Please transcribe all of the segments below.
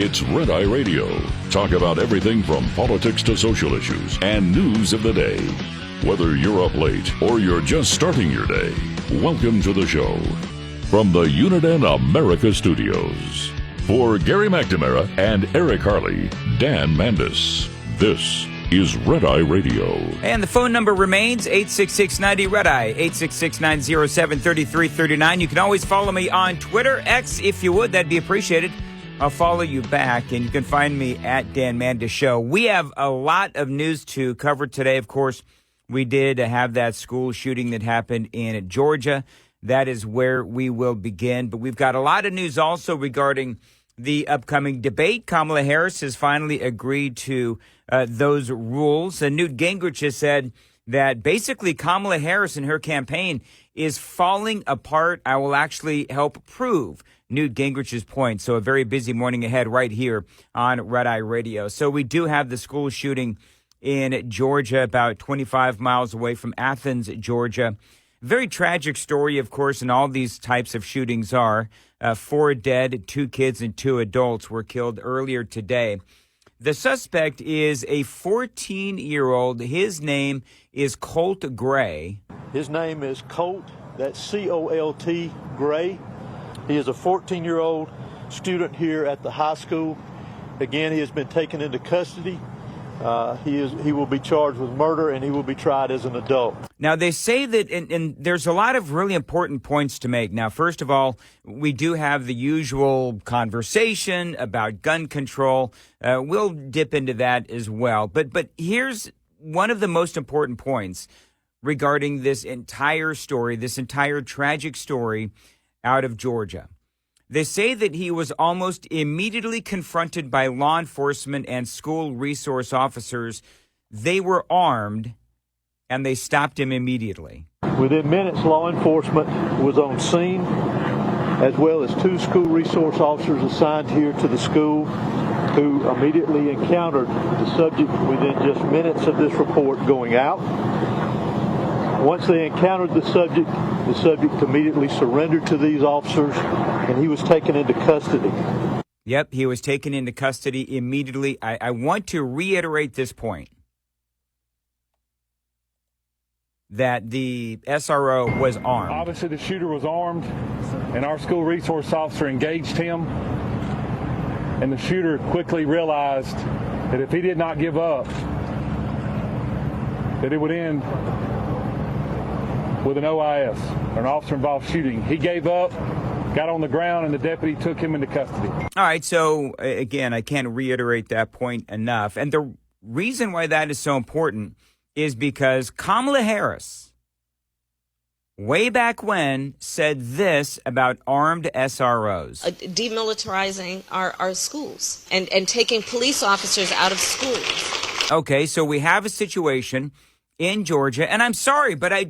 It's Red Eye Radio. Talk about everything from politics to social issues and news of the day. Whether you're up late or you're just starting your day, welcome to the show. From the Uniden America Studios. For Gary McNamara and Eric Harley, Dan Mandis, this is Red Eye Radio. And the phone number remains 866-90-RED-EYE, 866-907-3339. You can always follow me on Twitter, X, if you would. That'd be appreciated. I'll follow you back, and you can find me at Dan Mandis Show. We have a lot of news to cover today. Of course, we did have that school shooting that happened in Georgia. That is where we will begin. But we've got a lot of news also regarding the upcoming debate. Kamala Harris has finally agreed to those rules. And Newt Gingrich has said that basically Kamala Harris and her campaign is falling apart. I will actually help prove Newt Gingrich's point. So a very busy morning ahead right here on Red Eye Radio. So we do have the school shooting in Georgia, about 25 miles away from Athens, Georgia. Very tragic story, of course, and all these types of shootings are. 4 dead, 2 kids and 2 adults were killed earlier today. The suspect is a 14-year-old. His name is Colt Gray. His name is Colt, that's C-O-L-T, Gray. He is a 14-year-old student here at the high school. Again, he has been taken into custody. He will be charged with murder, and he will be tried as an adult. Now, they say that, and there's a lot of really important points to make. Now, first of all, we do have the usual conversation about gun control. We'll dip into that as well. But here's one of the most important points regarding this entire story, this entire tragic story out of Georgia. They say that he was almost immediately confronted by law enforcement and school resource officers. They were armed, and they stopped him immediately. Within minutes, law enforcement was on scene, as well as 2 school resource officers assigned here to the school who immediately encountered the subject within just minutes of this report going out. Once they encountered the subject immediately surrendered to these officers, and he was taken into custody. Yep, he was taken into custody immediately. I want to reiterate this point, that the SRO was armed. Obviously, the shooter was armed, and our school resource officer engaged him, and the shooter quickly realized that if he did not give up, that it would end with an OIS, or an officer-involved shooting. He gave up, got on the ground, and the deputy took him into custody. All right, so again, I can't reiterate that point enough. And the reason why that is so important is because Kamala Harris, way back when, said this about armed SROs. Demilitarizing our schools and taking police officers out of schools. Okay, so we have a situation in Georgia, and I'm sorry, but I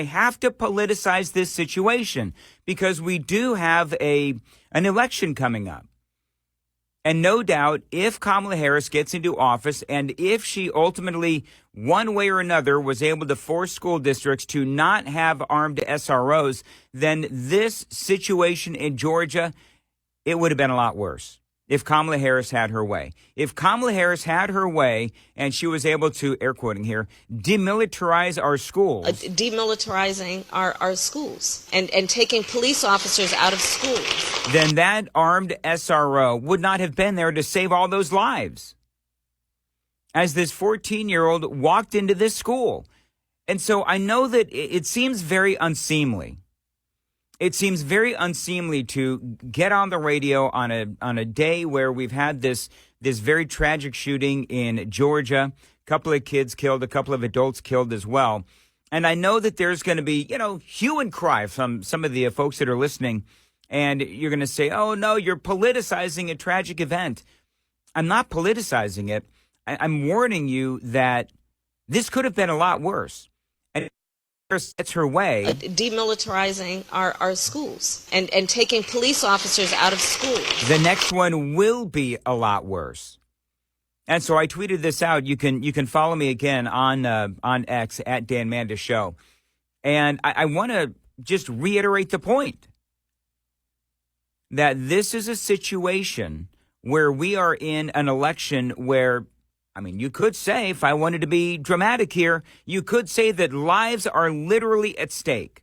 have to politicize this situation because we do have an election coming up. And no doubt, if Kamala Harris gets into office and if she ultimately, one way or another, was able to force school districts to not have armed SROs, then this situation in Georgia, it would have been a lot worse. If Kamala Harris had her way. If Kamala Harris had her way and she was able to, air quoting here, demilitarize our schools. Demilitarizing our schools and taking police officers out of schools. Then that armed SRO would not have been there to save all those lives. As this 14-year-old walked into this school. And so I know that it seems very unseemly. It seems very unseemly to get on the radio on a day where we've had this very tragic shooting in Georgia, a couple of kids killed, a couple of adults killed as well. And I know that there's going to be, hue and cry from some of the folks that are listening, and you're going to say, oh, no, you're politicizing a tragic event. I'm not politicizing it. I'm warning you that this could have been a lot worse. Gets her way. Demilitarizing our schools and taking police officers out of schools. The next one will be a lot worse. And so I tweeted this out. You can follow me again on X at Dan Mandis Show. And I want to just reiterate the point that this is a situation where we are in an election where, I mean, you could say, if I wanted to be dramatic here, you could say that lives are literally at stake.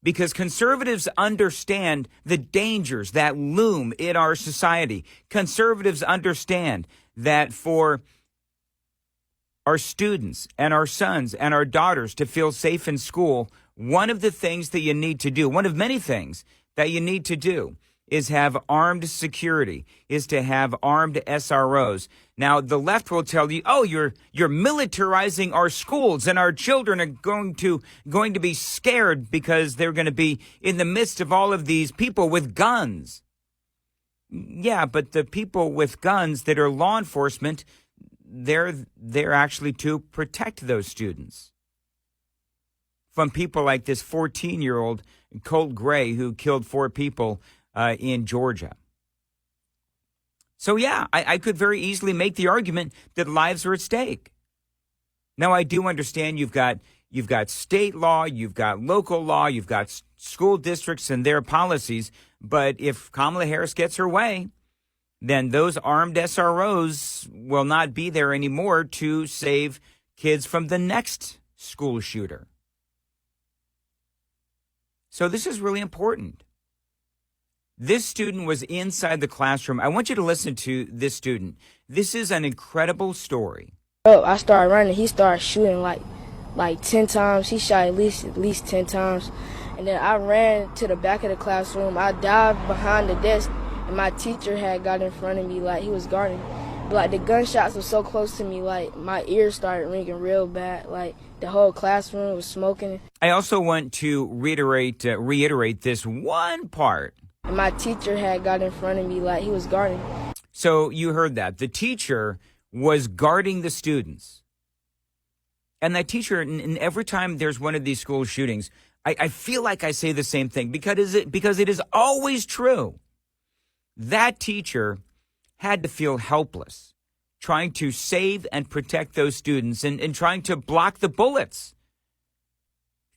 Because conservatives understand the dangers that loom in our society. Conservatives understand that for our students and our sons and our daughters to feel safe in school, one of the things that you need to do, one of many things that you need to do, is have armed security, is to have armed SROs. Now, the left will tell you, oh, you're militarizing our schools, and our children are going to be scared because they're going to be in the midst of all of these people with guns. Yeah, but the people with guns that are law enforcement, they're actually to protect those students from people like this 14-year-old Colt Gray who killed 4 people in Georgia. So, yeah, I could very easily make the argument that lives are at stake. Now, I do understand you've got state law, you've got local law, you've got school districts and their policies. But if Kamala Harris gets her way, then those armed SROs will not be there anymore to save kids from the next school shooter. So this is really important. This student was inside the classroom. I want you to listen to this student. This is an incredible story. I started running. He started shooting like 10 times. He shot at least 10 times. And then I ran to the back of the classroom. I dived behind the desk, and my teacher had got in front of me like he was guarding. But like the gunshots were so close to me, like my ears started ringing real bad. Like the whole classroom was smoking. I also want to reiterate this one part. And my teacher had got in front of me like he was guarding. So you heard that. The teacher was guarding the students. And that teacher, and every time there's one of these school shootings, I feel like I say the same thing because it is always true. That teacher had to feel helpless, trying to save and protect those students and trying to block the bullets,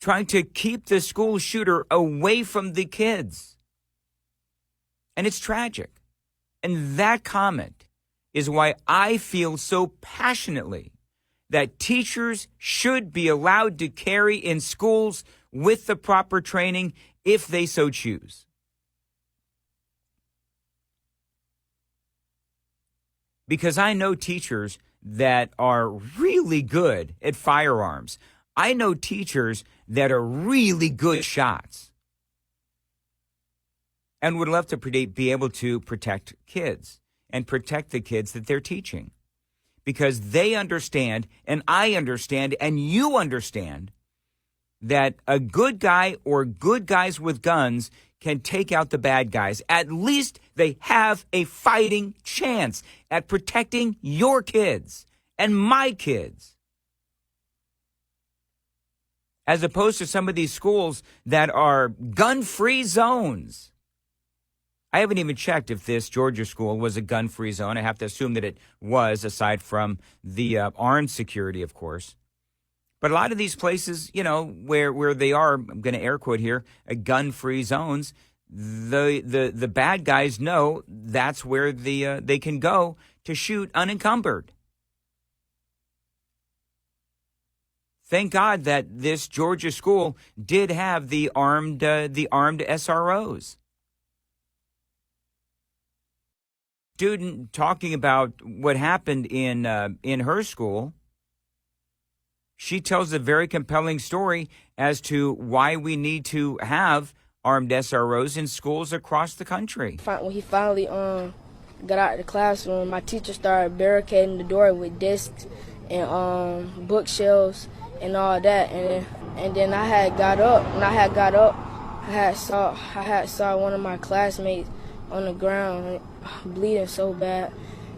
trying to keep the school shooter away from the kids. And it's tragic. And that comment is why I feel so passionately that teachers should be allowed to carry in schools with the proper training if they so choose. Because I know teachers that are really good at firearms. I know teachers that are really good shots and would love to be able to protect kids and protect the kids that they're teaching. Because they understand, and I understand, and you understand, that a good guy or good guys with guns can take out the bad guys. At least they have a fighting chance at protecting your kids and my kids. As opposed to some of these schools that are gun-free zones. I haven't even checked if this Georgia school was a gun-free zone. I have to assume that it was, aside from the armed security, of course. But a lot of these places, you know, where they are, I'm going to air quote here, gun-free zones, the bad guys know that's where they can go to shoot unencumbered. Thank God that this Georgia school did have the armed SROs. Student talking about what happened in her school. She tells a very compelling story as to why we need to have armed SROs in schools across the country. When he finally got out of the classroom, my teacher started barricading the door with desks and bookshelves and all that. And then I had got up. When I had got up, I had saw one of my classmates on the ground bleeding so bad.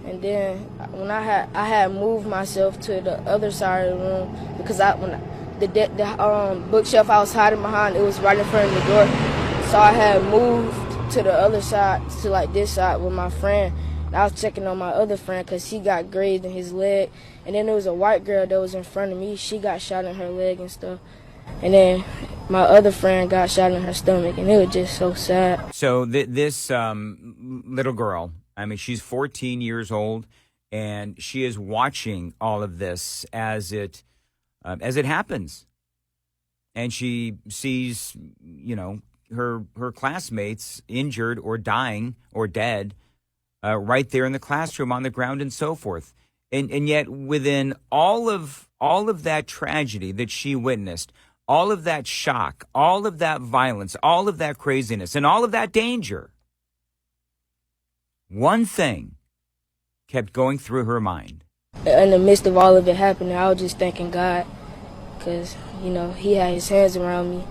And then when I had moved myself to the other side of the room because the bookshelf I was hiding behind, it was right in front of the door. So I had moved to the other side, to like this side with my friend. And I was checking on my other friend because he got grazed in his leg. And then there was a white girl that was in front of me. She got shot in her leg and stuff. And then my other friend got shot in her stomach, and it was just so sad. So this little girl, I mean, she's 14 years old, and she is watching all of this as it happens, and she sees, her classmates injured or dying or dead right there in the classroom on the ground and so forth. And yet within all of that tragedy that she witnessed, all of that shock, all of that violence, all of that craziness, and all of that danger, one thing kept going through her mind. In the midst of all of it happening, I was just thanking God because, he had his hands around me.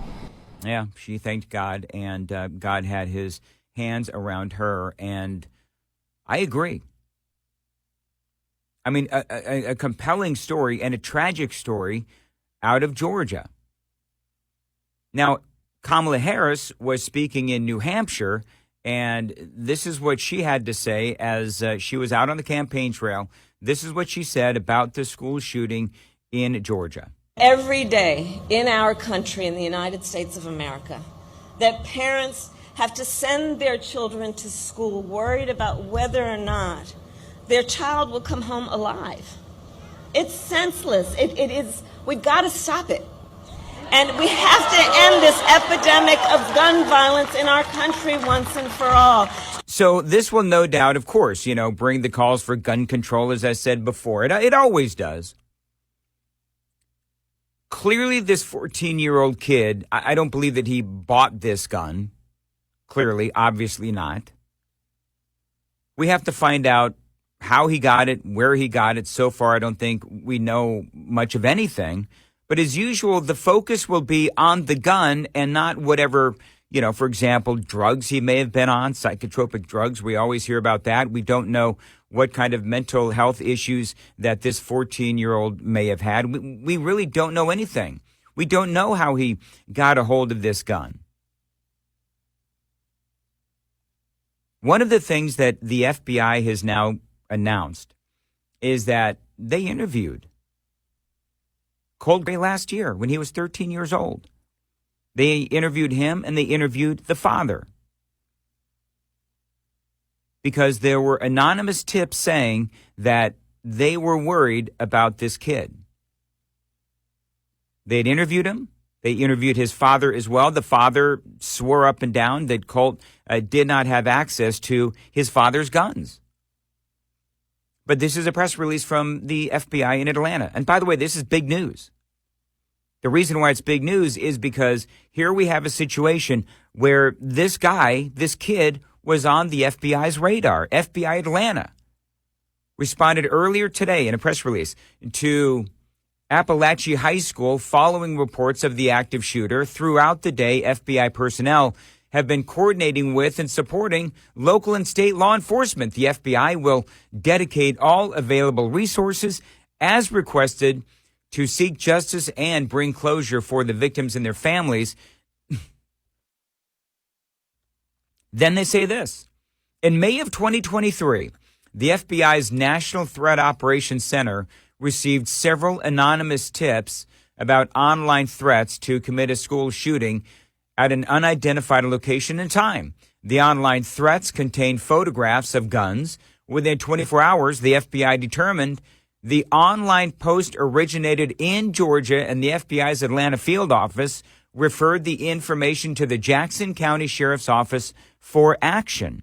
Yeah, she thanked God, and God had his hands around her, and I agree. I mean, a compelling story and a tragic story out of Georgia. Now, Kamala Harris was speaking in New Hampshire, and this is what she had to say as she was out on the campaign trail. This is what she said about the school shooting in Georgia. Every day in our country, in the United States of America, that parents have to send their children to school worried about whether or not their child will come home alive. It's senseless. It is. We've got to stop it. And we have to end this epidemic of gun violence in our country once and for all. So this will no doubt, of course, bring the calls for gun control, as I said before. It always does. Clearly, this 14-year-old kid, I don't believe that he bought this gun. Clearly, obviously not. We have to find out how he got it, where he got it. So far, I don't think we know much of anything. But as usual, the focus will be on the gun and not whatever, for example, drugs he may have been on, psychotropic drugs. We always hear about that. We don't know what kind of mental health issues that this 14-year-old may have had. We really don't know anything. We don't know how he got a hold of this gun. One of the things that the FBI has now announced is that they interviewed Colt Gray last year when he was 13 years old. They interviewed him and they interviewed the father because there were anonymous tips saying that they were worried about this kid. They'd interviewed him. They interviewed his father as well. The father swore up and down that Colt did not have access to his father's guns. But this is a press release from the FBI in Atlanta. And by the way, this is big news. The reason why it's big news is because here we have a situation where this kid, was on the FBI's radar. FBI Atlanta responded earlier today in a press release to Appalachia High School following reports of the active shooter. Throughout the day, FBI personnel have been coordinating with and supporting local and state law enforcement. The FBI will dedicate all available resources as requested to seek justice and bring closure for the victims and their families. Then they say this. In May of 2023, the FBI's National Threat Operations Center received several anonymous tips about online threats to commit a school shooting at an unidentified location and time. The online threats contained photographs of guns. Within 24 hours, the FBI determined the online post originated in Georgia, and the FBI's Atlanta field office referred the information to the Jackson County Sheriff's Office for action.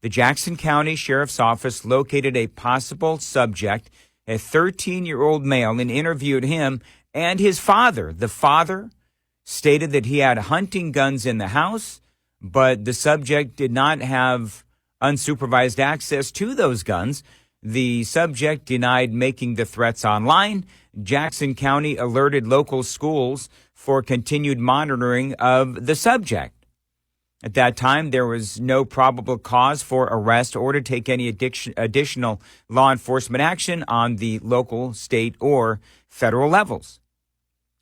The Jackson County Sheriff's Office located a possible subject, a 13-year-old male, and interviewed him and his father. The father stated that he had hunting guns in the house, but the subject did not have unsupervised access to those guns. The subject denied making the threats online. Jackson County alerted local schools for continued monitoring of the subject. At that time, there was no probable cause for arrest or to take any additional law enforcement action on the local, state, or federal levels.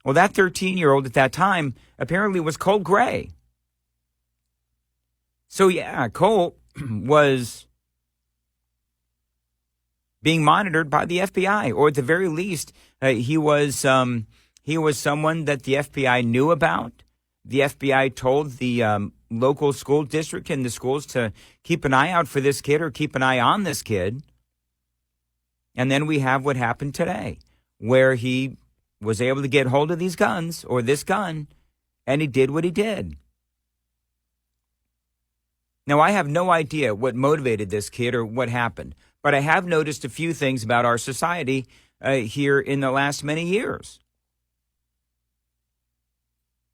Well, that 13-year-old at that time apparently was Colt Gray. So, yeah, Colt was being monitored by the FBI, or at the very least, he was He was someone that the FBI knew about. The FBI told the local school district and the schools to keep an eye out for this kid or keep an eye on this kid. And then we have what happened today, where he was able to get hold of these guns or this gun, and he did what he did. Now, I have no idea what motivated this kid or what happened, but I have noticed a few things about our society here in the last many years.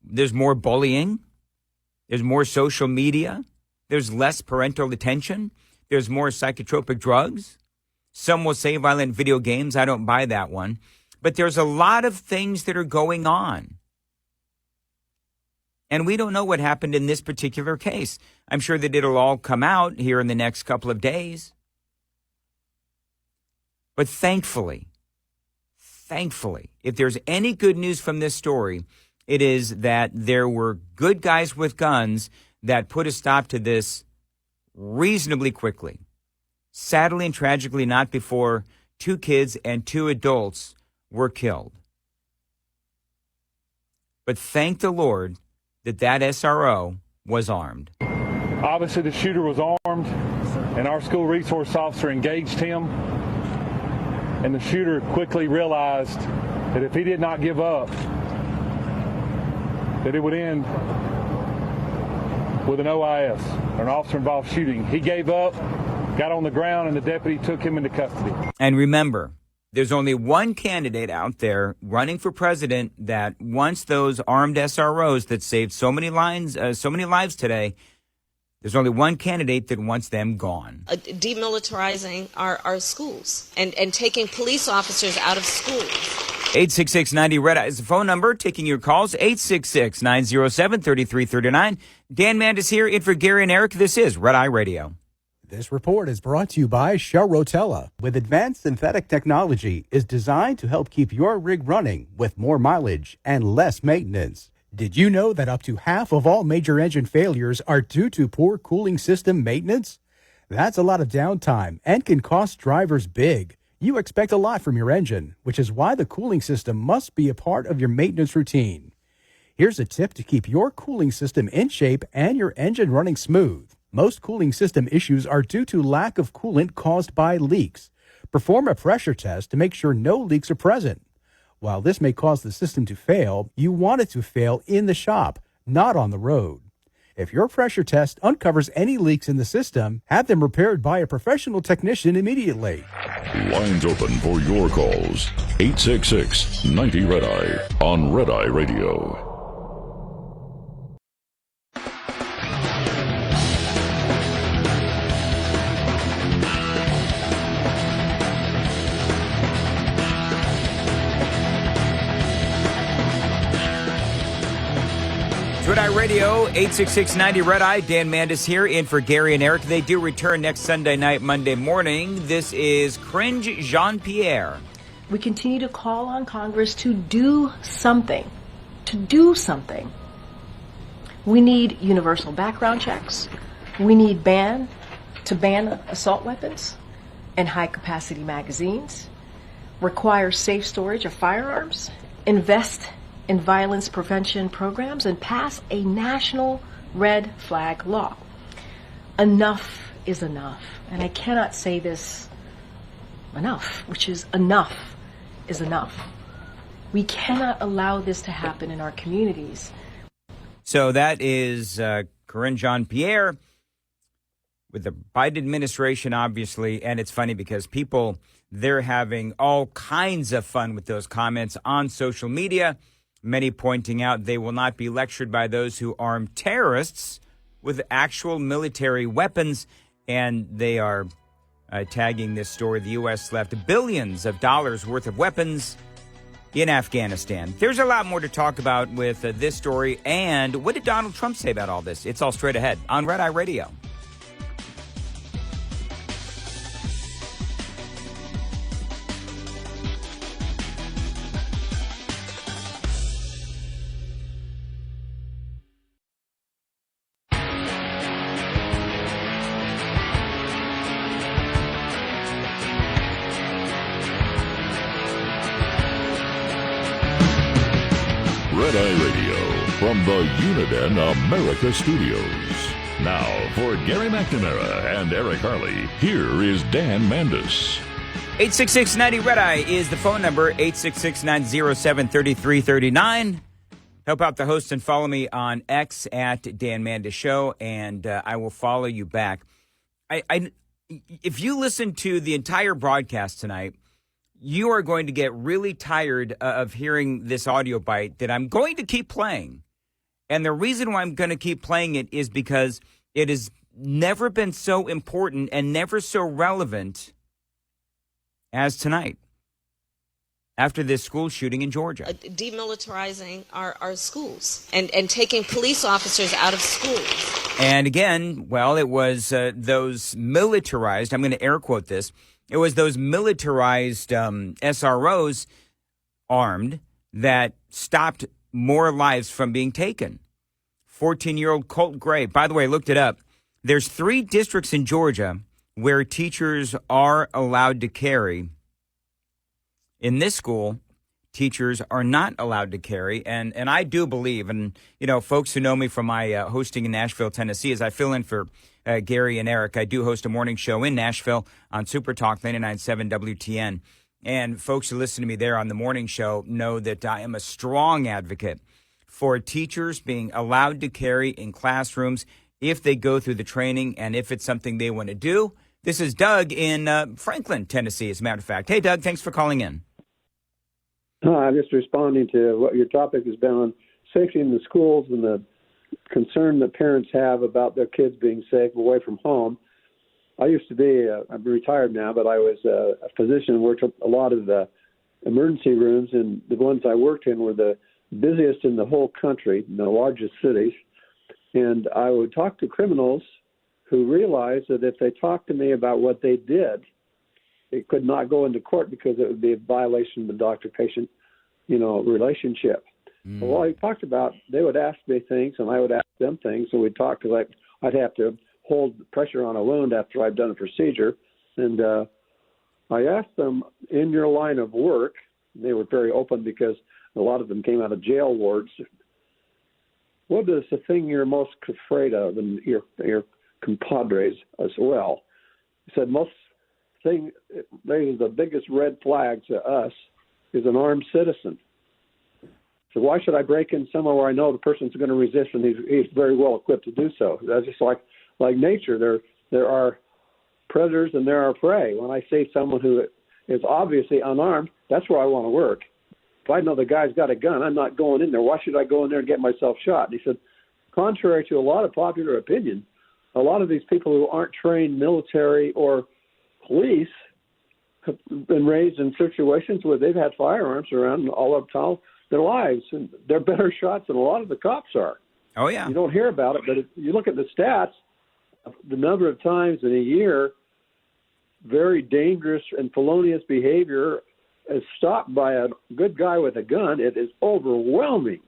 There's more bullying. There's more social media. There's less parental attention. There's more psychotropic drugs. Some will say violent video games. I don't buy that one. But there's a lot of things that are going on. And we don't know what happened in this particular case. I'm sure that it'll all come out here in the next couple of days. But thankfully, if there's any good news from this story, it is that there were good guys with guns that put a stop to this reasonably quickly. Sadly and tragically, not before 2 kids and 2 adults were killed. But thank the Lord that SRO was armed. Obviously, the shooter was armed, and our school resource officer engaged him. And the shooter quickly realized that if he did not give up, that it would end with an OIS, or an officer-involved shooting. He gave up, got on the ground, and the deputy took him into custody. And remember, there's only one candidate out there running for president that wants those armed SROs that saved so many lives today. There's only one candidate that wants them gone. Demilitarizing our schools and taking police officers out of schools. 866-90-RED-EYE is the phone number. Taking your calls, 866-907-3339. Dan Mandis here in for Gary and Eric. This is Red Eye Radio. This report is brought to you by Shell Rotella. With advanced synthetic technology, is designed to help keep your rig running with more mileage and less maintenance. Did you know that up to half of all major engine failures are due to poor cooling system maintenance? That's a lot of downtime and can cost drivers big. You expect a lot from your engine, which is why the cooling system must be a part of your maintenance routine. Here's a tip to keep your cooling system in shape and your engine running smooth. Most cooling system issues are due to lack of coolant caused by leaks. Perform a pressure test to make sure no leaks are present. While this may cause the system to fail, you want it to fail in the shop, not on the road. If your pressure test uncovers any leaks in the system, have them repaired by a professional technician immediately. Lines open for your calls. 866-90-RED-EYE on Red Eye Radio. Red Eye Radio, 866-90-RED-EYE. Dan Mandis here in for Gary and Eric. They do return next Sunday night, Monday morning. This is Cringe Jean-Pierre. We continue to call on Congress to do something. We need universal background checks. We need ban assault weapons and high-capacity magazines. Require safe storage of firearms. Invest in violence prevention programs and pass a national red flag law. Enough is enough. And I cannot say this enough, which is enough is enough. We cannot allow this to happen in our communities. So that is Corinne Jean-Pierre with the Biden administration, obviously. And it's funny because they're having all kinds of fun with those comments on social media. Many pointing out they will not be lectured by those who arm terrorists with actual military weapons. And they are tagging this story. The U.S. left billions of dollars worth of weapons in Afghanistan. There's a lot more to talk about with this story. And what did Donald Trump say about all this? It's all straight ahead on Red Eye Radio. Red Eye Radio from the Uniden America Studios. Now, for Gary McNamara and Eric Harley, here is Dan Mandis. 866-90 Red Eye is the phone number, 866-907-3339. Help out the host and follow me on X at Dan Mandis Show, and I will follow you back. If you listen to the entire broadcast tonight, you are going to get really tired of hearing this audio bite that I'm going to keep playing. And the reason why I'm going to keep playing it is because it has never been so important and never so relevant as tonight, after this school shooting in Georgia. Demilitarizing our schools and taking police officers out of schools. And again, well, it was those militarized, I'm going to air quote this, it was those militarized SROs armed that stopped more lives from being taken. 14-year-old Colt Gray, by the way, I looked it up. There's 3 districts in Georgia where teachers are allowed to carry. In this school, teachers are not allowed to carry. And I do believe, and, you know, folks who know me from my hosting in Nashville, Tennessee, as I fill in for Gary and Eric, I do host a morning show in Nashville on Super Talk 99.7 WTN. And folks who listen to me there on the morning show know that I am a strong advocate for teachers being allowed to carry in classrooms if they go through the training and if it's something they want to do. This is Doug in Franklin, Tennessee, as a matter of fact. Hey, Doug, thanks for calling in. I'm just responding to what your topic has been on safety in the schools and the concern that parents have about their kids being safe away from home. I used to be, I'm retired now, but I was a physician, worked a lot of the emergency rooms, and the ones I worked in were the busiest in the whole country, in the largest cities. And I would talk to criminals who realized that if they talked to me about what they did, it could not go into court because it would be a violation of the doctor-patient, relationship. Well, while he talked about, they would ask me things and I would ask them things, and we'd talk because I'd have to hold pressure on a wound after I'd done a procedure. And I asked them, in your line of work, they were very open because a lot of them came out of jail wards, what is the thing you're most afraid of, and your compadres as well? He said, the biggest red flag to us is an armed citizen. So why should I break in somewhere where I know the person's going to resist and he's very well equipped to do so? That's just like nature. There are predators and there are prey. When I see someone who is obviously unarmed, that's where I want to work. If I know the guy's got a gun, I'm not going in there. Why should I go in there and get myself shot? And he said, contrary to a lot of popular opinion, a lot of these people who aren't trained military or police have been raised in situations where they've had firearms around all of their lives, and they're better shots than a lot of the cops are. Oh, yeah. You don't hear about it, but if you look at the stats, the number of times in a year very dangerous and felonious behavior is stopped by a good guy with a gun, it is overwhelming.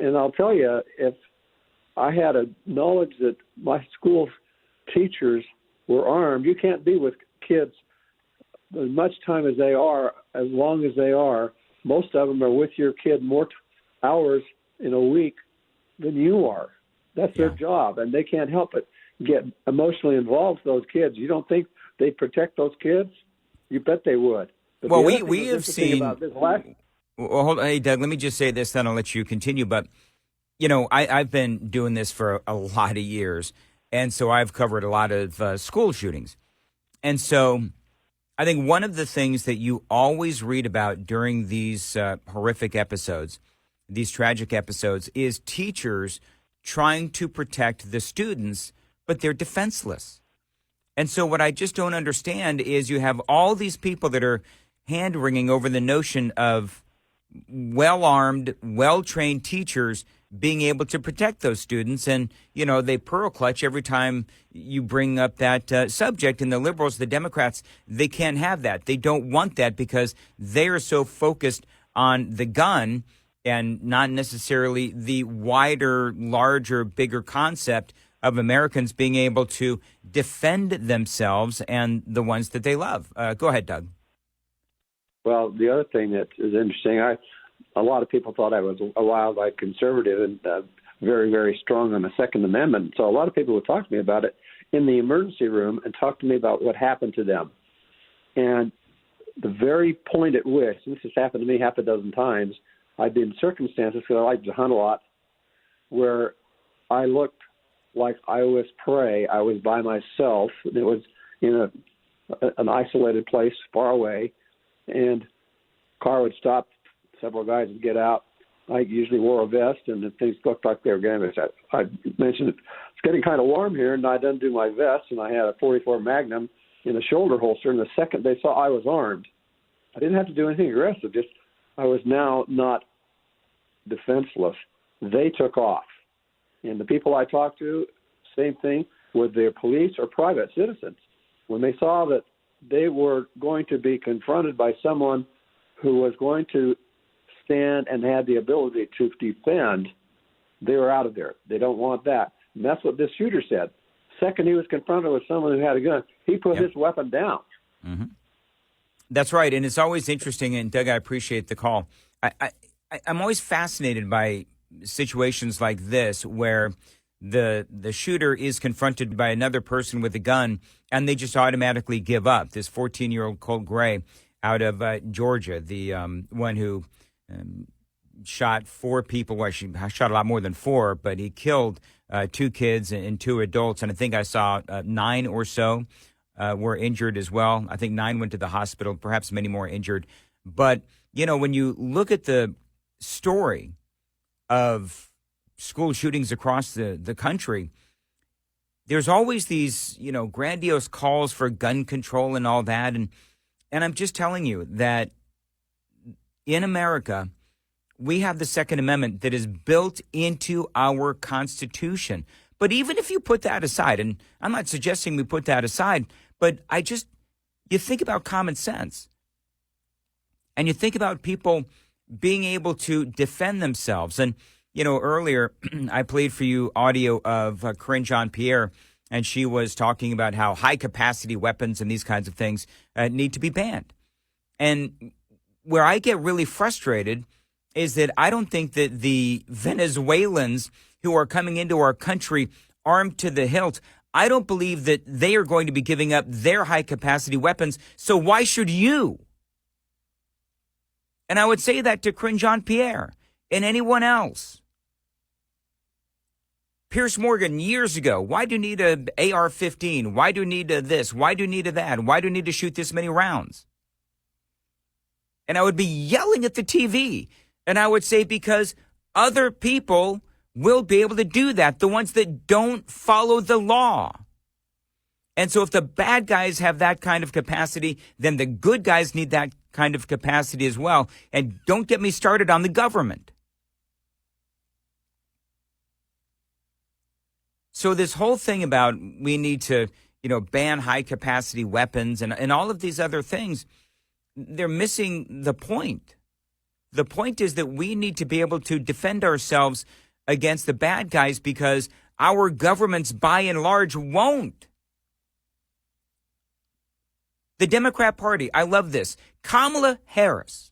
And I'll tell you, if I had a knowledge that my school teachers were armed, you can't be with kids as much time as they are, as long as they are. Most of them are with your kid more hours in a week than you are. That's their job, and they can't help it get emotionally involved with those kids. You don't think they'd protect those kids? You bet they would. But well, we have seen. Well, hold on, hey, Doug, let me just say this, then I'll let you continue. But, I've been doing this for a lot of years, and so I've covered a lot of school shootings. And so I think one of the things that you always read about during these horrific episodes, these tragic episodes, is teachers trying to protect the students, but they're defenseless. And so what I just don't understand is you have all these people that are hand-wringing over the notion of well-armed, well-trained teachers being able to protect those students. And, they pearl clutch every time you bring up that subject. And the liberals, the Democrats, they can't have that. They don't want that because they are so focused on the gun and not necessarily the wider, larger, bigger concept of Americans being able to defend themselves and the ones that they love. Go ahead, Doug. Well, the other thing that is interesting, a lot of people thought I was a wild-eyed conservative and very, very strong on the Second Amendment. So a lot of people would talk to me about it in the emergency room and talk to me about what happened to them. And the very point at which, and this has happened to me half a dozen times, I've been in circumstances, because I like to hunt a lot, where I looked like I was prey. I was by myself. It was in an isolated place far away, and car would stop. Several guys would get out. I usually wore a vest, and if things looked like they were getting me, I mentioned it's getting kind of warm here, and I undo my vest, and I had a .44 Magnum in a shoulder holster, and the second they saw I was armed, I didn't have to do anything aggressive. Just I was now not defenseless. They took off. And the people I talked to, same thing, whether they're police or private citizens. When they saw that they were going to be confronted by someone who was going to stand and had the ability to defend, they were out of there. They don't want that. And that's what this shooter said. Second he was confronted with someone who had a gun, he put his weapon down. Mm-hmm. That's right. And it's always interesting, and Doug, I appreciate the call. I'm always fascinated by situations like this where the shooter is confronted by another person with a gun and they just automatically give up. This 14-year-old Colt Gray out of Georgia, the one who shot 4 people. Well, she shot a lot more than 4, but he killed 2 kids and 2 adults. And I think I saw 9 or so were injured as well. I think 9 went to the hospital, perhaps many more injured. But, you know, when you look at the story of school shootings across the country, there's always these, you know, grandiose calls for gun control and all that. And I'm just telling you that in America, we have the Second Amendment that is built into our Constitution. But even if you put that aside, and I'm not suggesting we put that aside, but you think about common sense. And you think about people being able to defend themselves. And, you know, earlier I played for you audio of Corinne Jean-Pierre, and she was talking about how high-capacity weapons and these kinds of things need to be banned. And where I get really frustrated is that I don't think that the Venezuelans who are coming into our country armed to the hilt, I don't believe that they are going to be giving up their high-capacity weapons. So why should you? And I would say that to Corinne Jean-Pierre and anyone else. Pierce Morgan, years ago, why do you need an AR-15? Why do you need this? Why do you need that? Why do you need to shoot this many rounds? And I would be yelling at the TV. And I would say because other people will be able to do that, the ones that don't follow the law. And so if the bad guys have that kind of capacity, then the good guys need that kind of capacity as well. And don't get me started on the government. So this whole thing about we need to, you know, ban high capacity weapons and all of these other things, they're missing the point. The point is that we need to be able to defend ourselves against the bad guys because our governments, by and large, won't. The Democrat Party, I love this. Kamala Harris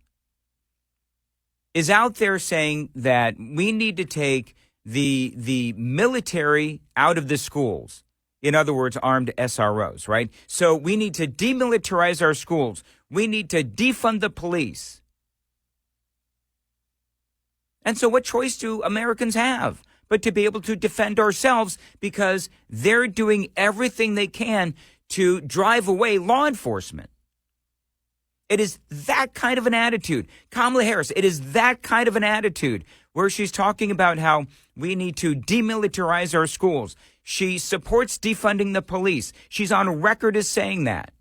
is out there saying that we need to take the military out of the schools. In other words, armed SROs, right? So we need to demilitarize our schools. We need to defund the police. And so what choice do Americans have but to be able to defend ourselves because they're doing everything they can to drive away law enforcement? It is that kind of an attitude. Kamala Harris, it is that kind of an attitude where she's talking about how we need to demilitarize our schools. She supports defunding the police. She's on record as saying that.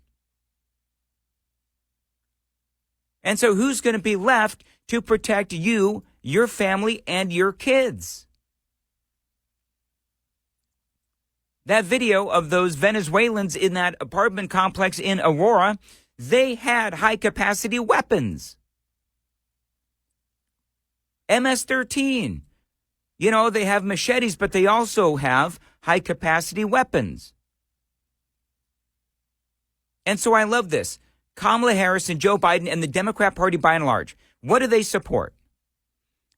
And so who's going to be left to protect you, your family, and your kids? That video of those Venezuelans in that apartment complex in Aurora, they had high-capacity weapons. MS-13. You know, they have machetes, but they also have high-capacity weapons. And so I love this. Kamala Harris and Joe Biden and the Democrat Party by and large, what do they support?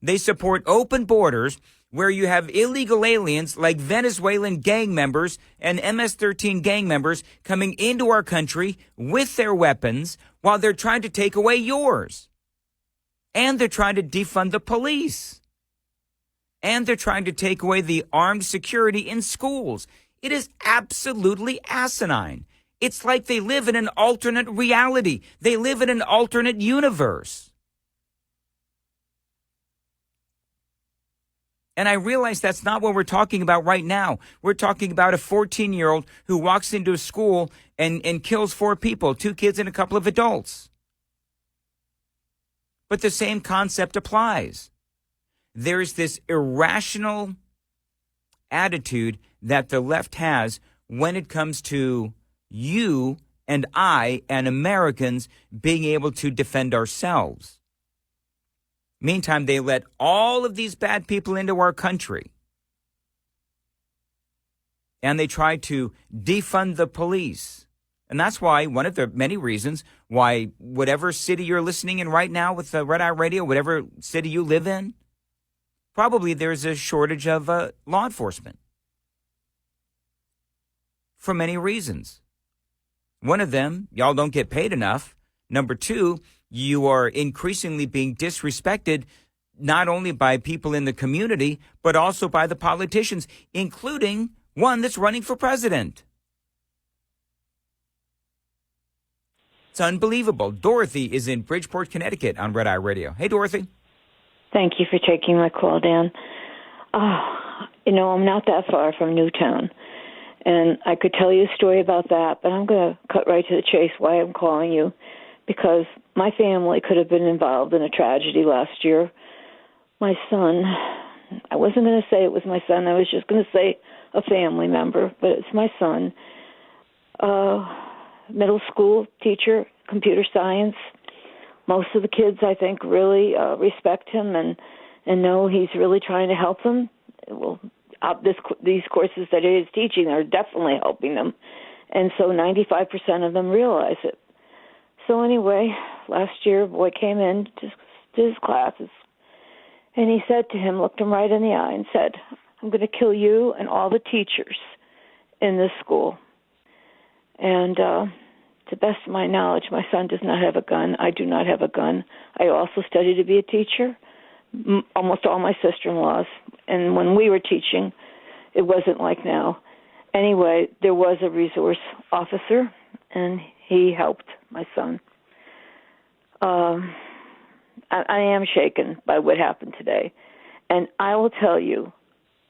They support open borders where you have illegal aliens like Venezuelan gang members and MS-13 gang members coming into our country with their weapons while they're trying to take away yours. And they're trying to defund the police. And they're trying to take away the armed security in schools. It is absolutely asinine. It's like they live in an alternate reality. They live in an alternate universe. And I realize that's not what we're talking about right now. We're talking about a 14-year-old who walks into a school and kills 4 people, 2 kids and a couple of adults. But the same concept applies. There's this irrational attitude that the left has when it comes to you and I and Americans being able to defend ourselves. Meantime, they let all of these bad people into our country. And they try to defund the police. And that's why, one of the many reasons why whatever city you're listening in right now with the Red Eye Radio, whatever city you live in, probably there's a shortage of law enforcement. For many reasons. One of them, y'all don't get paid enough. Number 2, you are increasingly being disrespected not only by people in the community, but also by the politicians, including one that's running for president. It's unbelievable. Dorothy is in Bridgeport, Connecticut on Red Eye Radio. Hey, Dorothy. Thank you for taking my call, Dan. I'm not that far from Newtown, and I could tell you a story about that, but I'm going to cut right to the chase why I'm calling you, because my family could have been involved in a tragedy last year. My son, I wasn't going to say it was my son, I was just going to say a family member, but it's my son, middle school teacher, computer science. Most of the kids, I think, really respect him and know he's really trying to help them. Well, these courses that he is teaching are definitely helping them, and so 95% of them realize it. So anyway, last year, a boy came in to his classes, and he said to him, looked him right in the eye and said, "I'm going to kill you and all the teachers in this school." And to the best of my knowledge, my son does not have a gun. I do not have a gun. I also studied to be a teacher, almost all my sister-in-laws. And when we were teaching, it wasn't like now. Anyway, there was a resource officer, and he helped my son. I am shaken by what happened today. And I will tell you,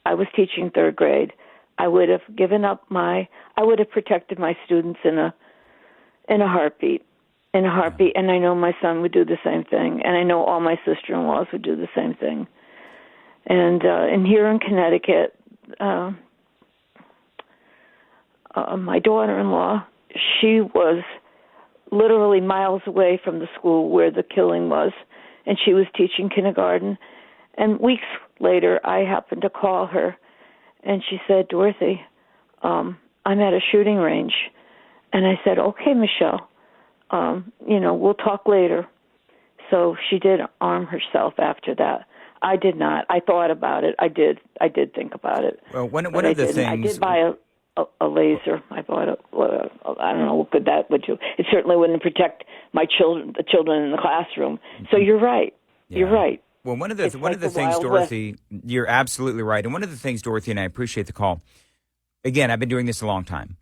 I was teaching 3rd grade. I would have protected my students in a heartbeat, and I know my son would do the same thing, and I know all my sister-in-laws would do the same thing. And here in Connecticut, my daughter-in-law, she was literally miles away from the school where the killing was, and she was teaching kindergarten. And weeks later, I happened to call her, and she said, "Dorothy, I'm at a shooting range." And I said, "Okay, Michelle, we'll talk later." So she did arm herself after that. I did not. I thought about it. I did think about it. Well, one of the things I did buy a laser. I bought I don't know what good that would do. It certainly wouldn't protect the children in the classroom. So you're right. Yeah. You're right. Well, one of the things, Dorothy, you're absolutely right. And one of the things, Dorothy, and I appreciate the call. Again, I've been doing this a long time.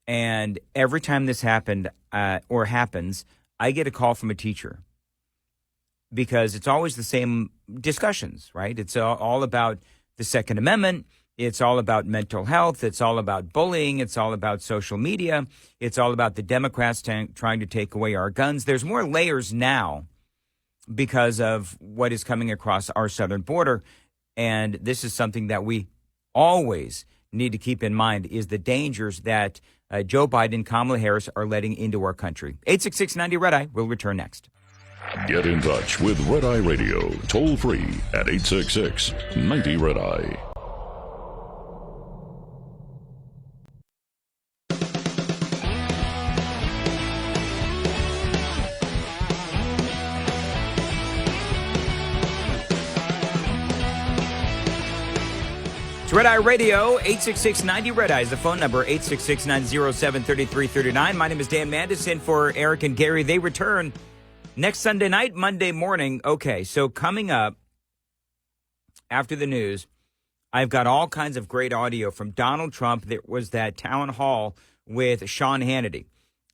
And every time this happens, I get a call from a teacher because it's always the same discussions, right? It's all about the Second Amendment. It's all about mental health. It's all about bullying. It's all about social media. It's all about the Democrats trying to take away our guns. There's more layers now because of what is coming across our southern border. And this is something that we always need to keep in mind is the dangers that Joe Biden and Kamala Harris are letting into our country. 866-90-RED-EYE. We'll return next. Get in touch with Red Eye Radio, toll free at 866-90-RED-EYE. It's Red Eye Radio, 866-90-RED-EYE is the phone number, 866-907-3339. My name is Dan Mandis, in for Eric and Gary. They return next Sunday night, Monday morning. Okay, so coming up after the news, I've got all kinds of great audio from Donald Trump. There was that town hall with Sean Hannity.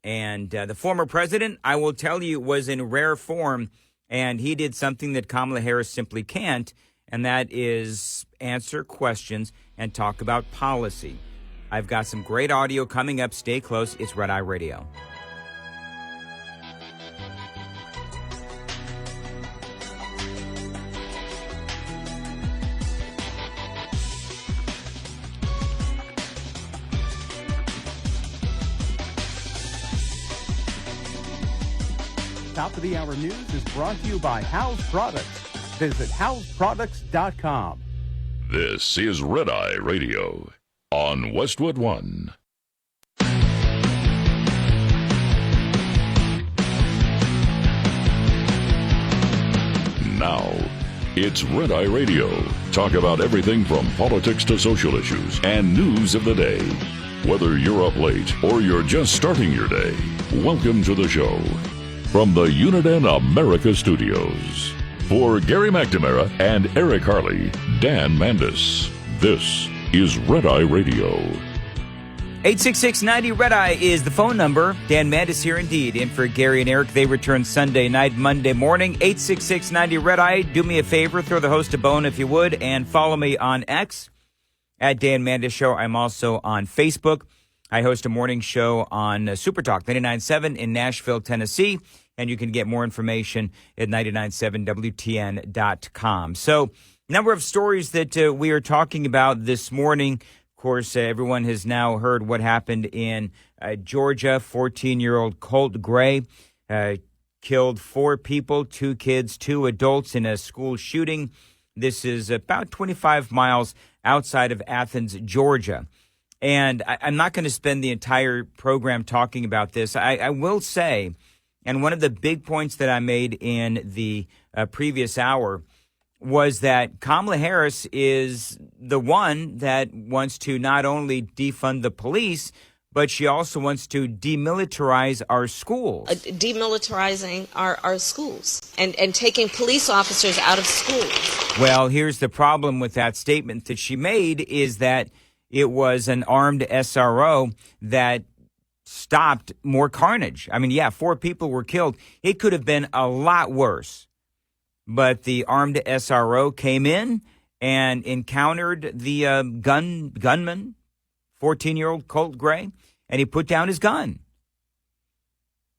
And the former president, I will tell you, was in rare form, and he did something that Kamala Harris simply can't, and that is answer questions and talk about policy. I've got some great audio coming up. Stay close. It's Red Eye Radio. Top of the Hour News is brought to you by House Products. Visit houseproducts.com. This is Red Eye Radio on Westwood One. Now, it's Red Eye Radio. Talk about everything from politics to social issues and news of the day. Whether you're up late or you're just starting your day, welcome to the show. From the Uniden America Studios. For Gary McNamara and Eric Harley, Dan Mandis. This is Red Eye Radio. 866-90-RED-EYE is the phone number. Dan Mandis here indeed, in for Gary and Eric. They return Sunday night, Monday morning. 866-90-RED-EYE. Do me a favor, throw the host a bone if you would, and follow me on X at Dan Mandis Show. I'm also on Facebook. I host a morning show on Super Talk 99.7 in Nashville, Tennessee, and you can get more information at 997WTN.com. So, number of stories that we are talking about this morning. Of course, everyone has now heard what happened in Georgia. 14-year-old Colt Gray killed 4 people, 2 kids, 2 adults in a school shooting. This is about 25 miles outside of Athens, Georgia. And I'm not going to spend the entire program talking about this. I will say, and one of the big points that I made in the previous hour was that Kamala Harris is the one that wants to not only defund the police, but she also wants to demilitarize our schools. Demilitarizing our schools and taking police officers out of schools. Well, here's the problem with that statement that she made is that it was an armed SRO that stopped more carnage. I mean, yeah, 4 people were killed. It could have been a lot worse. But the armed SRO came in and encountered the gunman, 14-year-old Colt Gray, and he put down his gun.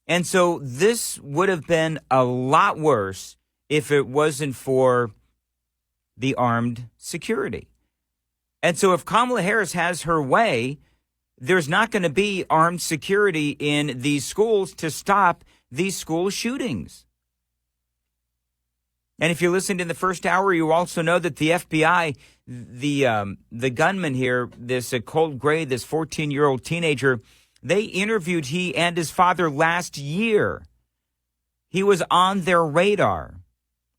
And so this would have been a lot worse if it wasn't for the armed security. And so if Kamala Harris has her way, there's not going to be armed security in these schools to stop these school shootings. And if you listened in the first hour, you also know that the FBI, the gunman here, this Colt Gray, this 14-year-old teenager, they interviewed he and his father last year. He was on their radar.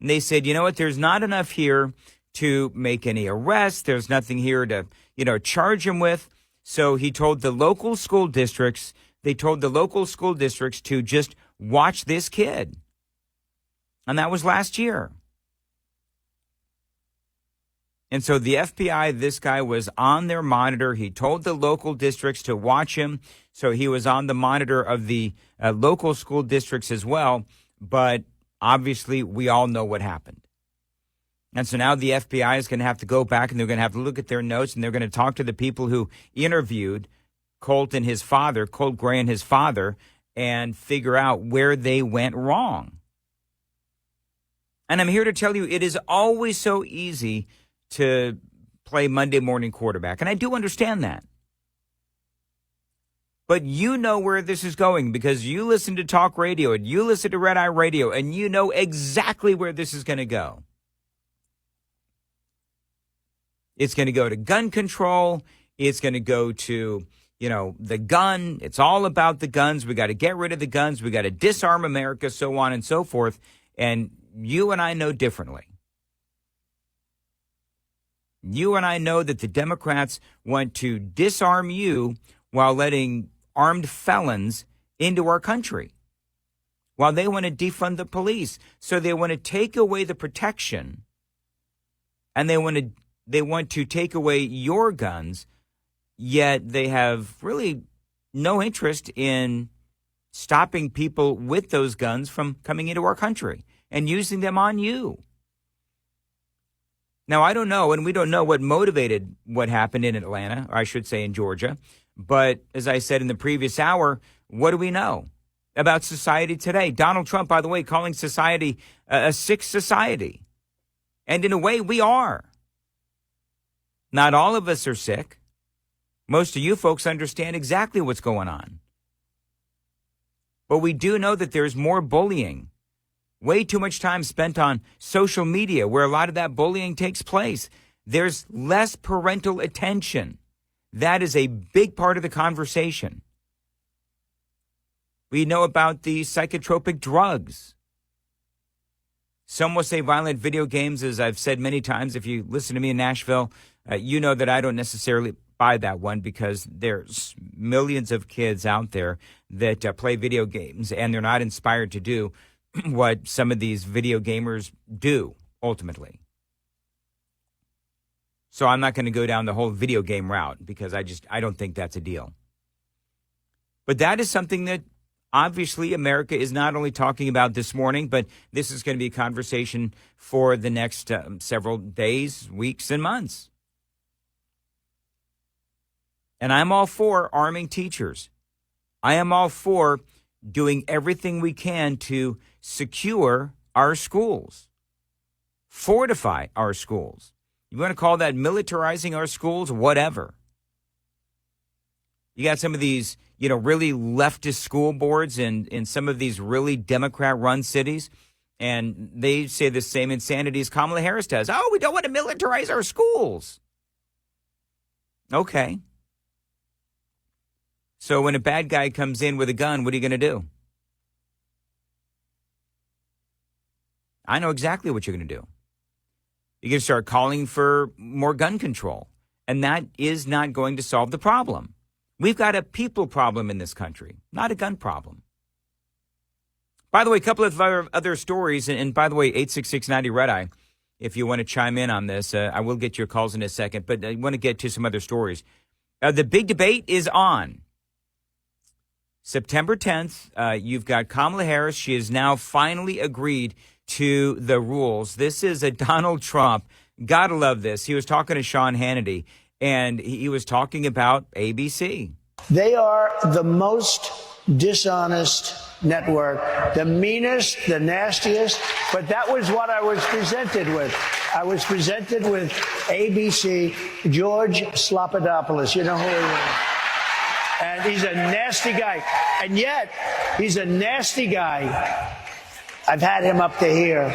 And they said, you know what, there's not enough here to make any arrests. There's nothing here to, charge him with. So he told the local school districts, to just watch this kid. And that was last year. And so the FBI, this guy was on their monitor. He told the local districts to watch him. So he was on the monitor of the local school districts as well. But obviously, we all know what happened. And so now the FBI is going to have to go back and they're going to have to look at their notes and they're going to talk to the people who interviewed Colt Gray and his father, and figure out where they went wrong. And I'm here to tell you, it is always so easy to play Monday morning quarterback. And I do understand that. But you know where this is going because you listen to talk radio and you listen to Red Eye Radio and you know exactly where this is going to go. It's going to go to gun control. It's going to go to, the gun. It's all about the guns. We got to get rid of the guns. We got to disarm America, so on and so forth. And you and I know differently. You and I know that the Democrats want to disarm you while letting armed felons into our country, while they want to defund the police. So they want to take away the protection, and they want to take away your guns, yet they have really no interest in stopping people with those guns from coming into our country and using them on you. Now, I don't know, and we don't know what motivated what happened in Atlanta, or I should say in Georgia. But as I said in the previous hour, what do we know about society today? Donald Trump, by the way, calling society a sick society. And in a way, we are. Not all of us are sick. Most of you folks understand exactly what's going on. But we do know that there's more bullying. Way too much time spent on social media where a lot of that bullying takes place. There's less parental attention. That is a big part of the conversation. We know about the psychotropic drugs. Some will say violent video games, as I've said many times. If you listen to me in Nashville, you know that I don't necessarily buy that one because there's millions of kids out there that play video games and they're not inspired to do what some of these video gamers do ultimately. So I'm not going to go down the whole video game route because I don't think that's a deal. But that is something that obviously America is not only talking about this morning, but this is going to be a conversation for the next several days, weeks, and months. And I'm all for arming teachers. I am all for doing everything we can to secure our schools, fortify our schools. You want to call that militarizing our schools? Whatever. You got some of these, really leftist school boards in some of these really Democrat-run cities, and they say the same insanity as Kamala Harris does. Oh, we don't want to militarize our schools. Okay. So when a bad guy comes in with a gun, what are you going to do? I know exactly what you're going to do. You're going to start calling for more gun control, and that is not going to solve the problem. We've got a people problem in this country, not a gun problem. By the way, a couple of other stories, and by the way, 866-90-RED-EYE, if you want to chime in on this. I will get your calls in a second, but I want to get to some other stories. The big debate is on. September 10th, you've got Kamala Harris. She has now finally agreed to the rules. This is a Donald Trump. Gotta love this. He was talking to Sean Hannity, and he was talking about ABC. They are the most dishonest network, the meanest, the nastiest, but that was what I was presented with. I was presented with ABC, George Slopadopoulos. You know who he is? And he's a nasty guy. And yet, he's a nasty guy. I've had him up to here.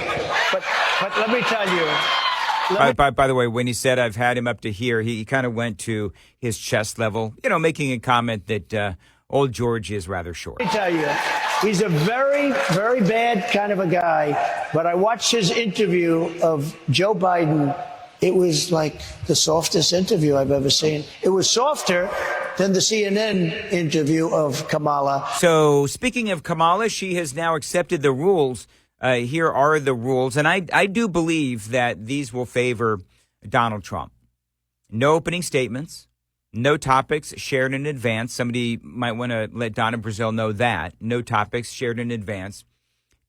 But let me tell you. By the way, when he said I've had him up to here, he kind of went to his chest level, making a comment that old George is rather short. Let me tell you, he's a very, very bad kind of a guy. But I watched his interview of Joe Biden. It was like the softest interview I've ever seen. It was softer than the CNN interview of Kamala. So speaking of Kamala, she has now accepted the rules. Here are the rules. And I do believe that these will favor Donald Trump. No opening statements, no topics shared in advance. Somebody might want to let Donna Brazile know that. No topics shared in advance.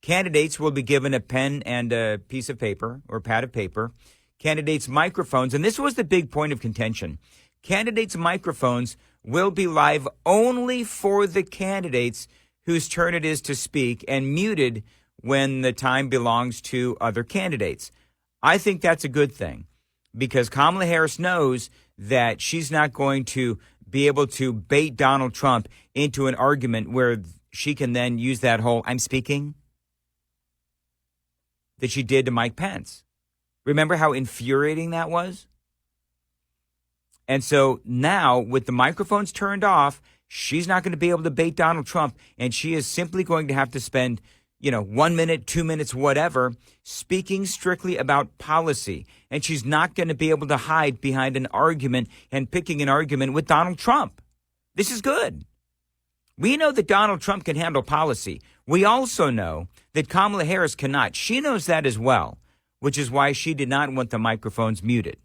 Candidates will be given a pen and a piece of paper or pad of paper. Candidates' microphones, and this was the big point of contention. Candidates' microphones will be live only for the candidates whose turn it is to speak and muted when the time belongs to other candidates. I think that's a good thing because Kamala Harris knows that she's not going to be able to bait Donald Trump into an argument where she can then use that whole "I'm speaking" that she did to Mike Pence. Remember how infuriating that was? And so now, with the microphones turned off, she's not going to be able to bait Donald Trump, and she is simply going to have to spend, 1 minute, 2 minutes, whatever, speaking strictly about policy. And she's not going to be able to hide behind an argument and picking an argument with Donald Trump. This is good. We know that Donald Trump can handle policy. We also know that Kamala Harris cannot. She knows that as well, which is why she did not want the microphones muted.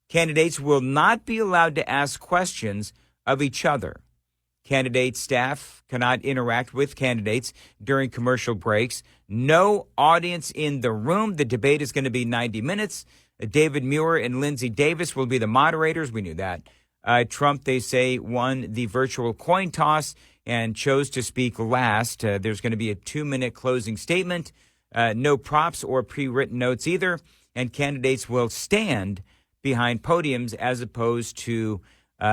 Candidates will not be allowed to ask questions of each other. Candidate staff cannot interact with candidates during commercial breaks. No audience in the room. The debate is going to be 90 minutes. David Muir and Lindsey Davis will be the moderators. We knew that. Trump, they say, won the virtual coin toss and chose to speak last. There's going to be a 2-minute closing statement. No props or pre-written notes either. And candidates will stand behind podiums as opposed to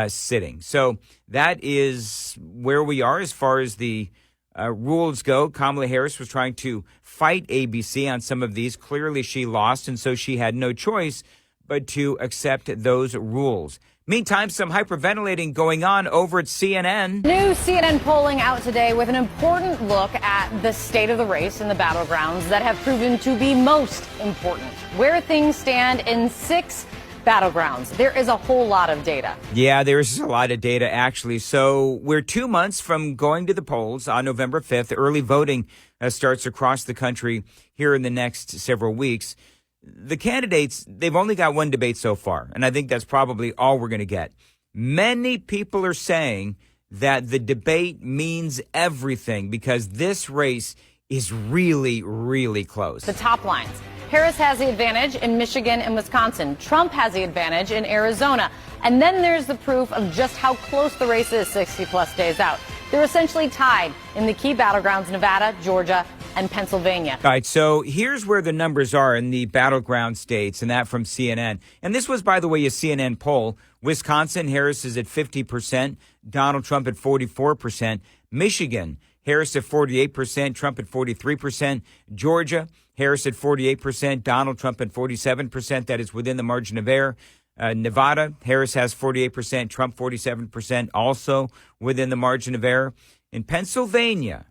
sitting. So that is where we are as far as the rules go. Kamala Harris was trying to fight ABC on some of these. Clearly she lost, and so she had no choice but to accept those rules. Meantime, some hyperventilating going on over at CNN. New CNN polling out today with an important look at the state of the race in the battlegrounds that have proven to be most important. Where things stand in 6 battlegrounds. There is a whole lot of data. Yeah, there's a lot of data, actually. So we're 2 months from going to the polls on November 5th. Early voting starts across the country here in the next several weeks. The candidates, they've only got one debate so far, and I think that's probably all we're going to get. Many people are saying that the debate means everything because this race is really, really close. The top lines. Harris has the advantage in Michigan and Wisconsin. Trump has the advantage in Arizona. And then there's the proof of just how close the race is 60-plus days out. They're essentially tied in the key battlegrounds, Nevada, Georgia, and Pennsylvania. All right, so here's where the numbers are in the battleground states, and that from CNN. And this was, by the way, a CNN poll. Wisconsin, Harris is at 50%, Donald Trump at 44%. Michigan, Harris at 48%, Trump at 43%. Georgia, Harris at 48%, Donald Trump at 47%. That is within the margin of error. Nevada, Harris has 48%, Trump 47%, also within the margin of error. In Pennsylvania,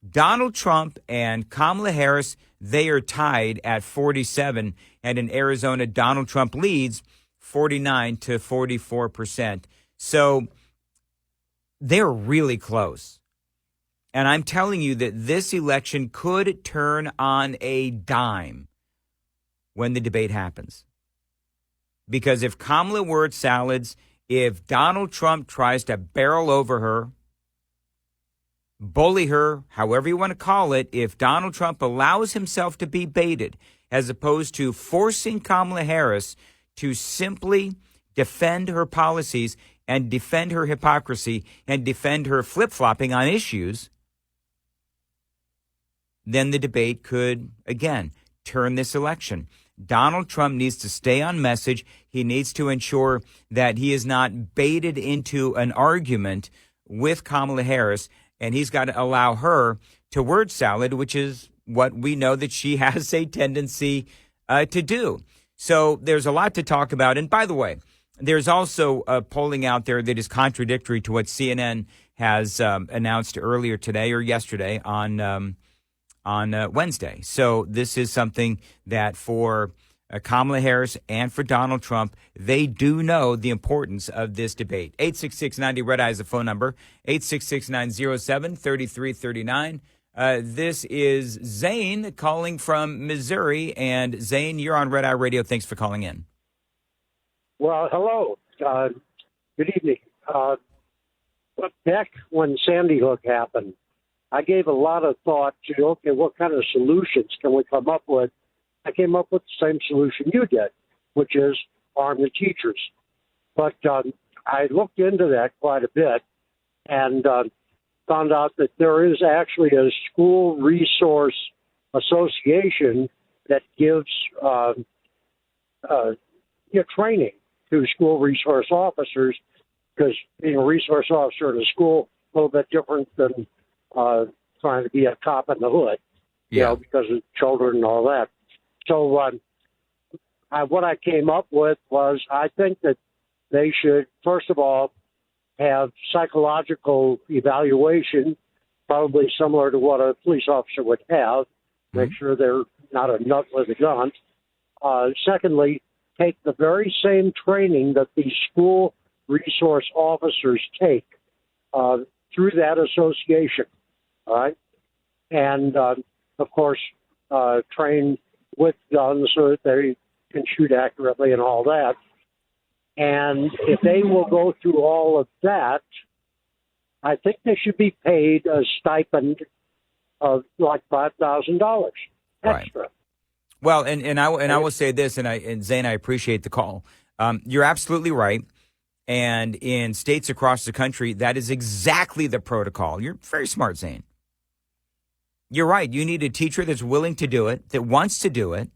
Donald Trump and Kamala Harris, they are tied at 47. And in Arizona, Donald Trump leads 49 to 44%. So they're really close. And I'm telling you that this election could turn on a dime when the debate happens. Because if Kamala word salads, if Donald Trump tries to barrel over her, bully her, however you want to call it, if Donald Trump allows himself to be baited, as opposed to forcing Kamala Harris to simply defend her policies and defend her hypocrisy and defend her flip-flopping on issues, then the debate could, again, turn this election. Donald Trump needs to stay on message. He needs to ensure that he is not baited into an argument with Kamala Harris, and he's got to allow her to word salad, which is what we know that she has a tendency to do. So there's a lot to talk about. And by the way, there's also polling out there that is contradictory to what CNN has announced earlier today or yesterday on Wednesday. So this is something that for Kamala Harris and for Donald Trump, they do know the importance of this debate. 866-90-RED-EYE is the phone number, 866-907-3339. This is Zane calling from Missouri. And Zane, you're on Red Eye Radio. Thanks for calling in. Well, hello. Good evening. Back when Sandy Hook happened, I gave a lot of thought to, okay, what kind of solutions can we come up with? I came up with the same solution you did, which is arm the teachers. But I looked into that quite a bit and found out that there is actually a school resource association that gives training to school resource officers, because being a resource officer in a school a little bit different than trying to be a cop in the hood, because of children and all that. So what I came up with was I think that they should, first of all, have psychological evaluation probably similar to what a police officer would have. Make sure they're not a nut with a gun. Secondly, take the very same training that these school resource officers take through that association, all right? And, of course, train with guns so that they can shoot accurately and all that. And if they will go through all of that, I think they should be paid a stipend of like $5,000 extra. Right. Well, and I will say this, and Zane, I appreciate the call. You're absolutely right. And in states across the country, that is exactly the protocol. You're very smart, Zane. You're right. You need a teacher that's willing to do it, that wants to do it.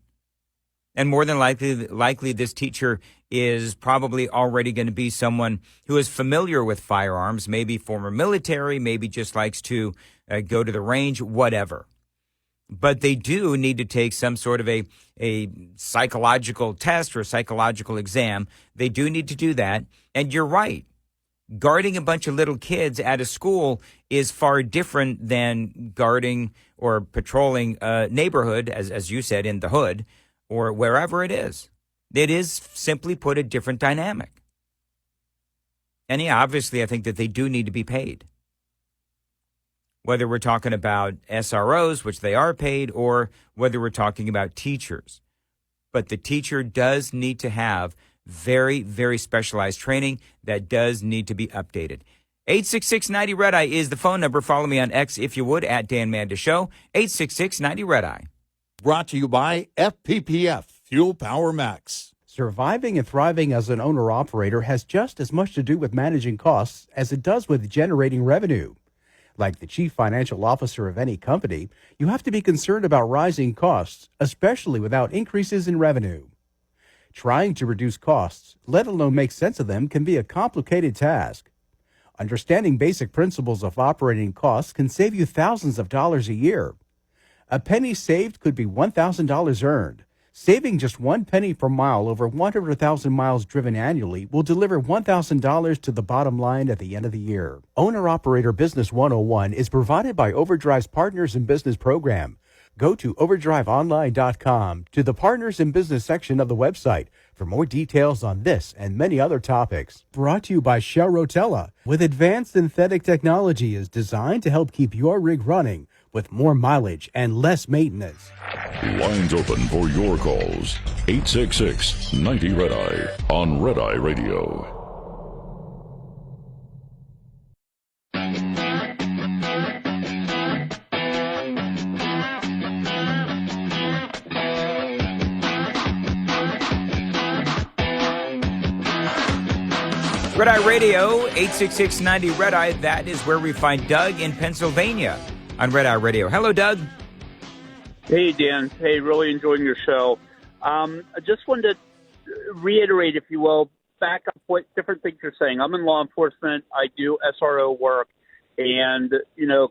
And more than likely, this teacher is probably already going to be someone who is familiar with firearms, maybe former military, maybe just likes to go to the range, whatever. But they do need to take some sort of a psychological test or a psychological exam. They do need to do that. And you're right. Guarding a bunch of little kids at a school is far different than guarding or patrolling a neighborhood, as you said, in the hood or wherever it is. It is, simply put, a different dynamic. And yeah, obviously, I think that they do need to be paid. Whether we're talking about SROs, which they are paid, or whether we're talking about teachers. But the teacher does need to have very, very specialized training that does need to be updated. 866-90-RED-EYE is the phone number. Follow me on X, if you would, at Dan Mandis Show. 866-90-RED-EYE. Brought to you by FPPF, Fuel Power Max. Surviving and thriving as an owner-operator has just as much to do with managing costs as it does with generating revenue. Like the chief financial officer of any company, you have to be concerned about rising costs, especially without increases in revenue. Trying to reduce costs, let alone make sense of them, can be a complicated task. Understanding basic principles of operating costs can save you thousands of dollars a year. A penny saved could be $1,000 earned. Saving just 1 penny per mile over 100,000 miles driven annually will deliver $1,000 to the bottom line at the end of the year. Owner-Operator Business 101 is provided by Overdrive's Partners in Business program. Go to overdriveonline.com to the Partners in Business section of the website for more details on this and many other topics. Brought to you by Shell Rotella, with advanced synthetic technology is designed to help keep your rig running with more mileage and less maintenance. Lines open for your calls. 866-90-RED-EYE on Red Eye Radio. Red Eye Radio, 866-90-RED-EYE. That is where we find Doug in Pennsylvania on Red Eye Radio. Hello, Doug. Hey, Dan. Hey, really enjoying your show. I just wanted to reiterate, if you will, back up what different things you're saying. I'm in law enforcement. I do SRO work. And,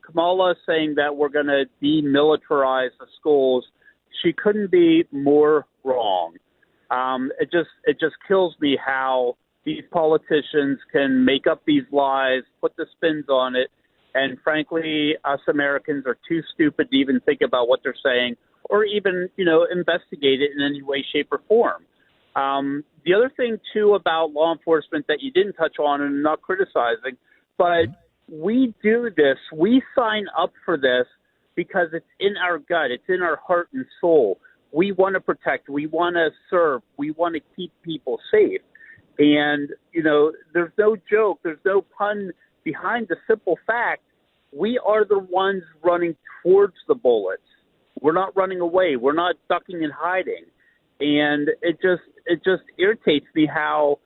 Kamala is saying that we're going to demilitarize the schools. She couldn't be more wrong. It just kills me how these politicians can make up these lies, put the spins on it, and frankly, us Americans are too stupid to even think about what they're saying or even, investigate it in any way, shape, or form. The other thing, too, about law enforcement that you didn't touch on, and I'm not criticizing, but we do this, we sign up for this because it's in our gut, it's in our heart and soul. We want to protect, we want to serve, we want to keep people safe. And, there's no joke, there's no pun behind the simple fact we are the ones running towards the bullets. We're not running away. We're not ducking and hiding. And it just irritates me how,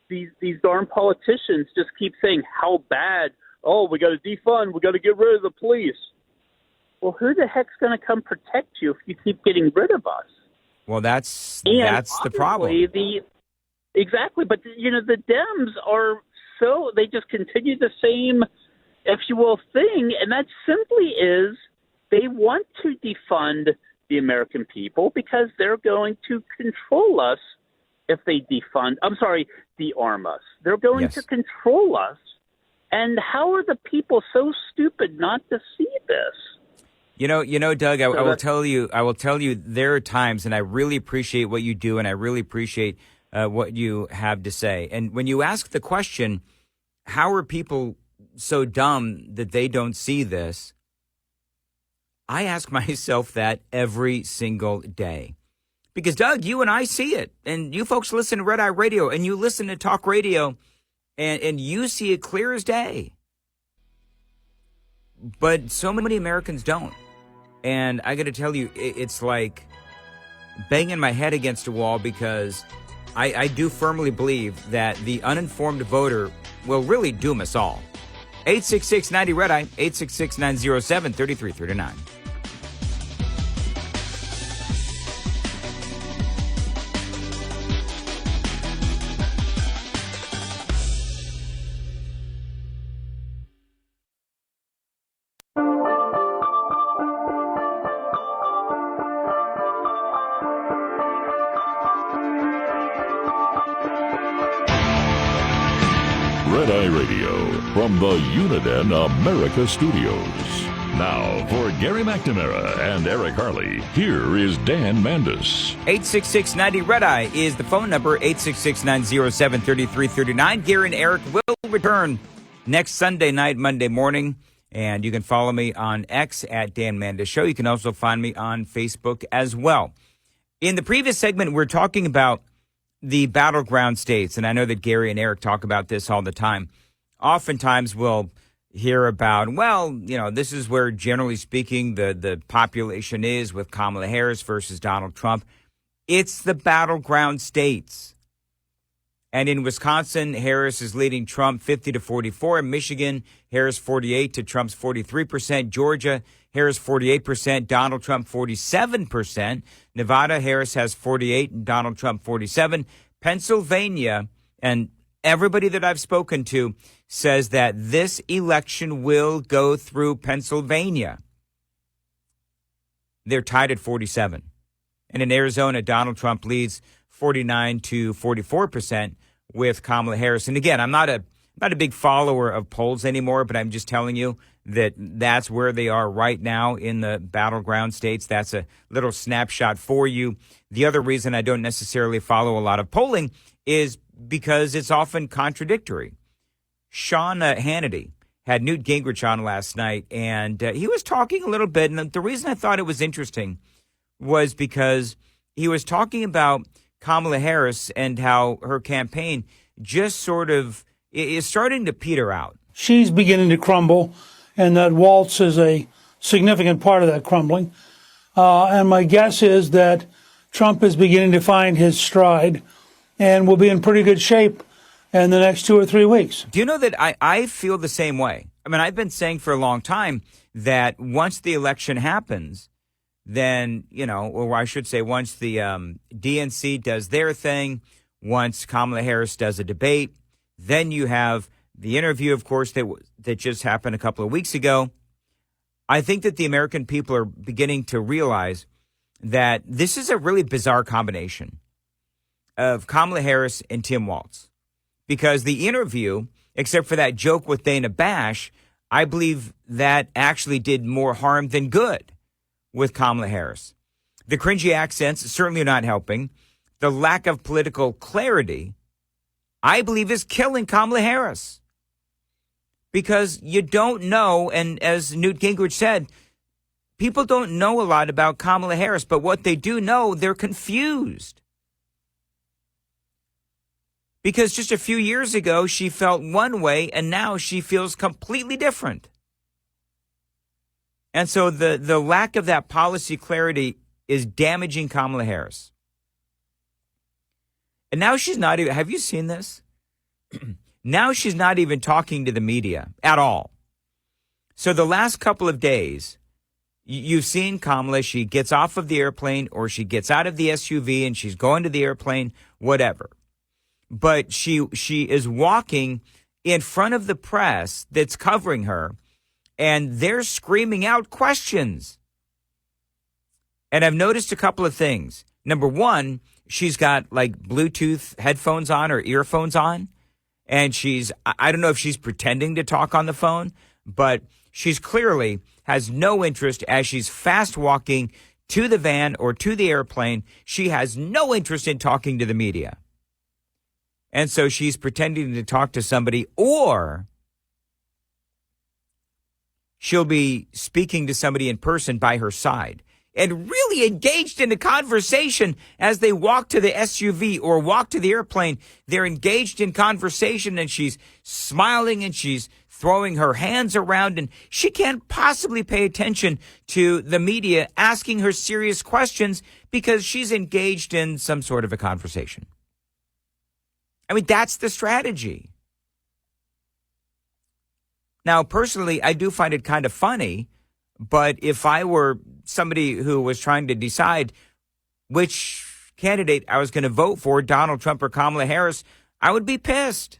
these darn politicians just keep saying how bad, we got to defund, we got to get rid of the police. Well, who the heck's going to come protect you if you keep getting rid of us? Well, that's the problem. Exactly, but the Dems are they just continue the same, if you will, thing, and that simply is they want to defund the American people because they're going to control us if they dearm us. They're going to control us, And how are the people so stupid not to see this? You know, Doug, I will tell you, there are times, and I really appreciate what you do, and I really appreciate what you have to say. And when you ask the question, how are people so dumb that they don't see this? I ask myself that every single day. Because, Doug, you and I see it. And you folks listen to Red Eye Radio, and you listen to talk radio, and you see it clear as day. But so many Americans don't. And I got to tell you, it's like banging my head against a wall, because I do firmly believe that the uninformed voter will really doom us all. 866-90 Red Eye, 866-907-3339. Red Eye Radio from the Uniden America Studios. Now, for Gary McNamara and Eric Harley, here is Dan Mandis. 866-90 Red Eye is the phone number, 866-907-3339. Gary and Eric will return next Sunday night, Monday morning. And you can follow me on X at Dan Mandis Show. You can also find me on Facebook as well. In the previous segment, we're talking about the battleground states. And I know that Gary and Eric talk about this all the time. Oftentimes we'll hear about, well, you know, this is where, generally speaking, the population is with Kamala Harris versus Donald Trump. It's the battleground states. And in Wisconsin, Harris is leading Trump 50-44. In Michigan, Harris 48 to Trump's 43%. Georgia, Harris 48%, Donald Trump 47%. Nevada, Harris has 48 and Donald Trump 47. Pennsylvania, and everybody that I've spoken to says that this election will go through Pennsylvania. They're tied at 47. And in Arizona, Donald Trump leads 49 to 44% with Kamala Harris. And again, I'm not a big follower of polls anymore, but I'm just telling you that that's where they are right now in the battleground states. That's a little snapshot for you. The other reason I don't necessarily follow a lot of polling is because it's often contradictory. Sean Hannity had Newt Gingrich on last night, and he was talking a little bit. And the reason I thought it was interesting was because he was talking about Kamala Harris and how her campaign just sort of is starting to peter out. She's beginning to crumble, and that Waltz is a significant part of that crumbling. And my guess is that Trump is beginning to find his stride and will be in pretty good shape in the next 2 or 3 weeks. Do you know that I feel the same way? I mean, I've been saying for a long time that once the election happens, then, you know, or I should say once the DNC does their thing, once Kamala Harris does a debate, then you have the interview, of course, that just happened a couple of weeks ago. I think that the American people are beginning to realize that this is a really bizarre combination of Kamala Harris and Tim Walz. Because the interview, except for that joke with Dana Bash, I believe that actually did more harm than good with Kamala Harris. The cringy accents certainly are not helping. The lack of political clarity, I believe, is killing Kamala Harris. Because you don't know, and as Newt Gingrich said, people don't know a lot about Kamala Harris, but what they do know, they're confused. Because just a few years ago, she felt one way, and now she feels completely different. And so the lack of that policy clarity is damaging Kamala Harris. And now she's not even, have you seen this? Now she's not even talking to the media at all. So the last couple of days, you've seen Kamala, she gets off of the airplane or she gets out of the SUV and she's going to the airplane, whatever. But she is walking in front of the press that's covering her, and they're screaming out questions. And I've noticed a couple of things. Number one, she's got like Bluetooth headphones on or earphones on. And I don't know if she's pretending to talk on the phone, but she's clearly has no interest as she's fast walking to the van or to the airplane. She has no interest in talking to the media. And so she's pretending to talk to somebody, or she'll be speaking to somebody in person by her side and really engaged in a conversation as they walk to the SUV or walk to the airplane. They're engaged in conversation, and she's smiling and she's throwing her hands around, and she can't possibly pay attention to the media asking her serious questions because she's engaged in some sort of a conversation. I mean, that's the strategy. Now, personally, I do find it kind of funny, but if I were somebody who was trying to decide which candidate I was going to vote for, Donald Trump or Kamala Harris, I would be pissed.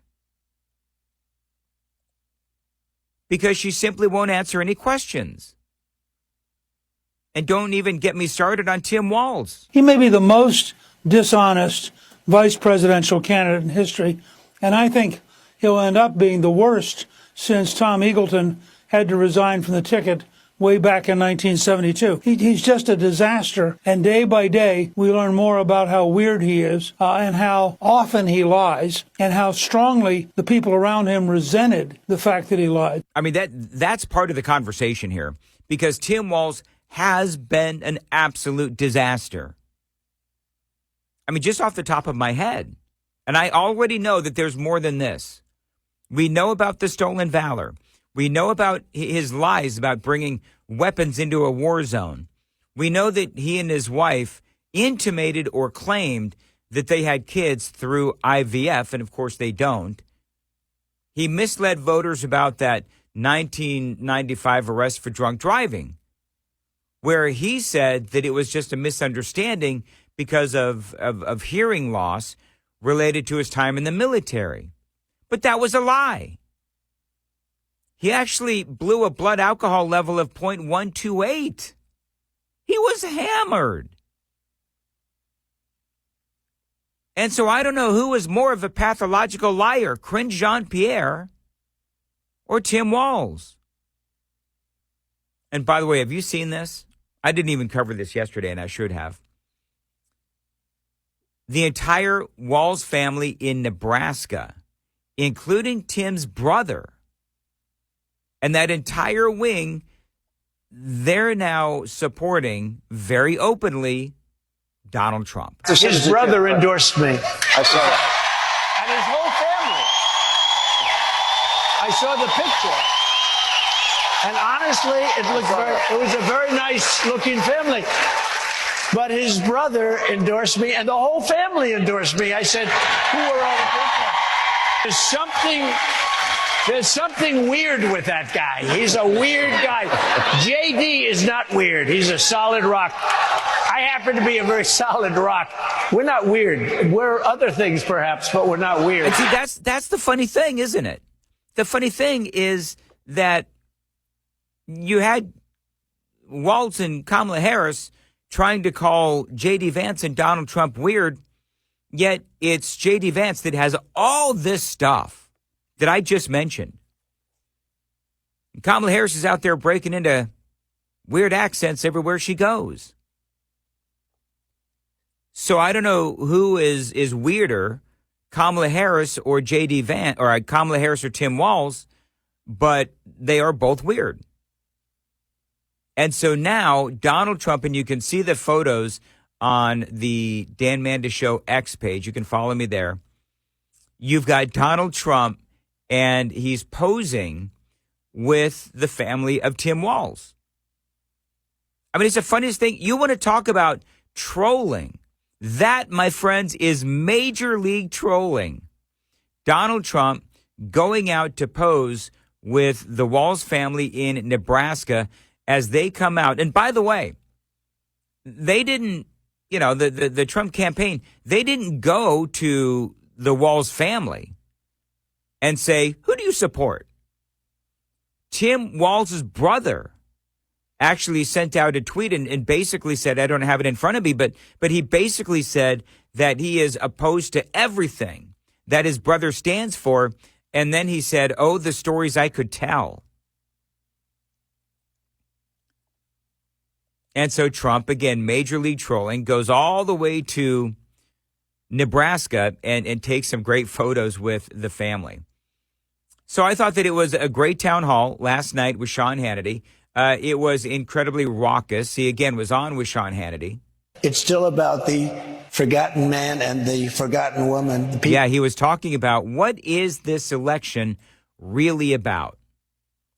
Because she simply won't answer any questions. And don't even get me started on Tim Walz. He may be the most dishonest vice presidential candidate in history, and I think he'll end up being the worst since Tom Eagleton had to resign from the ticket way back in 1972. He's just a disaster, and day by day we learn more about how weird he is and how often he lies and how strongly the people around him resented the fact that he lied. I mean, that's part of the conversation here, because Tim Walz has been an absolute disaster. I mean, just off the top of my head, and I already know that there's more than this. We know about the stolen valor. We know about his lies about bringing weapons into a war zone. We know that he and his wife intimated or claimed that they had kids through IVF, and of course they don't. He misled voters about that 1995 arrest for drunk driving, where he said that it was just a misunderstanding because of hearing loss related to his time in the military. But that was a lie. He actually blew a blood alcohol level of 0.128. He was hammered. And so I don't know who is more of a pathological liar, Karine Jean-Pierre or Tim Walz. And by the way, have you seen this? I didn't even cover this yesterday, and I should have. The entire Walz family in Nebraska, including Tim's brother, and that entire wing, they're now supporting very openly Donald Trump. His brother endorsed me. I saw that. And his whole family. I saw the picture. And honestly, it was a very nice looking family. But his brother endorsed me, and the whole family endorsed me. I said, who are all the people? There's something weird with that guy. He's a weird guy. JD is not weird. He's a solid rock. I happen to be a very solid rock. We're not weird. We're other things, perhaps, but we're not weird. And see, that's the funny thing, isn't it? The funny thing is that you had Walz and Kamala Harris trying to call J.D. Vance and Donald Trump weird, yet it's J.D. Vance that has all this stuff that I just mentioned. Kamala Harris is out there breaking into weird accents everywhere she goes. So I don't know who is weirder, Kamala Harris or J.D. Vance, or Kamala Harris or Tim Walz, but they are both weird. And so now Donald Trump, and you can see the photos on the Dan Mandis Show X page. You can follow me there. You've got Donald Trump, and he's posing with the family of Tim Walz. I mean, it's the funniest thing. You want to talk about trolling. That, my friends, is major league trolling. Donald Trump going out to pose with the Walz family in Nebraska as they come out. And by the way, they didn't, the Trump campaign, they didn't go to the Walz family and say, who do you support? Tim Walz's brother actually sent out a tweet and basically said, I don't have it in front of me, but he basically said that he is opposed to everything that his brother stands for. And then he said, oh, the stories I could tell. And so Trump, again, major league trolling, goes all the way to Nebraska and takes some great photos with the family. So I thought that it was a great town hall last night with Sean Hannity. It was incredibly raucous. He, again, was on with Sean Hannity. It's still about the forgotten man and the forgotten woman. Yeah, he was talking about what is this election really about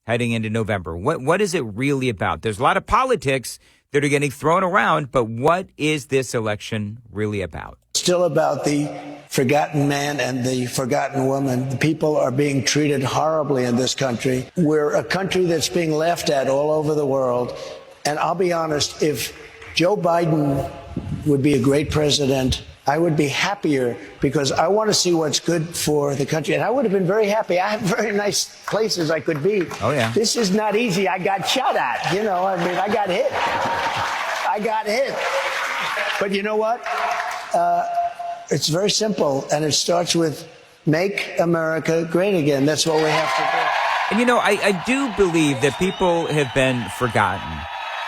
heading into November? What is it really about? There's a lot of politics that are getting thrown around, but what is this election really about? Still about the forgotten man and the forgotten woman. The people are being treated horribly in this country. We're a country that's being laughed at all over the world. And I'll be honest, if Joe Biden would be a great president, I would be happier because I want to see what's good for the country. And I would have been very happy. I have very nice places I could be. Oh, yeah. This is not easy. I got shot at. You know, I mean, I got hit. But you know what? It's very simple, and it starts with make America great again. That's what we have to do. And, you know, I do believe that people have been forgotten.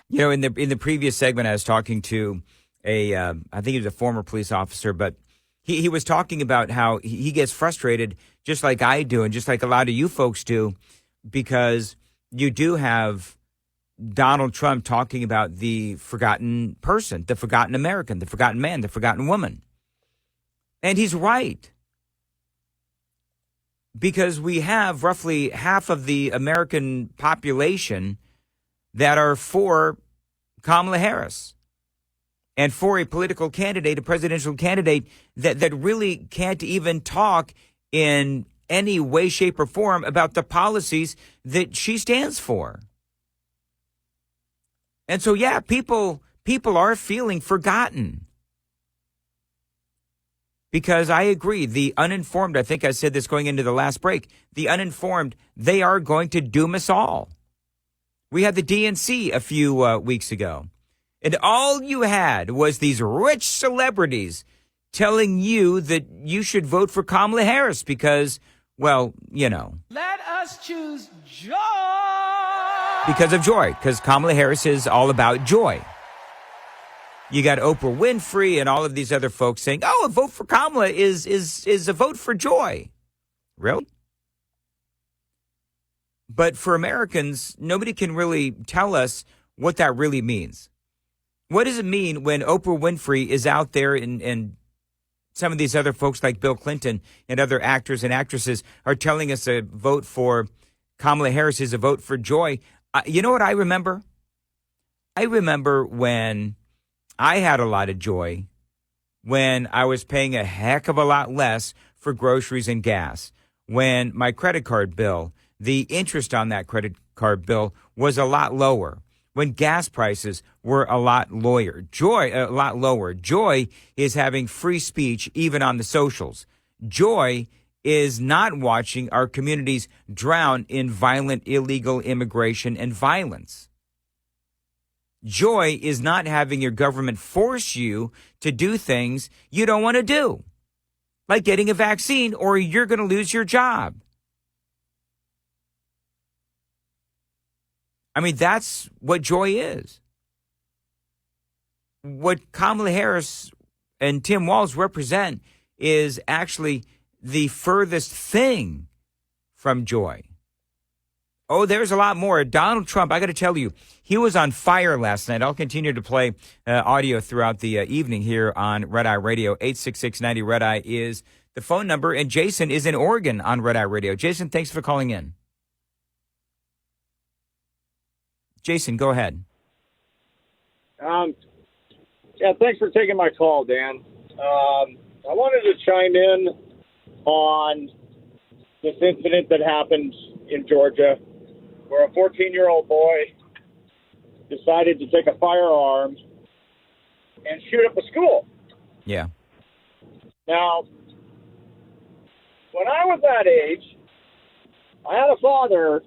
You know, in the previous segment, I was talking to I think he was a former police officer, but he was talking about how he gets frustrated just like I do and just like a lot of you folks do, because you do have Donald Trump talking about the forgotten person, the forgotten American, the forgotten man, the forgotten woman. And he's right. Because we have roughly half of the American population that are for Kamala Harris and for a political candidate, a presidential candidate that really can't even talk in any way, shape, or form about the policies that she stands for. And so, yeah, people are feeling forgotten. Because I agree, the uninformed, I think I said this going into the last break, the uninformed, they are going to doom us all. We had the DNC a few weeks ago, and all you had was these rich celebrities telling you that you should vote for Kamala Harris because, well, you know. Let us choose joy. Because of joy, because Kamala Harris is all about joy. You got Oprah Winfrey and all of these other folks saying, oh, a vote for Kamala is a vote for joy. Really? But for Americans, nobody can really tell us what that really means. What does it mean when Oprah Winfrey is out there and some of these other folks like Bill Clinton and other actors and actresses are telling us a vote for Kamala Harris is a vote for joy? You know what I remember? I remember when I had a lot of joy when I was paying a heck of a lot less for groceries and gas. When my credit card bill, the interest on that credit card bill was a lot lower. When gas prices were a lot lower. Joy is having free speech even on the socials. Joy is not watching our communities drown in violent, illegal immigration and violence. Joy is not having your government force you to do things you don't want to do, like getting a vaccine or you're going to lose your job. I mean, that's what joy is. What Kamala Harris and Tim Walz represent is actually the furthest thing from joy. Oh, there's a lot more. Donald Trump, I got to tell you, he was on fire last night. I'll continue to play audio throughout the evening here on Red Eye Radio. 866-90 Red Eye is the phone number. And Jason is in Oregon on Red Eye Radio. Jason, thanks for calling in. Jason, go ahead. Yeah, thanks for taking my call, Dan. I wanted to chime in on this incident that happened in Georgia, where a 14-year-old boy decided to take a firearm and shoot up a school. Yeah. Now, when I was that age, I had a father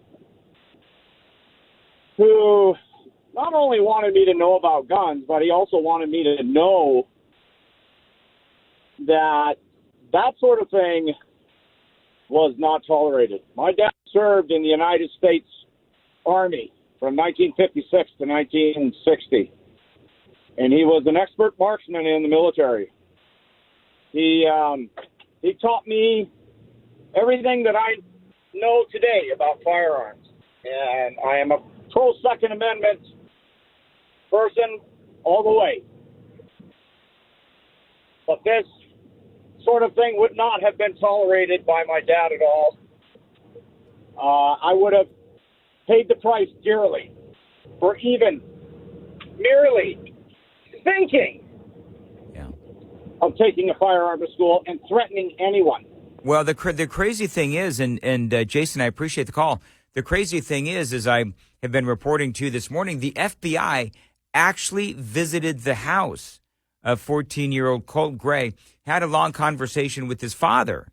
who not only wanted me to know about guns, but he also wanted me to know that that sort of thing was not tolerated. My dad served in the United States Army from 1956 to 1960, and he was an expert marksman in the military. He taught me everything that I know today about firearms, and I am a pro-Second Amendment person all the way. But this sort of thing would not have been tolerated by my dad at all. I would have paid the price dearly for even merely thinking of taking a firearm to school and threatening anyone. Well, the crazy thing is, and Jason, I appreciate the call. The crazy thing is, as I have been reporting to you this morning, the FBI actually visited the house of 14-year-old Colt Gray, had a long conversation with his father.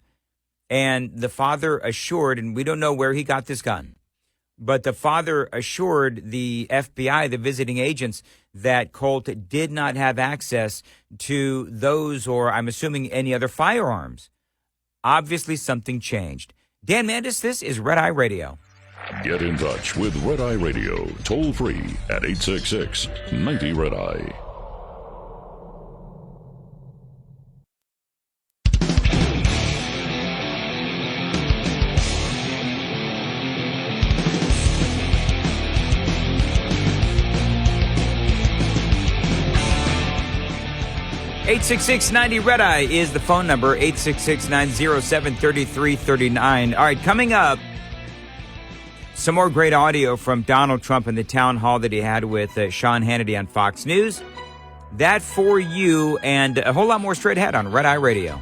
And the father assured, and we don't know where he got this gun, but the father assured the FBI, the visiting agents, that Colt did not have access to those, or I'm assuming any other firearms. Obviously, something changed. Dan Mandis, this is Red Eye Radio. Get in touch with Red Eye Radio, toll free at 866-90-RED-EYE. $866-90-RED-EYE is the phone number, 866-907-3339. All right, coming up, some more great audio from Donald Trump in the town hall that he had with Sean Hannity on Fox News. That for you, and a whole lot more straight ahead on Red Eye Radio.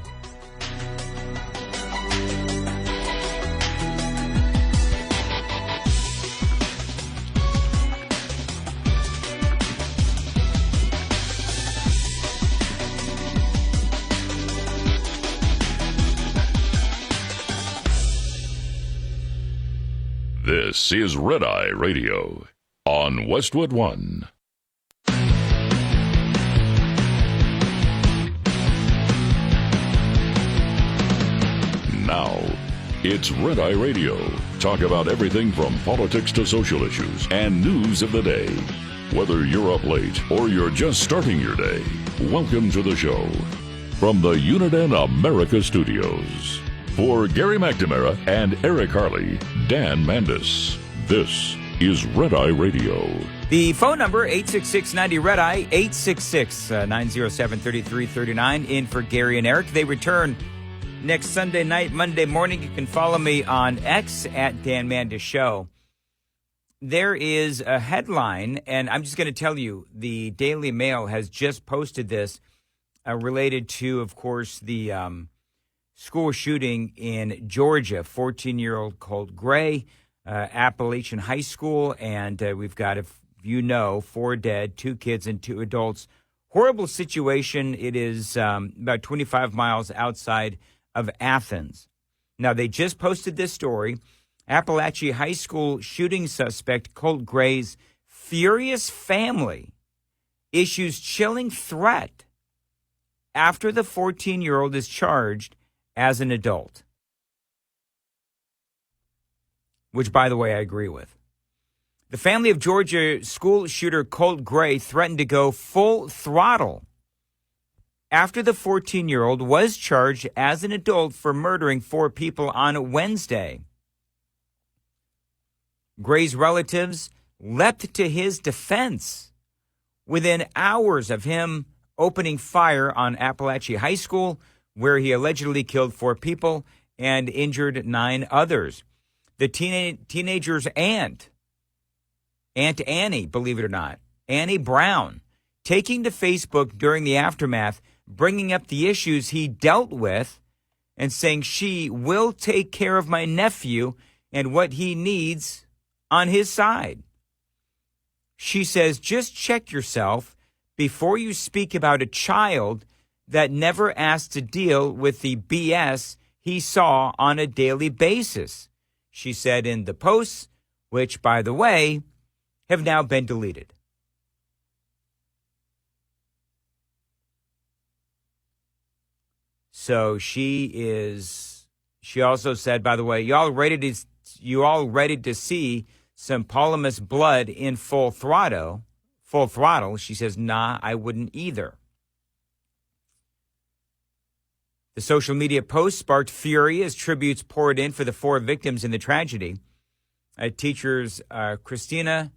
This is Red Eye Radio on Westwood One. Now, it's Red Eye Radio. Talk about everything from politics to social issues and news of the day. Whether you're up late or you're just starting your day, welcome to the show. From the Uniden America Studios. For Gary McNamara and Eric Harley, Dan Mandis, this is Red Eye Radio. The phone number, 866-90-RED-EYE, 866-907-3339, in for Gary and Eric. They return next Sunday night, Monday morning. You can follow me on X at Dan Mandis Show. There is a headline, and I'm just going to tell you, the Daily Mail has just posted this related to, of course, the school shooting in Georgia, 14-year-old Colt Gray, Appalachian High School, and we've got, if you know, 4 dead, 2 kids and 2 adults. Horrible situation. It is about 25 miles outside of Athens. Now, they just posted this story. Appalachian High School shooting suspect Colt Gray's furious family issues chilling threat after the 14-year-old is charged as an adult, which, by the way, I agree with. The family of Georgia school shooter Colt Gray threatened to go full throttle after the 14-year-old was charged as an adult for murdering 4 people on Wednesday. Gray's relatives leapt to his defense within hours of him opening fire on Appalachian High School, where he allegedly killed 4 people and injured 9 others. The teenager's Aunt Annie, believe it or not, Annie Brown, taking to Facebook during the aftermath, bringing up the issues he dealt with and saying she will take care of my nephew and what he needs on his side. She says, just check yourself before you speak about a child that never asked to deal with the BS he saw on a daily basis, she said in the posts, which, by the way, have now been deleted. So she She also said, by the way, you all ready to see some polymus blood in full throttle? She says, nah, I wouldn't either. The social media post sparked fury as tributes poured in for the 4 victims in the tragedy. Teachers Christina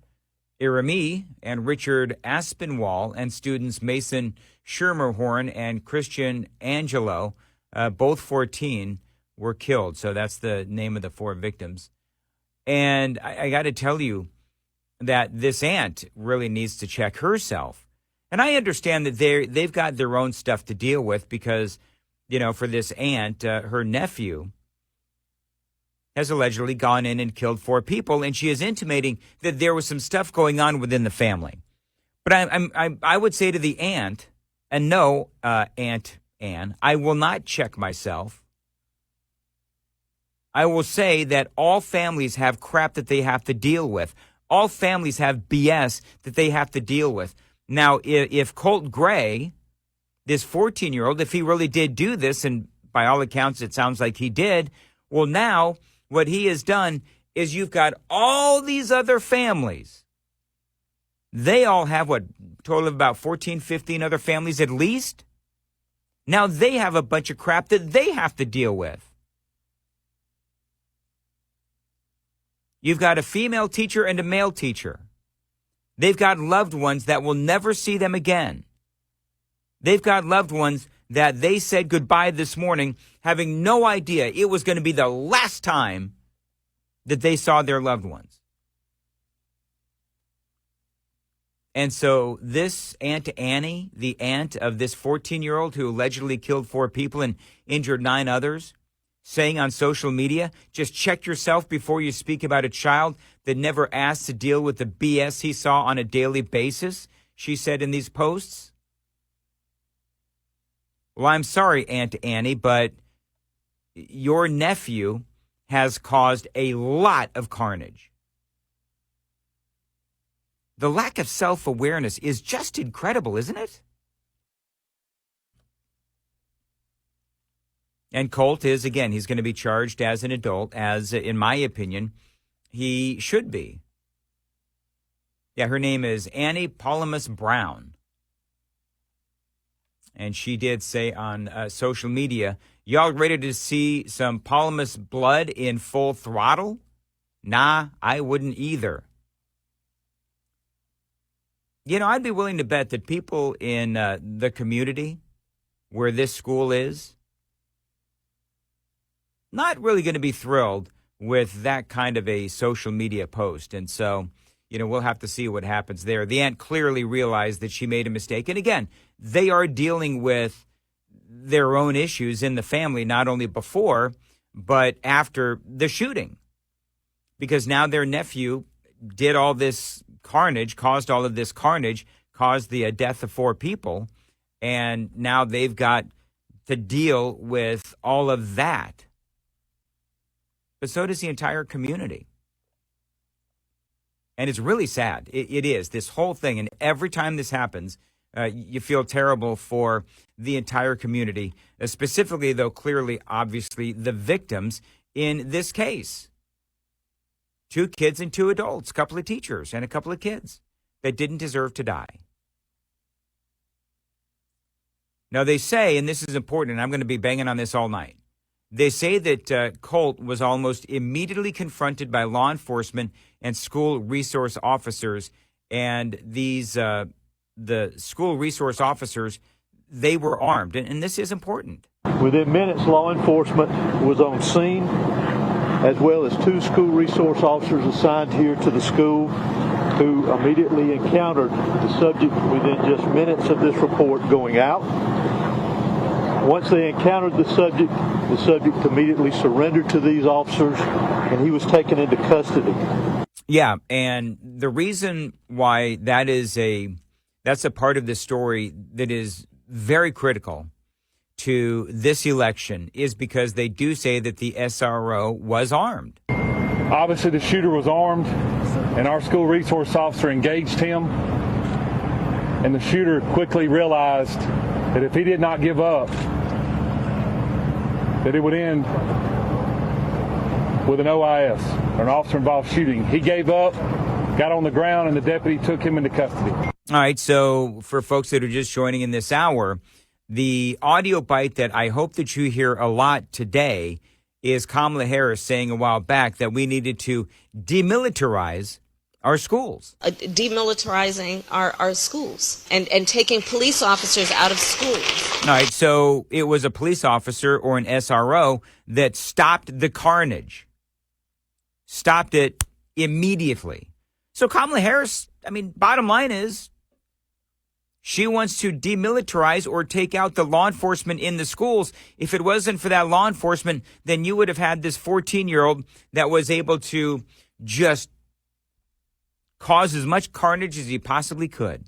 Irami and Richard Aspinwall and students Mason Schermerhorn and Christian Angelo, both 14, were killed. So that's the name of the 4 victims. And I got to tell you that this aunt really needs to check herself. And I understand that they've got their own stuff to deal with because, you know, for this aunt, her nephew has allegedly gone in and killed 4 people, and she is intimating that there was some stuff going on within the family. But I would say to the aunt, and no, Aunt Ann, I will not check myself. I will say that all families have crap that they have to deal with. All families have BS that they have to deal with. Now, if Colt Gray, this 14-year-old, if he really did do this, and by all accounts it sounds like he did, well, now what he has done is you've got all these other families. They all have, what, total of about 14, 15 other families at least? Now they have a bunch of crap that they have to deal with. You've got a female teacher and a male teacher. They've got loved ones that will never see them again. They've got loved ones that they said goodbye this morning, having no idea it was going to be the last time that they saw their loved ones. And so this Aunt Annie, the aunt of this 14-year-old who allegedly killed 4 people and injured 9 others, saying on social media, just check yourself before you speak about a child that never asked to deal with the BS he saw on a daily basis, she said in these posts. Well, I'm sorry, Aunt Annie, but your nephew has caused a lot of carnage. The lack of self-awareness is just incredible, isn't it? And Colt is, again, he's going to be charged as an adult, as, in my opinion, he should be. Yeah, her name is Annie Polymus Brown. And she did say on social media, y'all ready to see some Polymus blood in full throttle? Nah, I wouldn't either. You know, I'd be willing to bet that people in the community where this school is not really going to be thrilled with that kind of a social media post. And so, you know, we'll have to see what happens there. The aunt clearly realized that she made a mistake. And again, they are dealing with their own issues in the family, not only before, but after the shooting. Because now their nephew did all this carnage, caused all of this carnage, caused the death of 4 people. And now they've got to deal with all of that. But so does the entire community. And it's really sad. It is, this whole thing. And every time this happens, you feel terrible for the entire community, specifically, though, clearly, obviously, the victims in this case. 2 kids and 2 adults, a couple of teachers and a couple of kids that didn't deserve to die. Now, they say, and this is important, and I'm going to be banging on this all night, they say that Colt was almost immediately confronted by law enforcement and school resource officers, and these the school resource officers, they were armed, and this is important. Within minutes, law enforcement was on scene, as well as 2 school resource officers assigned here to the school who immediately encountered the subject within just minutes of this report going out. Once they encountered the subject immediately surrendered to these officers, and he was taken into custody. Yeah, and the reason why that's a part of the story that is very critical to this election is because they do say that the SRO was armed. Obviously, the shooter was armed, and our school resource officer engaged him, and the shooter quickly realized that if he did not give up, that it would end with an OIS, or an officer-involved shooting. He gave up, got on the ground, and the deputy took him into custody. All right, so for folks that are just joining in this hour, the audio bite that I hope that you hear a lot today is Kamala Harris saying a while back that we needed to demilitarize our schools. Demilitarizing our schools and taking police officers out of schools. All right, so it was a police officer or an SRO that stopped the carnage, stopped it immediately. So Kamala Harris, I mean, bottom line is she wants to demilitarize or take out the law enforcement in the schools. If it wasn't for that law enforcement, then you would have had this 14-year-old that was able to just cause as much carnage as he possibly could.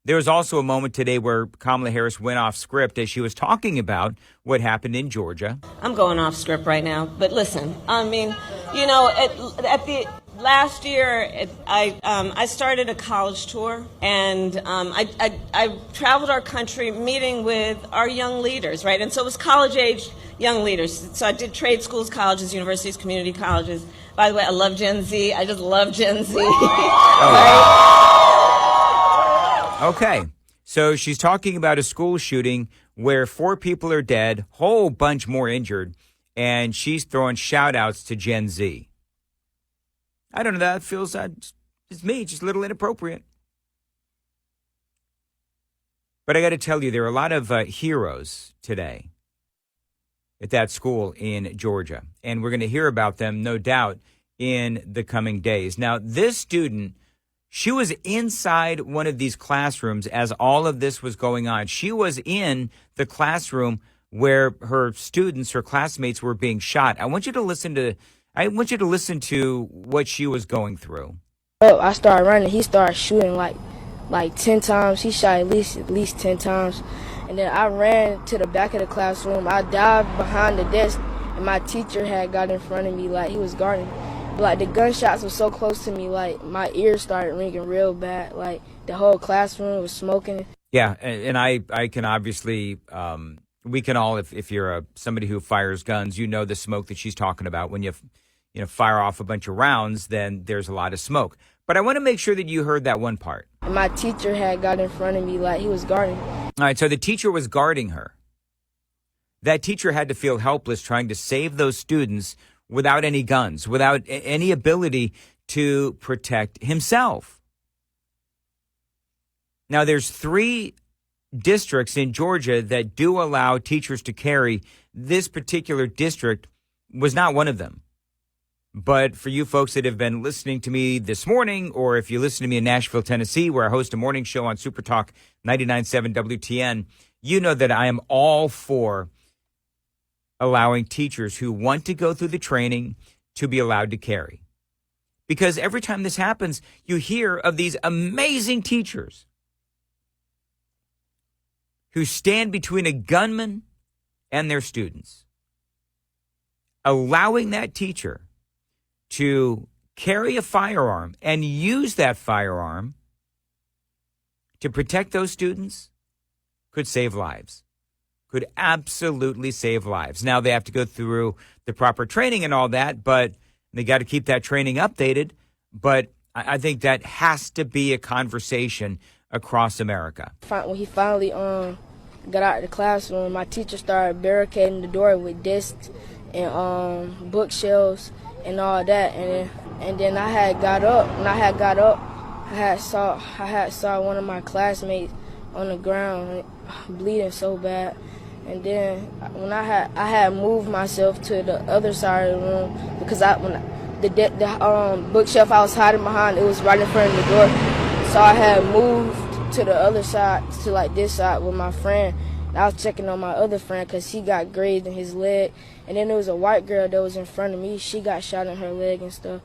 There was also a moment today where Kamala Harris went off script as she was talking about what happened in Georgia. I'm going off script right now, but listen, I mean, you know, at the last year, I started a college tour, and I traveled our country meeting with our young leaders, right? And so it was college-age young leaders. So I did trade schools, colleges, universities, community colleges. By the way, I love Gen Z. I just love Gen Z. Okay, so she's talking about a school shooting where 4 people are dead, whole bunch more injured, and she's throwing shout-outs to Gen Z. I don't know, that feels, it's me, just a little inappropriate. But I got to tell you, there are a lot of heroes today at that school in Georgia, and we're going to hear about them, no doubt, in the coming days. Now, this student, she was inside one of these classrooms as all of this was going on. She was in the classroom where her students, her classmates were being shot. I want you to listen to what she was going through. I started running. He started shooting like 10 times. He shot at least 10 times. And then I ran to the back of the classroom. I dived behind the desk, and my teacher had got in front of me like he was guarding. But like the gunshots were so close to me, like my ears started ringing real bad. Like the whole classroom was smoking. Yeah, and I can obviously, we can all, if you're somebody who fires guns, you know the smoke that she's talking about. When you fire off a bunch of rounds, then there's a lot of smoke. But I want to make sure that you heard that one part. My teacher had got in front of me like he was guarding. All right, so the teacher was guarding her. That teacher had to feel helpless trying to save those students without any guns, without any ability to protect himself. Now, there's 3 districts in Georgia that do allow teachers to carry. This particular district was not one of them. But for you folks that have been listening to me this morning, or if you listen to me in Nashville, Tennessee, where I host a morning show on Super Talk 99.7 WTN, you know that I am all for allowing teachers who want to go through the training to be allowed to carry. Because every time this happens, you hear of these amazing teachers who stand between a gunman and their students. Allowing that teacher to carry a firearm and use that firearm to protect those students could save lives, could absolutely save lives. Now, they have to go through the proper training and all that, but they got to keep that training updated. But I think that has to be a conversation across America. When he finally got out of the classroom, my teacher started barricading the door with desks and bookshelves and all that, and then I had got up. When I had got up, I had saw one of my classmates on the ground bleeding so bad, and then when I had moved myself to the other side of the room because the bookshelf I was hiding behind, it was right in front of the door, so I had moved to the other side, to like this side with my friend. I was checking on my other friend because he got grazed in his leg. And then there was a white girl that was in front of me. She got shot in her leg and stuff.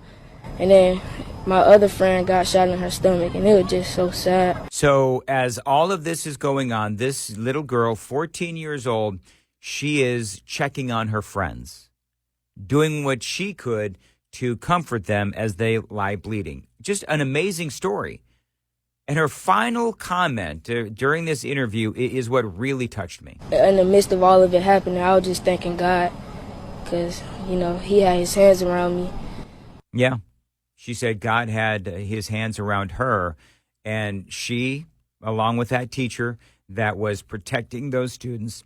And then my other friend got shot in her stomach. And it was just so sad. So as all of this is going on, this little girl, 14 years old, she is checking on her friends, doing what she could to comfort them as they lie bleeding. Just an amazing story. And her final comment during this interview is what really touched me. In the midst of all of it happening, I was just thanking God because, he had his hands around me. Yeah. She said God had his hands around her, and she, along with that teacher that was protecting those students,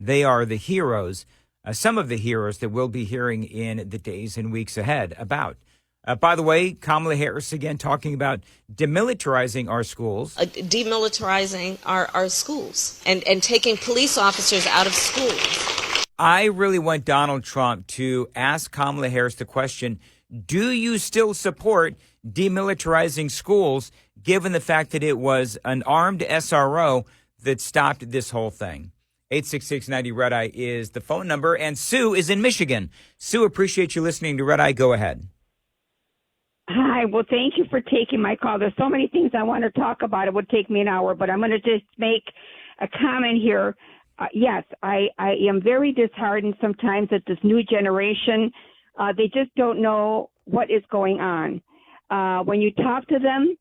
they are the heroes, some of the heroes that we'll be hearing in the days and weeks ahead about. By the way, Kamala Harris again talking about demilitarizing our schools. Demilitarizing our schools and taking police officers out of schools. I really want Donald Trump to ask Kamala Harris the question, do you still support demilitarizing schools, given the fact that it was an armed SRO that stopped this whole thing? 866-90-RED-EYE is the phone number, and Sue is in Michigan. Sue, appreciate you listening to Red Eye. Go ahead. Hi. Well, thank you for taking my call. There's so many things I want to talk about. It would take me an hour, but I'm going to just make a comment here. Yes, I am very disheartened sometimes at this new generation. They just don't know what is going on. When you talk to them,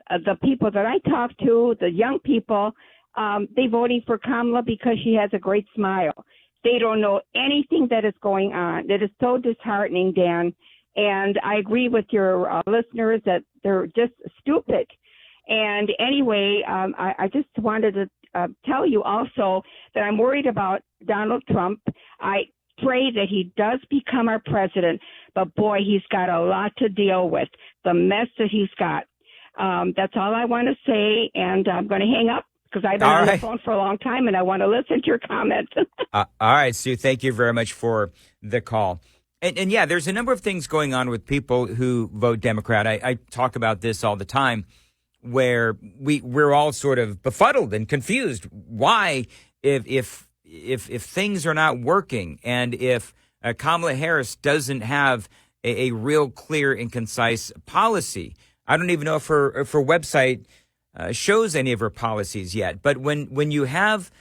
the people that I talk to, the young people, they voting for Kamala because she has a great smile. They don't know anything that is going on. That is so disheartening, Dan. And I agree with your listeners that they're just stupid. And anyway, I just wanted to tell you also that I'm worried about Donald Trump. I pray that he does become our president, but boy, he's got a lot to deal with, the mess that he's got. That's all I want to say, and I'm going to hang up because I've been on the phone for a long time, and I want to listen to your comments. All right, Sue, thank you very much for the call. And yeah, there's a number of things going on with people who vote Democrat. I talk about this all the time, where we're all sort of befuddled and confused. Why, if things are not working, and if Kamala Harris doesn't have a real clear and concise policy, I don't even know if her website shows any of her policies yet. But when you have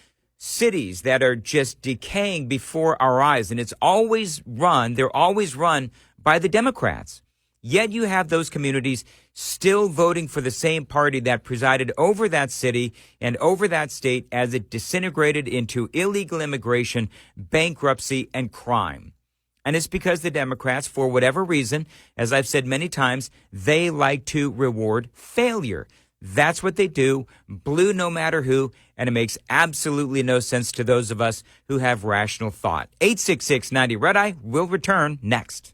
cities that are just decaying before our eyes, and they're always run by the Democrats. Yet you have those communities still voting for the same party that presided over that city and over that state as it disintegrated into illegal immigration, bankruptcy, and crime. And it's because the Democrats, for whatever reason, as I've said many times, they like to reward failure. That's what they do, blue no matter who, and it makes absolutely no sense to those of us who have rational thought. 866-90-RED-EYE will return next.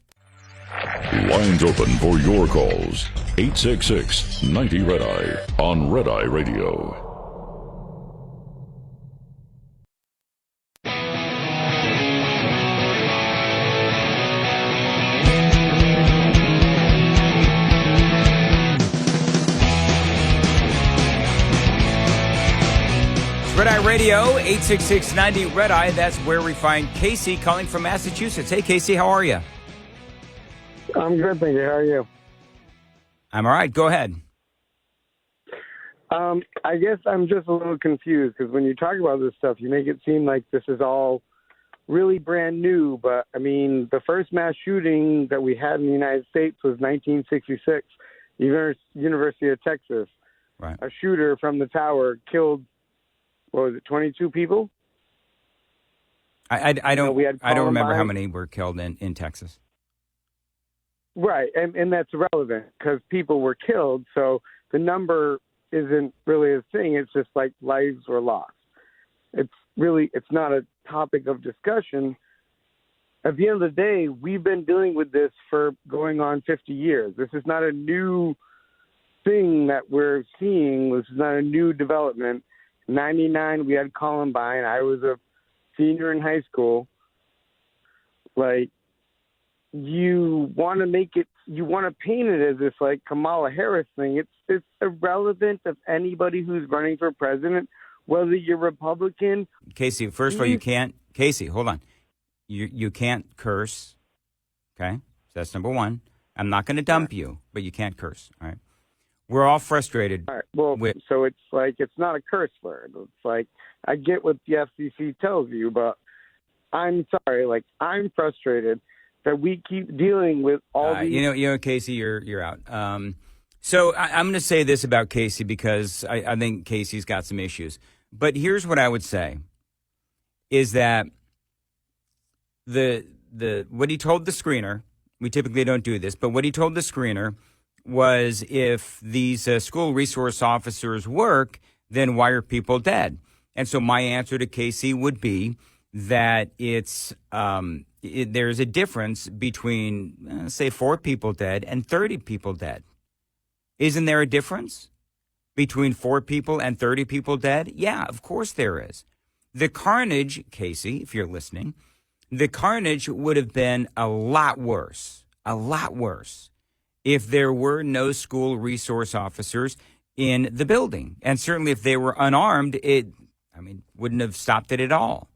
Lines open for your calls. 866-90-RED-EYE on Red Eye Radio. Red Eye Radio, 866-90-RED-EYE. That's where we find Casey calling from Massachusetts. Hey, Casey, how are you? I'm good, thank you. How are you? I'm all right. Go ahead. I guess I'm just a little confused because when you talk about this stuff, you make it seem like this is all really brand new. But, I mean, the first mass shooting that we had in the United States was 1966, University of Texas. Right. A shooter from the tower killed, 22 people? I don't remember how many were killed in Texas. Right, and that's irrelevant because people were killed, so the number isn't really a thing. It's just like lives were lost. It's not a topic of discussion. At the end of the day, we've been dealing with this for going on 50 years. This is not a new thing that we're seeing. This is not a new development. 99, we had Columbine. I was a senior in high school. Like, you want to paint it as this like Kamala Harris thing. It's irrelevant of anybody who's running for president, whether you're Republican. Casey, first of all, you can't. Casey, hold on. You can't curse. Okay, so that's number one. I'm not going to dump you, but you can't curse. All right. We're all frustrated. All right. Well, so it's like it's not a curse word. It's like I get what the FCC tells you, but I'm sorry. Like I'm frustrated that we keep dealing with all these. You know, Casey, you're out. So I'm going to say this about Casey because I think Casey's got some issues. But here's what I would say: is that the what he told the screener, we typically don't do this, but what he told the screener was if these school resource officers work, then why are people dead? And so my answer to Casey would be that there's a difference between, say, 4 people dead and 30 people dead. Isn't there a difference between 4 people and 30 people dead? Yeah, of course there is. The carnage, Casey, if you're listening, the carnage would have been a lot worse, if there were no school resource officers in the building. And certainly if they were unarmed, wouldn't have stopped it at all.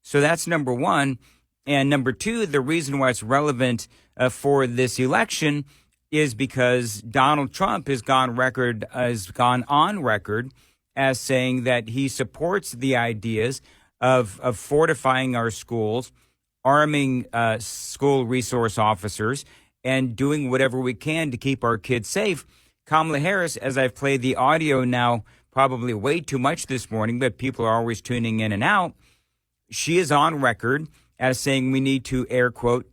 So that's number one. And number two, the reason why it's relevant for this election is because Donald Trump has gone on record as saying that he supports the ideas of fortifying our schools, arming school resource officers, and doing whatever we can to keep our kids safe. Kamala Harris, as I've played the audio now probably way too much this morning, but people are always tuning in and out, she is on record as saying we need to, air quote,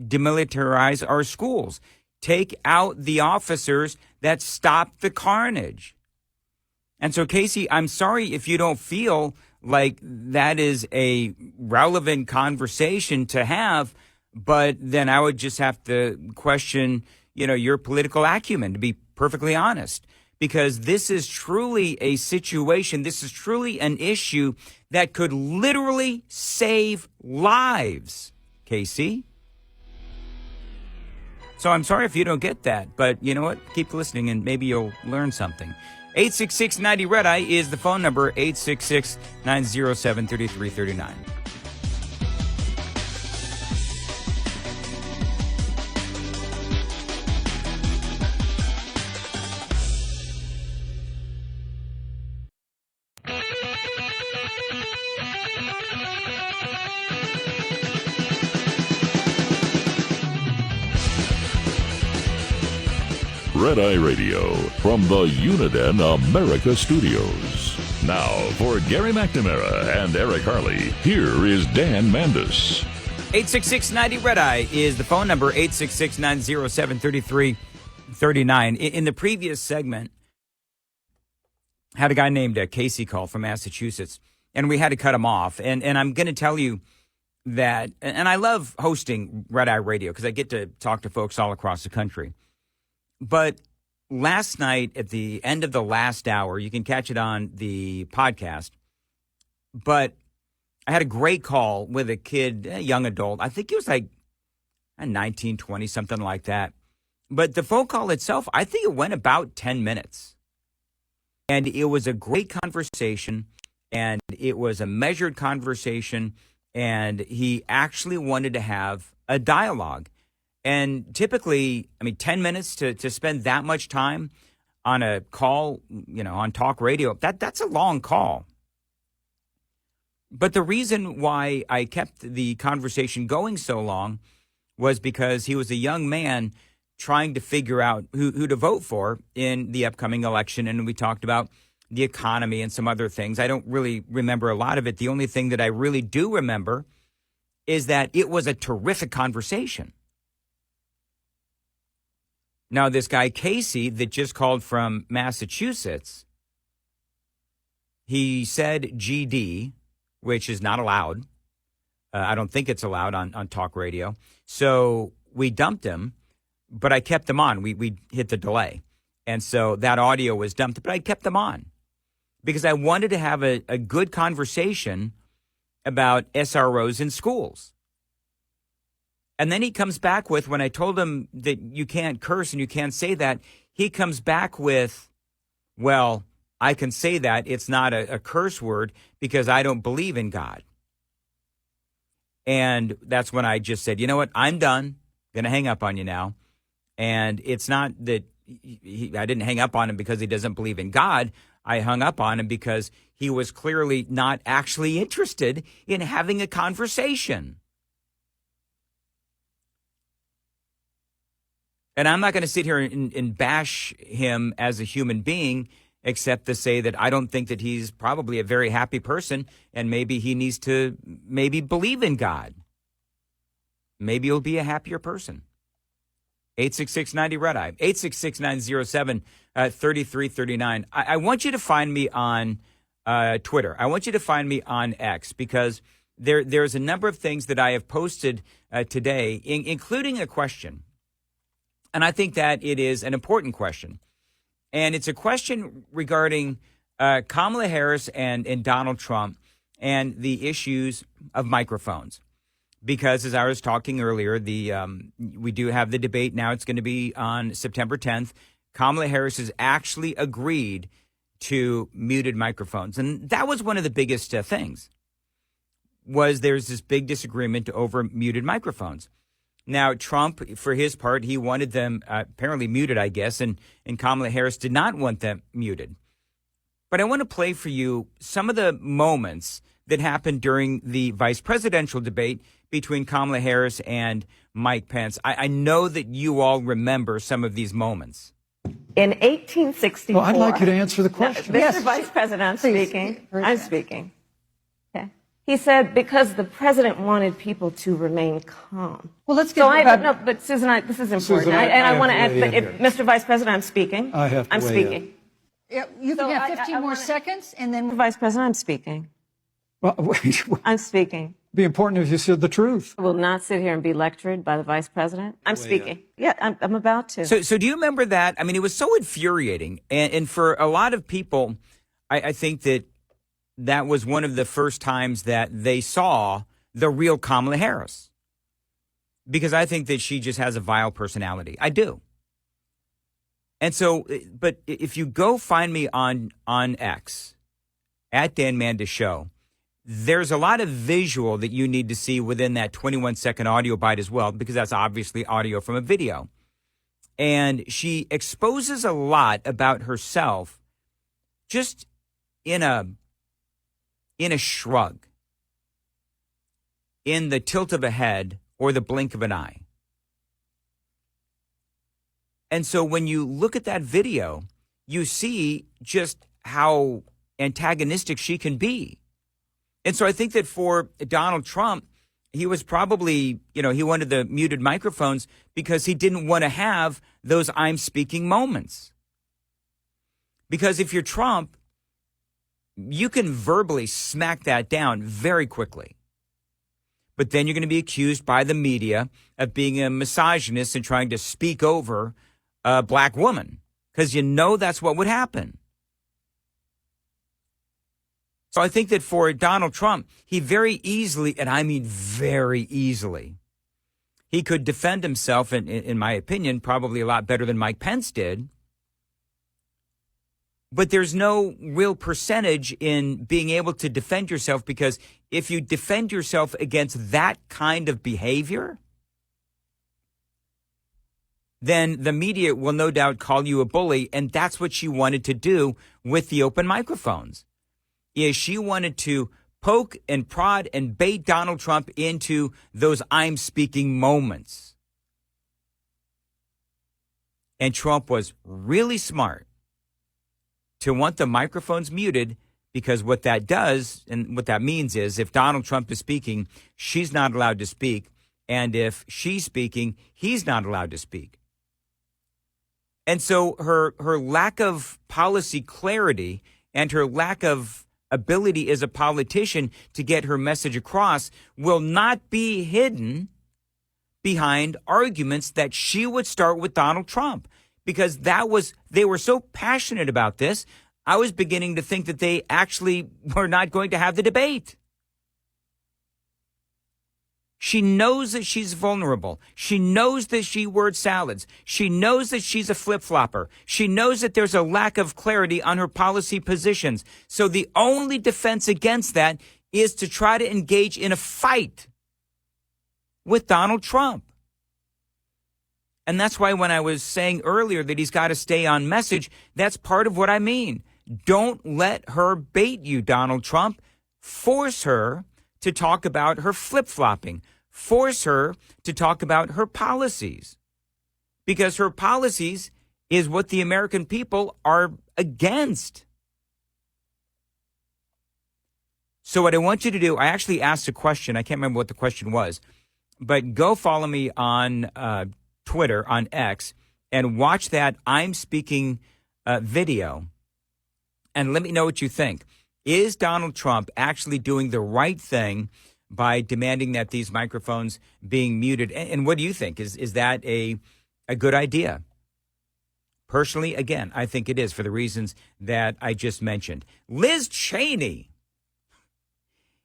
demilitarize our schools. Take out the officers that stop the carnage. And so, Casey, I'm sorry if you don't feel like that is a relevant conversation to have, but then I would just have to question, your political acumen, to be perfectly honest, because this is truly a situation, this is truly an issue that could literally save lives, Casey. So I'm sorry if you don't get that, but you know what? Keep listening and maybe you'll learn something. 866-90-RED-EYE is the phone number, 866-907-3339. Red Eye Radio from the Uniden America Studios. Now, for Gary McNamara and Eric Harley, here is Dan Mandis. 866-90-RED-EYE is the phone number, 866-907-3339. In the previous segment, I had a guy named Casey call from Massachusetts, and we had to cut him off. And I'm going to tell you that, and I love hosting Red Eye Radio because I get to talk to folks all across the country. But last night, at the end of the last hour, you can catch it on the podcast, but I had a great call with a kid, a young adult. I think he was like 19, 20, something like that. But the phone call itself, I think it went about 10 minutes. And it was a great conversation, and it was a measured conversation, and he actually wanted to have a dialogue. And typically, 10 minutes to spend that much time on a call, on talk radio, that's a long call. But the reason why I kept the conversation going so long was because he was a young man trying to figure out who to vote for in the upcoming election. And we talked about the economy and some other things. I don't really remember a lot of it. The only thing that I really do remember is that it was a terrific conversation. Now, this guy, Casey, that just called from Massachusetts, he said GD, which is not allowed. I don't think it's allowed on talk radio. So we dumped him, but I kept him on. We hit the delay. And so that audio was dumped, but I kept them on because I wanted to have a good conversation about SROs in schools. And then he comes back with, when I told him that you can't curse and you can't say that, he comes back with, well, I can say that. It's not a curse word because I don't believe in God. And that's when I just said, you know what, I'm done. Going to hang up on you now. And it's not that I didn't hang up on him because he doesn't believe in God. I hung up on him because he was clearly not actually interested in having a conversation. And I'm not going to sit here and bash him as a human being, except to say that I don't think that he's probably a very happy person, and maybe he needs to believe in God. maybe you'll be a happier person. 866-90-RED-EYE, 866-907-3339. I want you to find me on Twitter. I want you to find me on X, because there's a number of things that I have posted today, including a question. And I think that it is an important question. And it's a question regarding Kamala Harris and Donald Trump and the issues of microphones. Because as I was talking earlier, we do have the debate now. It's going to be on September 10th. Kamala Harris has actually agreed to muted microphones. And that was one of the biggest things, was there's this big disagreement over muted microphones. Now, Trump, for his part, he wanted them apparently muted, I guess, and Kamala Harris did not want them muted. But I want to play for you some of the moments that happened during the vice presidential debate between Kamala Harris and Mike Pence. I know that you all remember some of these moments. In 1864... Well, I'd like you to answer the question. Mr. Vice President, I'm speaking. I'm speaking. Okay. He said because the president wanted people to remain calm. Well, let's get No, but Susan, this is important. Susan, I want to have to add, weigh but in Mr. Vice President, I'm speaking. I have to I'm weigh speaking. in. You can have 15 more seconds, and then... Mr. Vice President, I'm speaking. Well, wait. I'm speaking. Be important if you said the truth. I will not sit here and be lectured by the Vice President. I'm speaking. Yeah, I'm about to. So do you remember that? I mean, it was so infuriating. And for a lot of people, I think that was one of the first times that they saw the real Kamala Harris. Because I think that she just has a vile personality. I do. And so, but if you go find me on X, at Dan Mandis Show, there's a lot of visual that you need to see within that 21-second audio bite as well, because that's obviously audio from a video. And she exposes a lot about herself just in a shrug, in the tilt of a head or the blink of an eye. And so when you look at that video, you see just how antagonistic she can be. And so I think that for Donald Trump, he was probably, he wanted the muted microphones because he didn't want to have those I'm speaking moments. Because if you're Trump, you can verbally smack that down very quickly. But then you're going to be accused by the media of being a misogynist and trying to speak over a black woman, because that's what would happen. So I think that for Donald Trump, he very easily, and I mean very easily, he could defend himself, in my opinion, probably a lot better than Mike Pence did. But there's no real percentage in being able to defend yourself, because if you defend yourself against that kind of behavior, then the media will no doubt call you a bully, and that's what she wanted to do with the open microphones. Is she wanted to poke and prod and bait Donald Trump into those I'm speaking moments. And Trump was really smart to want the microphones muted, because what that does and what that means is if Donald Trump is speaking, she's not allowed to speak. And if she's speaking, he's not allowed to speak. And so her lack of policy clarity and her lack of ability as a politician to get her message across will not be hidden behind arguments that she would start with Donald Trump, because they were so passionate about this. I was beginning to think that they actually were not going to have the debate. She knows that she's vulnerable. She knows that she word salads. She knows that she's a flip-flopper. She knows that there's a lack of clarity on her policy positions. So the only defense against that is to try to engage in a fight with Donald Trump. And that's why when I was saying earlier that he's got to stay on message, that's part of what I mean. Don't let her bait you, Donald Trump. Force her to talk about her flip-flopping. Force her to talk about her policies. Because her policies is what the American people are against. So what I want you to do, I actually asked a question. I can't remember what the question was. But go follow me on Twitter, on X, and watch that I'm Speaking video, and let me know what you think. Is Donald Trump actually doing the right thing by demanding that these microphones being muted? And what do you think? Is that a good idea? Personally, again, I think it is for the reasons that I just mentioned. Liz Cheney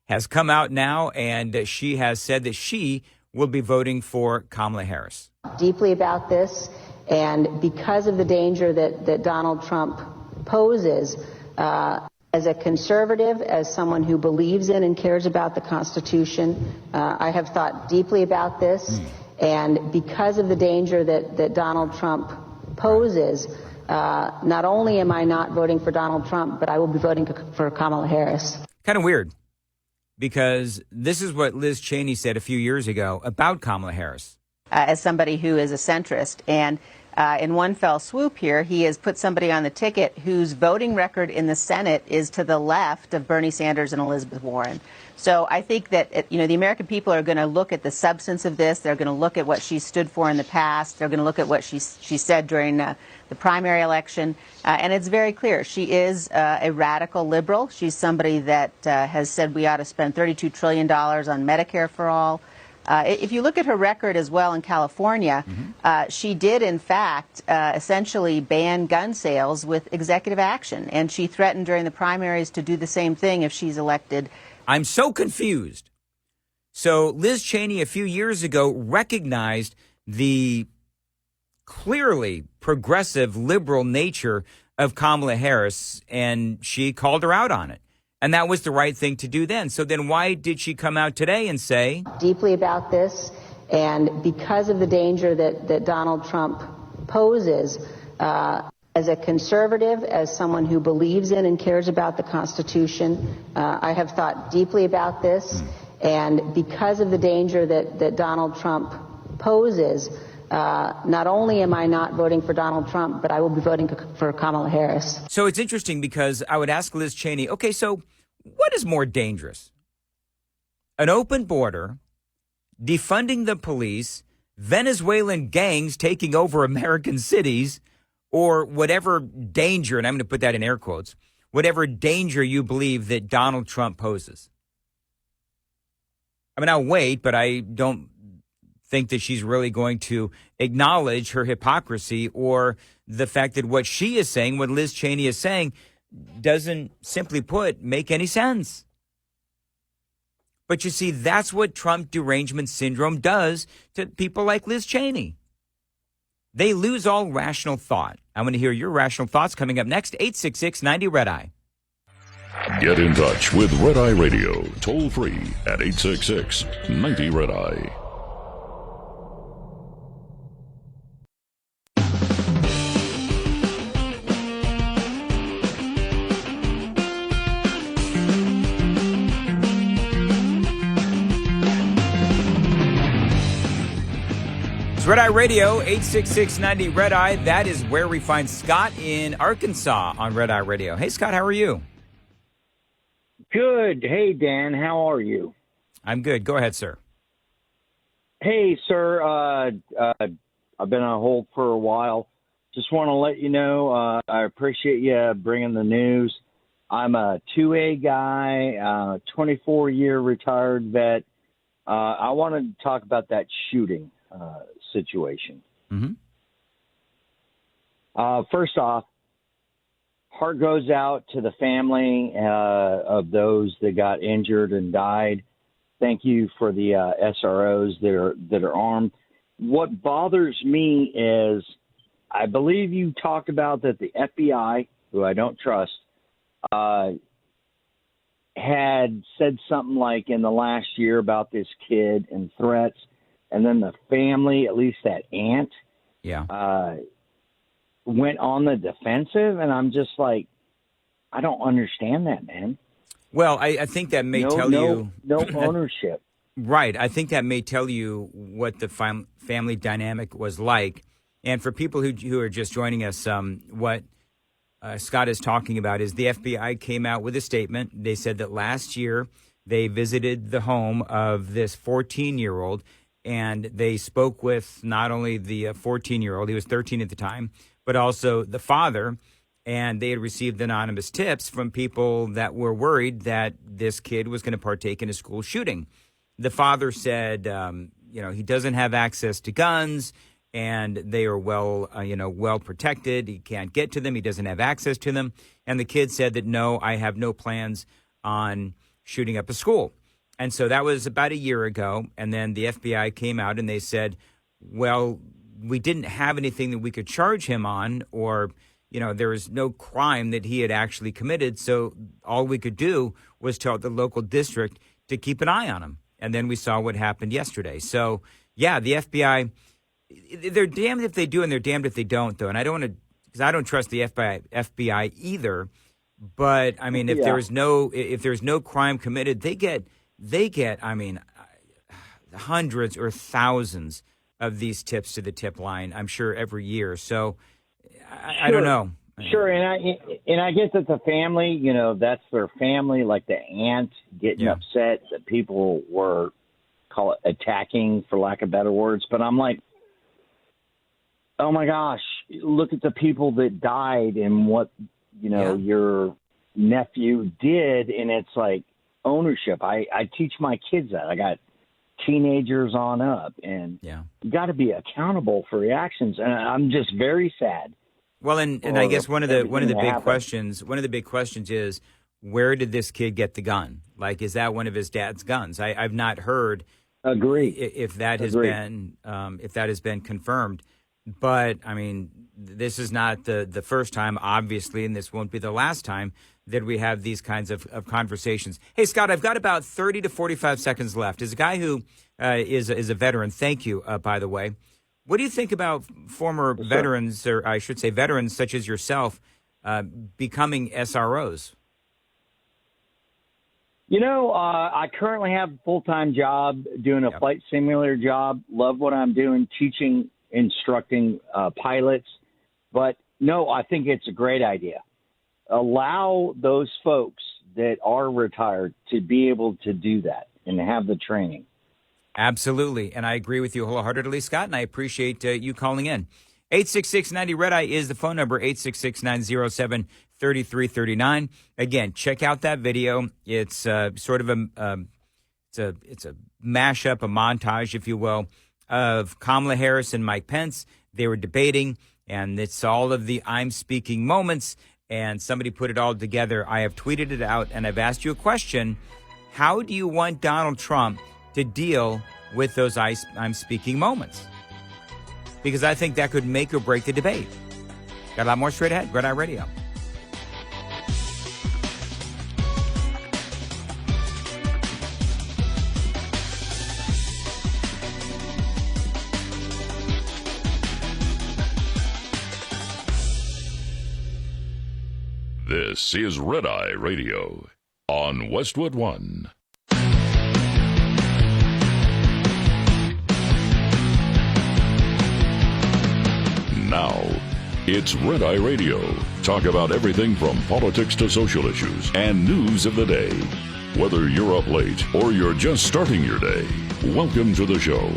has come out now, and she has said that she will be voting for Kamala Harris. Deeply about this, and because of the danger that Donald Trump poses, as a conservative, as someone who believes in and cares about the Constitution, I have thought deeply about this, and because of the danger that Donald Trump poses, not only am I not voting for Donald Trump, but I will be voting for Kamala Harris. Kind of weird, because this is what Liz Cheney said a few years ago about Kamala Harris. As somebody who is a centrist, and in one fell swoop here, he has put somebody on the ticket whose voting record in the Senate is to the left of Bernie Sanders and Elizabeth Warren. So I think that, the American people are going to look at the substance of this. They're going to look at what she stood for in the past. They're going to look at what she said during the primary election. And it's very clear. She is a radical liberal. She's somebody that has said we ought to spend $32 trillion on Medicare for all. If you look at her record as well in California, she did, in fact, essentially ban gun sales with executive action. And she threatened during the primaries to do the same thing if she's elected. I'm so confused. So Liz Cheney a few years ago recognized the clearly progressive liberal nature of Kamala Harris, and she called her out on it. And that was the right thing to do then. So then why did she come out today and say Deeply about this, and because of the danger that Donald Trump poses, as a conservative, as someone who believes in and cares about the Constitution, I have thought deeply about this, and because of the danger that Donald Trump poses, not only am I not voting for Donald Trump, but I will be voting for Kamala Harris. So it's interesting because I would ask Liz Cheney, okay, so what is more dangerous? An open border, defunding the police, Venezuelan gangs taking over American cities, or whatever danger, and I'm going to put that in air quotes, whatever danger you believe that Donald Trump poses? I mean, I'll wait, but I don't think that she's really going to acknowledge her hypocrisy or the fact that what she is saying, what Liz Cheney is saying, doesn't, simply put, make any sense. But you see, that's what Trump derangement syndrome does to people like Liz Cheney. They lose all rational thought. I want to hear your rational thoughts coming up next. 866-90-RED-EYE. Get in touch with Red Eye Radio, toll free at 866-90-RED-EYE. It's Red Eye Radio, 866-90-RED-EYE. That is where we find Scott in Arkansas on Red Eye Radio. Hey, Scott, how are you? Good. Hey, Dan, how are you? I'm good. Go ahead, sir. Hey, sir, I've been on hold for a while. Just want to let you know I appreciate you bringing the news. I'm a 2A guy, 24-year retired vet. I wanted to talk about that shooting situation. First off, heart goes out to the family of those that got injured and died. Thank you for the SROs that are armed. What bothers me is I believe you talked about that the FBI, who I don't trust, had said something like in the last year about this kid and threats. And then the family, at least that aunt, went on the defensive. And I'm just like, I don't understand that, man. Well, I think that may tell you. No ownership. Right. I think that may tell you what the family dynamic was like. And for people who are just joining us, what Scott is talking about is the FBI came out with a statement. They said that last year they visited the home of this 14-year-old and they spoke with not only the 14-year-old, he was 13 at the time, but also the father, and they had received anonymous tips from people that were worried that this kid was going to partake in a school shooting. The father said, he doesn't have access to guns, and they are well protected. He can't get to them. He doesn't have access to them. And the kid said that, no, I have no plans on shooting up a school. And so that was about a year ago. And then the FBI came out and they said, well, we didn't have anything that we could charge him on, or, there was no crime that he had actually committed. So all we could do was tell the local district to keep an eye on him. And then we saw what happened yesterday. So, yeah, the FBI, they're damned if they do and they're damned if they don't, though. And I don't want to, because I don't trust the FBI either. But, I mean, if there's no crime committed, they get, hundreds or thousands of these tips to the tip line, I'm sure, every year. So I don't know. Sure, and I guess it's a family, that's their family, like the aunt getting upset that people were, call it, attacking, for lack of better words. But I'm like, oh my gosh, look at the people that died and what, your nephew did. And it's like ownership. I teach my kids that. I got teenagers on up, and you got to be accountable for your actions. And I'm just very sad. Well, and I guess one of the big questions is, where did this kid get the gun? Like, is that one of his dad's guns? I've not heard. Agree. If that has been confirmed. But I mean, this is not the first time, obviously, and this won't be the last time that we have these kinds of conversations. Hey, Scott, I've got about 30 to 45 seconds left. As a guy who is a veteran, thank you, by the way. What do you think about former veterans, or I should say veterans such as yourself, becoming SROs? I currently have a full-time job doing a flight simulator job. Love what I'm doing, teaching, instructing pilots. But, no, I think it's a great idea. Allow those folks that are retired to be able to do that and have the training. Absolutely. And I agree with you wholeheartedly, Scott, and I appreciate you calling in. 866-90-RED-EYE is the phone number, 866-907-3339. Again, check out that video. It's sort of it's a mashup, a montage, if you will, of Kamala Harris and Mike Pence. They were debating, and it's all of the I'm speaking moments, and somebody put it all together. I have tweeted it out, and I've asked you a question. How do you want Donald Trump to deal with those I'm speaking moments? Because I think that could make or break the debate. Got a lot more straight ahead. Red Eye Radio. This is Red Eye Radio on Westwood One. Now, it's Red Eye Radio. Talk about everything from politics to social issues and news of the day. Whether you're up late or you're just starting your day, welcome to the show.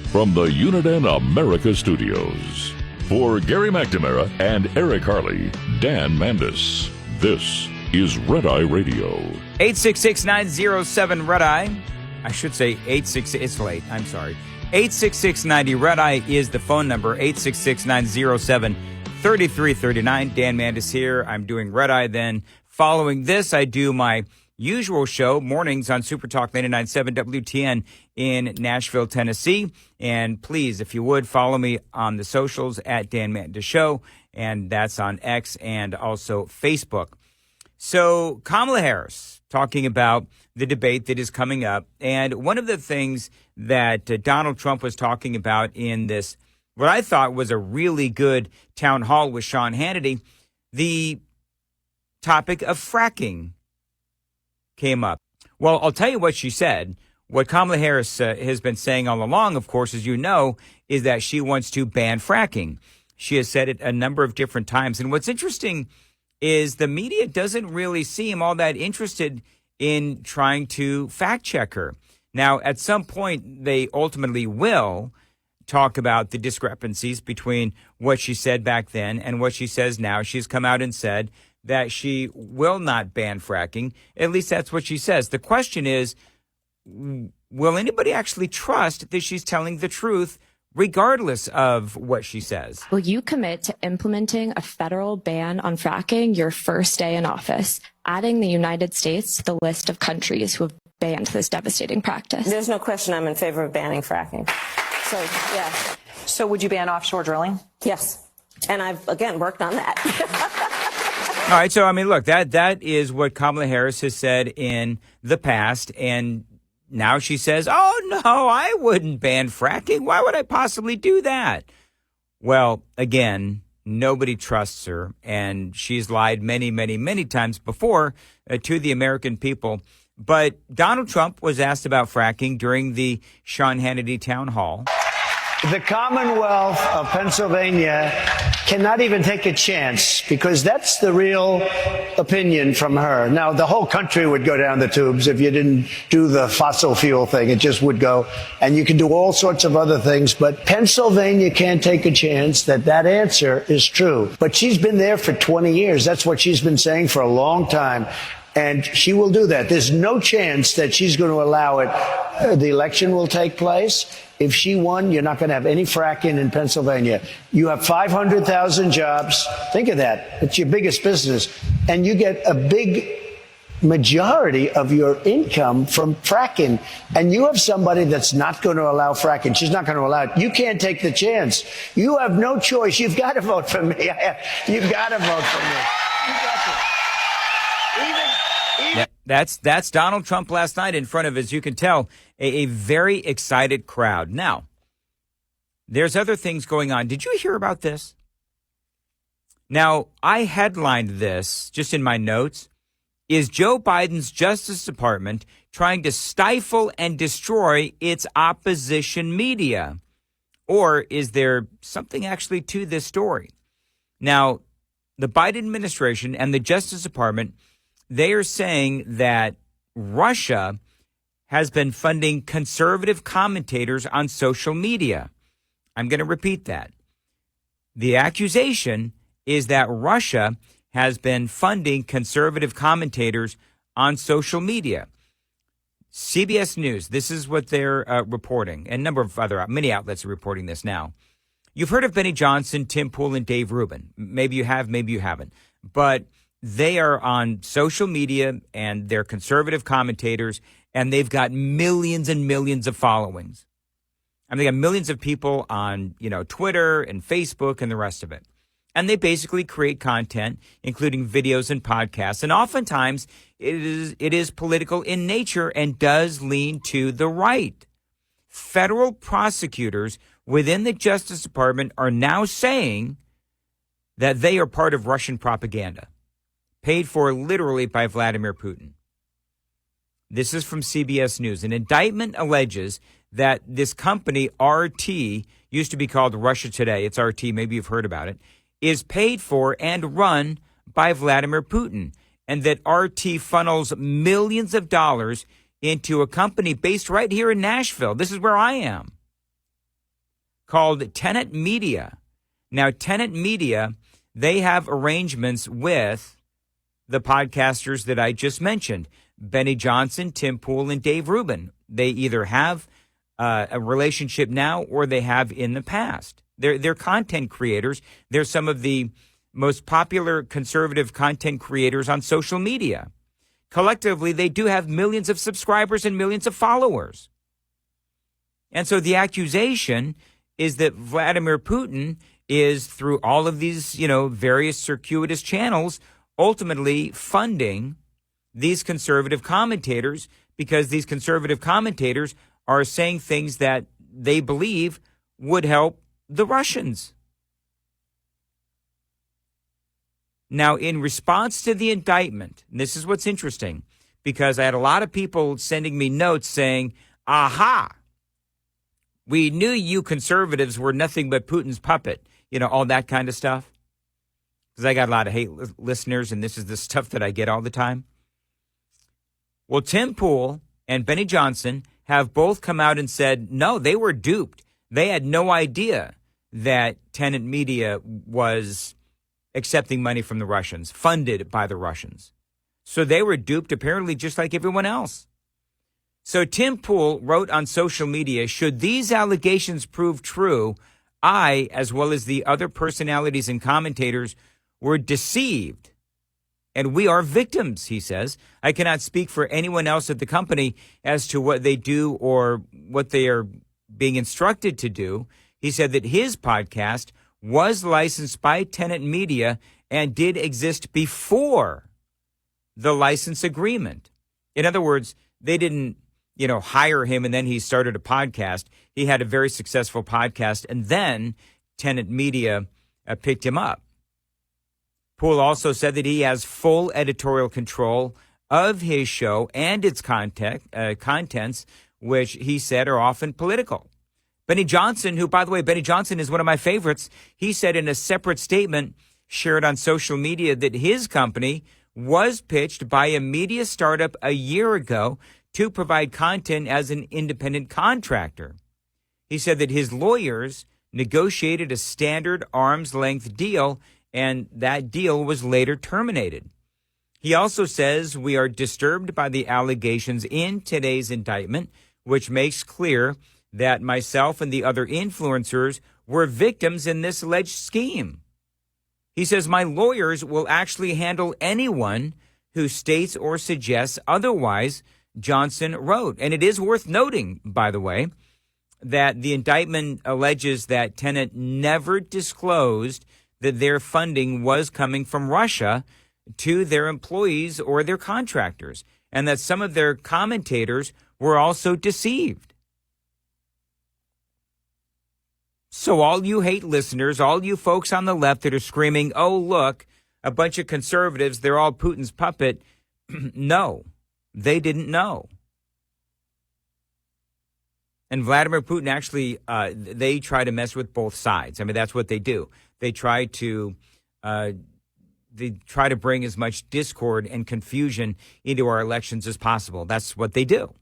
From the Uniden America Studios. For Gary McNamara and Eric Harley, Dan Mandis, this is Red Eye Radio. 866-907-RED-EYE. I should say 866. It's late. I'm sorry. 866-90-RED-EYE is the phone number, 866-907-3339. Dan Mandis here. I'm doing Red Eye. Then following this, I do my usual show, mornings on Super Talk 99.7 WTN in Nashville, Tennessee. And please, if you would, follow me on the socials at Dan Mandis Show, and that's on X and also Facebook. So Kamala Harris talking about the debate that is coming up. And one of the things that Donald Trump was talking about in this, what I thought was a really good town hall with Sean Hannity, the topic of fracking came up. Well, I'll tell you what she said. What Kamala Harris has been saying all along, of course, as you know, is that she wants to ban fracking. She has said it a number of different times. And what's interesting is the media doesn't really seem all that interested in trying to fact check her. Now, at some point, they ultimately will talk about the discrepancies between what she said back then and what she says now. She's come out and said that she will not ban fracking. At least that's what she says. The question is, will anybody actually trust that she's telling the truth regardless of what she says? Will you commit to implementing a federal ban on fracking your first day in office, adding the United States to the list of countries who have banned this devastating practice? There's no question I'm in favor of banning fracking. So, yeah. So would you ban offshore drilling? Yes. And I've, again, worked on that. All right. So, I mean, look, that is what Kamala Harris has said in the past. And now she says, oh, no, I wouldn't ban fracking. Why would I possibly do that? Well, again, nobody trusts her. And she's lied many, many, many times before to the American people. But Donald Trump was asked about fracking during the Sean Hannity town hall. The Commonwealth of Pennsylvania cannot even take a chance because that's the real opinion from her. Now, the whole country would go down the tubes if you didn't do the fossil fuel thing. It just would go. And you can do all sorts of other things. But Pennsylvania can't take a chance that that answer is true. But she's been there for 20 years. That's what she's been saying for a long time. And she will do that. There's no chance that she's going to allow it. The election will take place. If she won, you're not going to have any fracking in Pennsylvania. You have 500,000 jobs. Think of that. It's your biggest business. And you get a big majority of your income from fracking. And you have somebody that's not going to allow fracking. She's not going to allow it. You can't take the chance. You have no choice. You've got to vote for me. You've got to vote for me. You've got to. Yeah, that's Donald Trump last night in front of, as you can tell, a very excited crowd. Now, there's other things going on. Did you hear about this? Now, I headlined this just in my notes. Is Joe Biden's Justice Department trying to stifle and destroy its opposition media? Or is there something actually to this story? Now, the Biden administration and the Justice Department, they are saying that Russia has been funding conservative commentators on social media. I'm going to repeat that. The accusation is that Russia has been funding conservative commentators on social media. CBS News, this is what they're reporting, and a number of many outlets are reporting this now. You've heard of Benny Johnson, Tim Pool, and Dave Rubin. Maybe you have, maybe you haven't. But they are on social media, and they're conservative commentators, and they've got millions and millions of followings. And they got millions of people on, Twitter and Facebook and the rest of it. And they basically create content, including videos and podcasts. And oftentimes it is political in nature and does lean to the right. Federal prosecutors within the Justice Department are now saying that they are part of Russian propaganda, paid for literally by Vladimir Putin. This is from CBS News. An indictment alleges that this company, RT, used to be called Russia Today, it's RT, maybe you've heard about it, is paid for and run by Vladimir Putin, and that RT funnels millions of dollars into a company based right here in Nashville. This is where I am, called Tenet Media. Now, Tenet Media, they have arrangements with the podcasters that I just mentioned, Benny Johnson, Tim Pool, and Dave Rubin. They either have a relationship now or they have in the past. They're content creators. They're some of the most popular conservative content creators on social media. Collectively, they do have millions of subscribers and millions of followers. And so the accusation is that Vladimir Putin is, through all of these, various circuitous channels, ultimately funding these conservative commentators, because these conservative commentators are saying things that they believe would help the Russians. Now, in response to the indictment, and this is what's interesting, because I had a lot of people sending me notes saying, aha, we knew you conservatives were nothing but Putin's puppet, all that kind of stuff. Because I got a lot of hate listeners, and this is the stuff that I get all the time. Well, Tim Pool and Benny Johnson have both come out and said, no, they were duped. They had no idea that Tenet Media was accepting money from the Russians, funded by the Russians. So they were duped, apparently, just like everyone else. So Tim Pool wrote on social media, should these allegations prove true, I, as well as the other personalities and commentators, were deceived. And we are victims, he says. I cannot speak for anyone else at the company as to what they do or what they are being instructed to do. He said that his podcast was licensed by Tenet Media and did exist before the license agreement. In other words, they didn't, hire him and then he started a podcast. He had a very successful podcast and then Tenet Media picked him up. Poole also said that he has full editorial control of his show and its contents, which he said are often political. Benny Johnson, who, by the way, Benny Johnson is one of my favorites, he said in a separate statement shared on social media that his company was pitched by a media startup a year ago to provide content as an independent contractor. He said that his lawyers negotiated a standard arm's length deal, and that deal was later terminated. He also says we are disturbed by the allegations in today's indictment, which makes clear that myself and the other influencers were victims in this alleged scheme. He says my lawyers will actually handle anyone who states or suggests otherwise, Johnson wrote. And it is worth noting, by the way, that the indictment alleges that Tenet never disclosed that their funding was coming from Russia to their employees or their contractors, and that some of their commentators were also deceived. So all you hate listeners, all you folks on the left that are screaming, oh, look, a bunch of conservatives, they're all Putin's puppet. No, they didn't know. And Vladimir Putin actually, they try to mess with both sides. I mean, that's what they do. They try to bring as much discord and confusion into our elections as possible. That's what they do.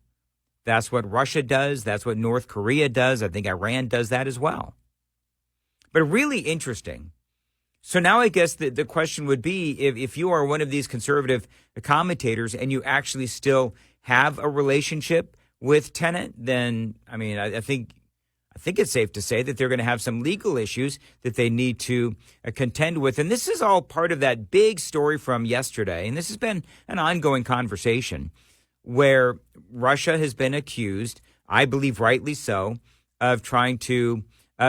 That's what Russia does. That's what North Korea does. I think Iran does that as well. But really interesting. So now I guess the question would be, if you are one of these conservative commentators and you actually still have a relationship with Tenet, then, I mean, I think it's safe to say that they're going to have some legal issues that they need to contend with. And this is all part of that big story from yesterday. And this has been an ongoing conversation where Russia has been accused, I believe rightly so, of trying to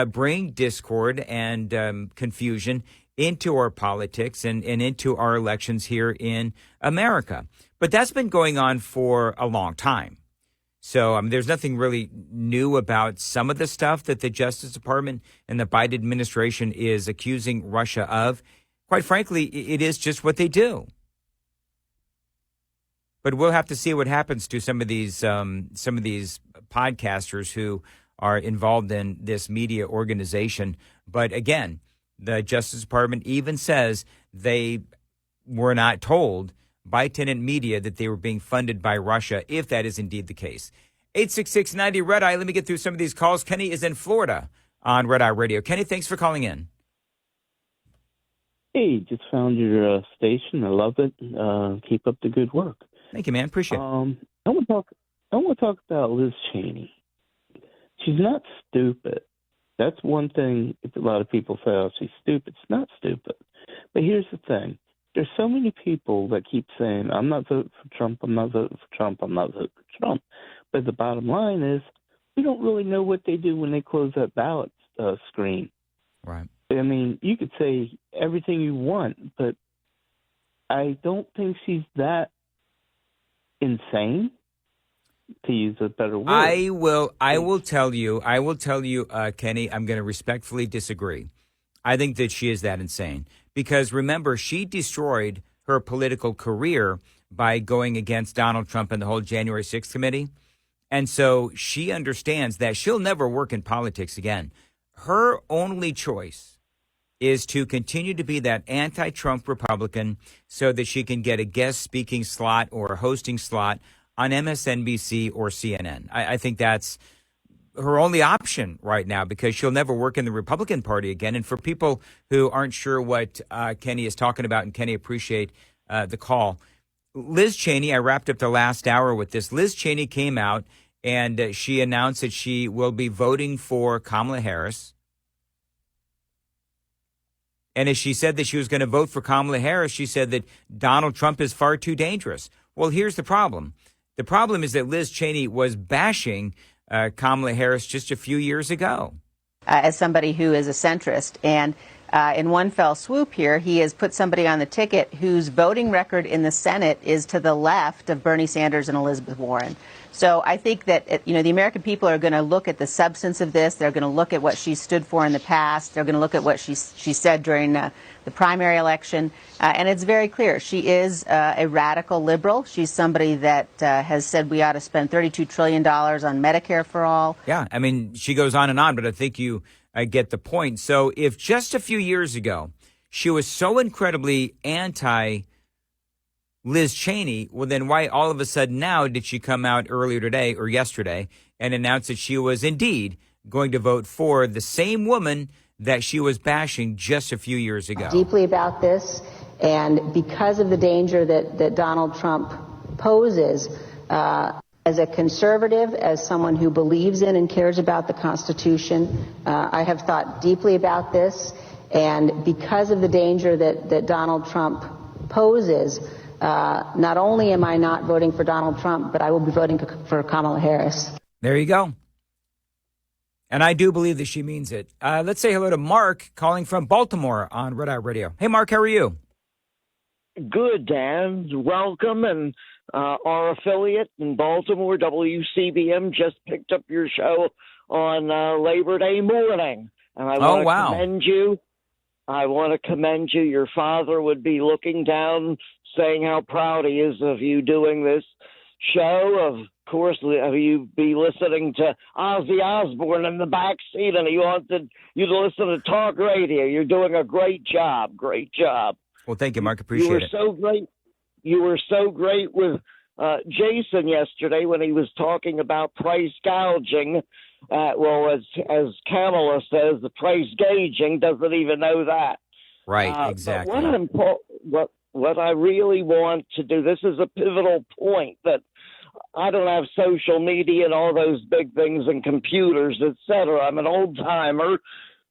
bring discord and confusion into our politics and into our elections here in America. But that's been going on for a long time. So there's nothing really new about some of the stuff that the Justice Department and the Biden administration is accusing Russia of. Quite frankly, it is just what they do. But we'll have to see what happens to some of these podcasters who are involved in this media organization. But again, the Justice Department even says they were not told by Tenet Media that they were being funded by Russia, if that is indeed the case. 866-90 Red Eye. Let me get through some of these calls. Kenny is in Florida on Red Eye Radio. Kenny, thanks for calling in. Hey, just found your station. I love it. Keep up the good work. Thank you, man. Appreciate it. I want to talk about Liz Cheney. She's not stupid. That's one thing a lot of people say, oh, she's stupid. She's not stupid. But here's the thing. There's so many people that keep saying, I'm not voting for Trump, I'm not voting for Trump, I'm not voting for Trump. But the bottom line is, we don't really know what they do when they close that ballot screen. Right. I mean, you could say everything you want, but I don't think she's that insane, to use a better word. I will tell you, Kenny, I'm going to respectfully disagree. I think that she is that insane. Because remember, she destroyed her political career by going against Donald Trump and the whole January 6th committee. And so she understands that she'll never work in politics again. Her only choice is to continue to be that anti-Trump Republican so that she can get a guest speaking slot or a hosting slot on MSNBC or CNN. I think that's her only option right now because she'll never work in the Republican Party again. And for people who aren't sure what Kenny is talking about, and Kenny appreciate the call, Liz Cheney, I wrapped up the last hour with this. Liz Cheney came out and she announced that she will be voting for Kamala Harris. And as she said that she was going to vote for Kamala Harris, she said that Donald Trump is far too dangerous. Well, here's the problem. The problem is that Liz Cheney was bashing Kamala Harris just a few years ago. As somebody who is a centrist, and in one fell swoop here, he has put somebody on the ticket whose voting record in the Senate is to the left of Bernie Sanders and Elizabeth Warren. So I think that, the American people are going to look at the substance of this. They're going to look at what she stood for in the past. They're going to look at what she said during the primary election. And it's very clear. She is a radical liberal. She's somebody that has said we ought to spend $32 trillion on Medicare for all. Yeah, I mean, she goes on, but I think you get the point. So if just a few years ago she was so incredibly anti-Liz Cheney, well, then why all of a sudden now did she come out earlier today or yesterday and announce that she was indeed going to vote for the same woman that she was bashing just a few years ago? Deeply about this, and because of the danger that Donald Trump poses, as a conservative, as someone who believes in and cares about the Constitution, I have thought deeply about this, and because of the danger that Donald Trump poses, not only am I not voting for Donald Trump, but I will be voting for Kamala Harris. There you go. And I do believe that she means it. Let's say hello to Mark calling from Baltimore on Red Eye Radio. Hey, Mark, how are you? Good, Dan. Welcome. And our affiliate in Baltimore, WCBM, just picked up your show on Labor Day morning. And I want to commend you. I want to commend you. Your father would be looking down, saying how proud he is of you doing this show. Of course, you be listening to Ozzy Osbourne in the back seat, and he wanted you to listen to talk radio. You're doing a great job. Great job. Well, thank you, Mark. Appreciate it. You were so great. You were so great with Jason yesterday when he was talking about price gouging. Well, as Kamala says, the price gauging doesn't even know that. Right, exactly. But what I really want to do, this is a pivotal point, that I don't have social media and all those big things and computers, etc. I'm an old timer,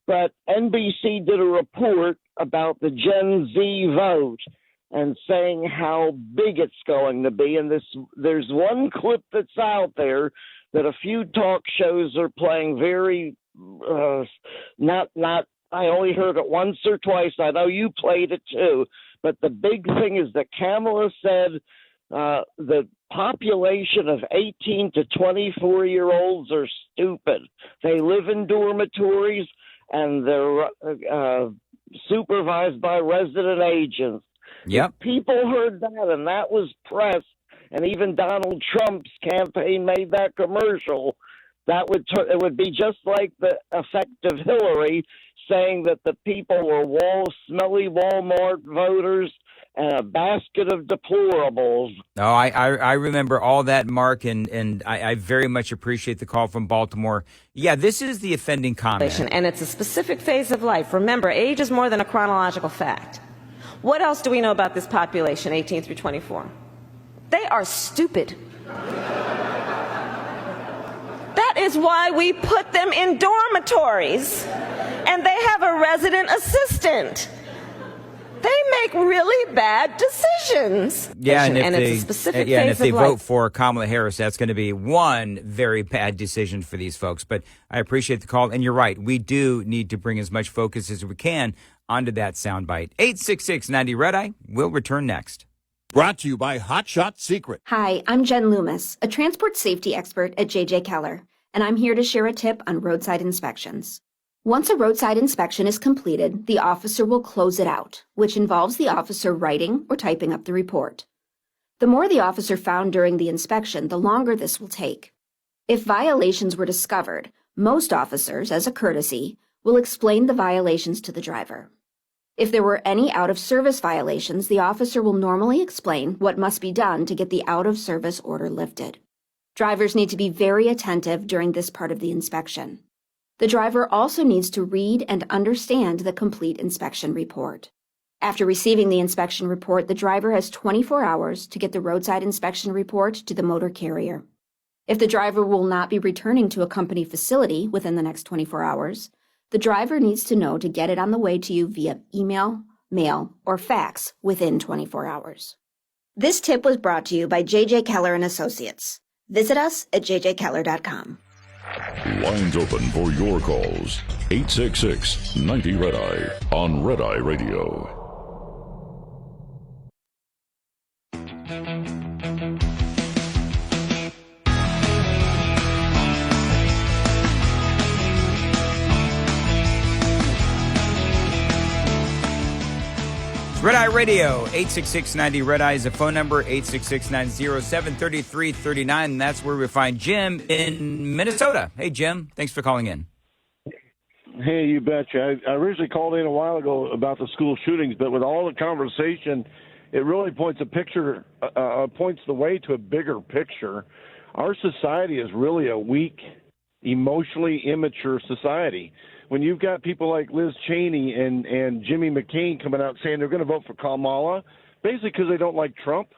but NBC did a report about the Gen Z vote and saying how big it's going to be. And there's one clip that's out there that a few talk shows are playing very I only heard it once or twice. I know you played it too. But the big thing is that Kamala said the population of 18 to 24-year-olds are stupid. They live in dormitories and they're supervised by resident agents. Yep. People heard that, and that was press, and even Donald Trump's campaign made that commercial. That it would be just like the effect of Hillary saying that the people were smelly Walmart voters and a basket of deplorables. No, I remember all that, Mark, and I very much appreciate the call from Baltimore. Yeah, this is the offending comment. And it's a specific phase of life. Remember, age is more than a chronological fact. What else do we know about this population, 18 through 24? They are stupid. That is why we put them in dormitories, and they have a resident assistant. They make really bad decisions. Yeah, and it's a specific phase and if they of life. vote for Kamala Harris, that's going to be one very bad decision for these folks. But I appreciate the call, and you're right. We do need to bring as much focus as we can onto that soundbite. 866-90 Red Eye. We'll return next. Brought to you by Hot Shot Secret. Hi, I'm Jen Loomis, a transport safety expert at JJ Keller, and I'm here to share a tip on roadside inspections. Once a roadside inspection is completed, the officer will close it out, which involves the officer writing or typing up the report. The more the officer found during the inspection, the longer this will take. If violations were discovered, most officers, as a courtesy, will explain the violations to the driver. If there were any out-of-service violations, the officer will normally explain what must be done to get the out-of-service order lifted. Drivers need to be very attentive during this part of the inspection. The driver also needs to read and understand the complete inspection report. After receiving the inspection report, the driver has 24 hours to get the roadside inspection report to the motor carrier. If the driver will not be returning to a company facility within the next 24 hours, the driver needs to know to get it on the way to you via email, mail, or fax within 24 hours. This tip was brought to you by J.J. Keller & Associates. Visit us at jjkeller.com. Lines open for your calls. 866-90-RED-EYE on Red Eye Radio. Red Eye Radio, 866-90-RED-EYE is the phone number, 866-907-3339. And that's where we find Jim in Minnesota. Hey, Jim, thanks for calling in. Hey, you betcha. I originally called in a while ago about the school shootings, but with all the conversation, it really points the way to a bigger picture. Our society is really a weak, emotionally immature society. When you've got people like Liz Cheney and Jimmy McCain coming out saying they're going to vote for Kamala, basically because they don't like Trump,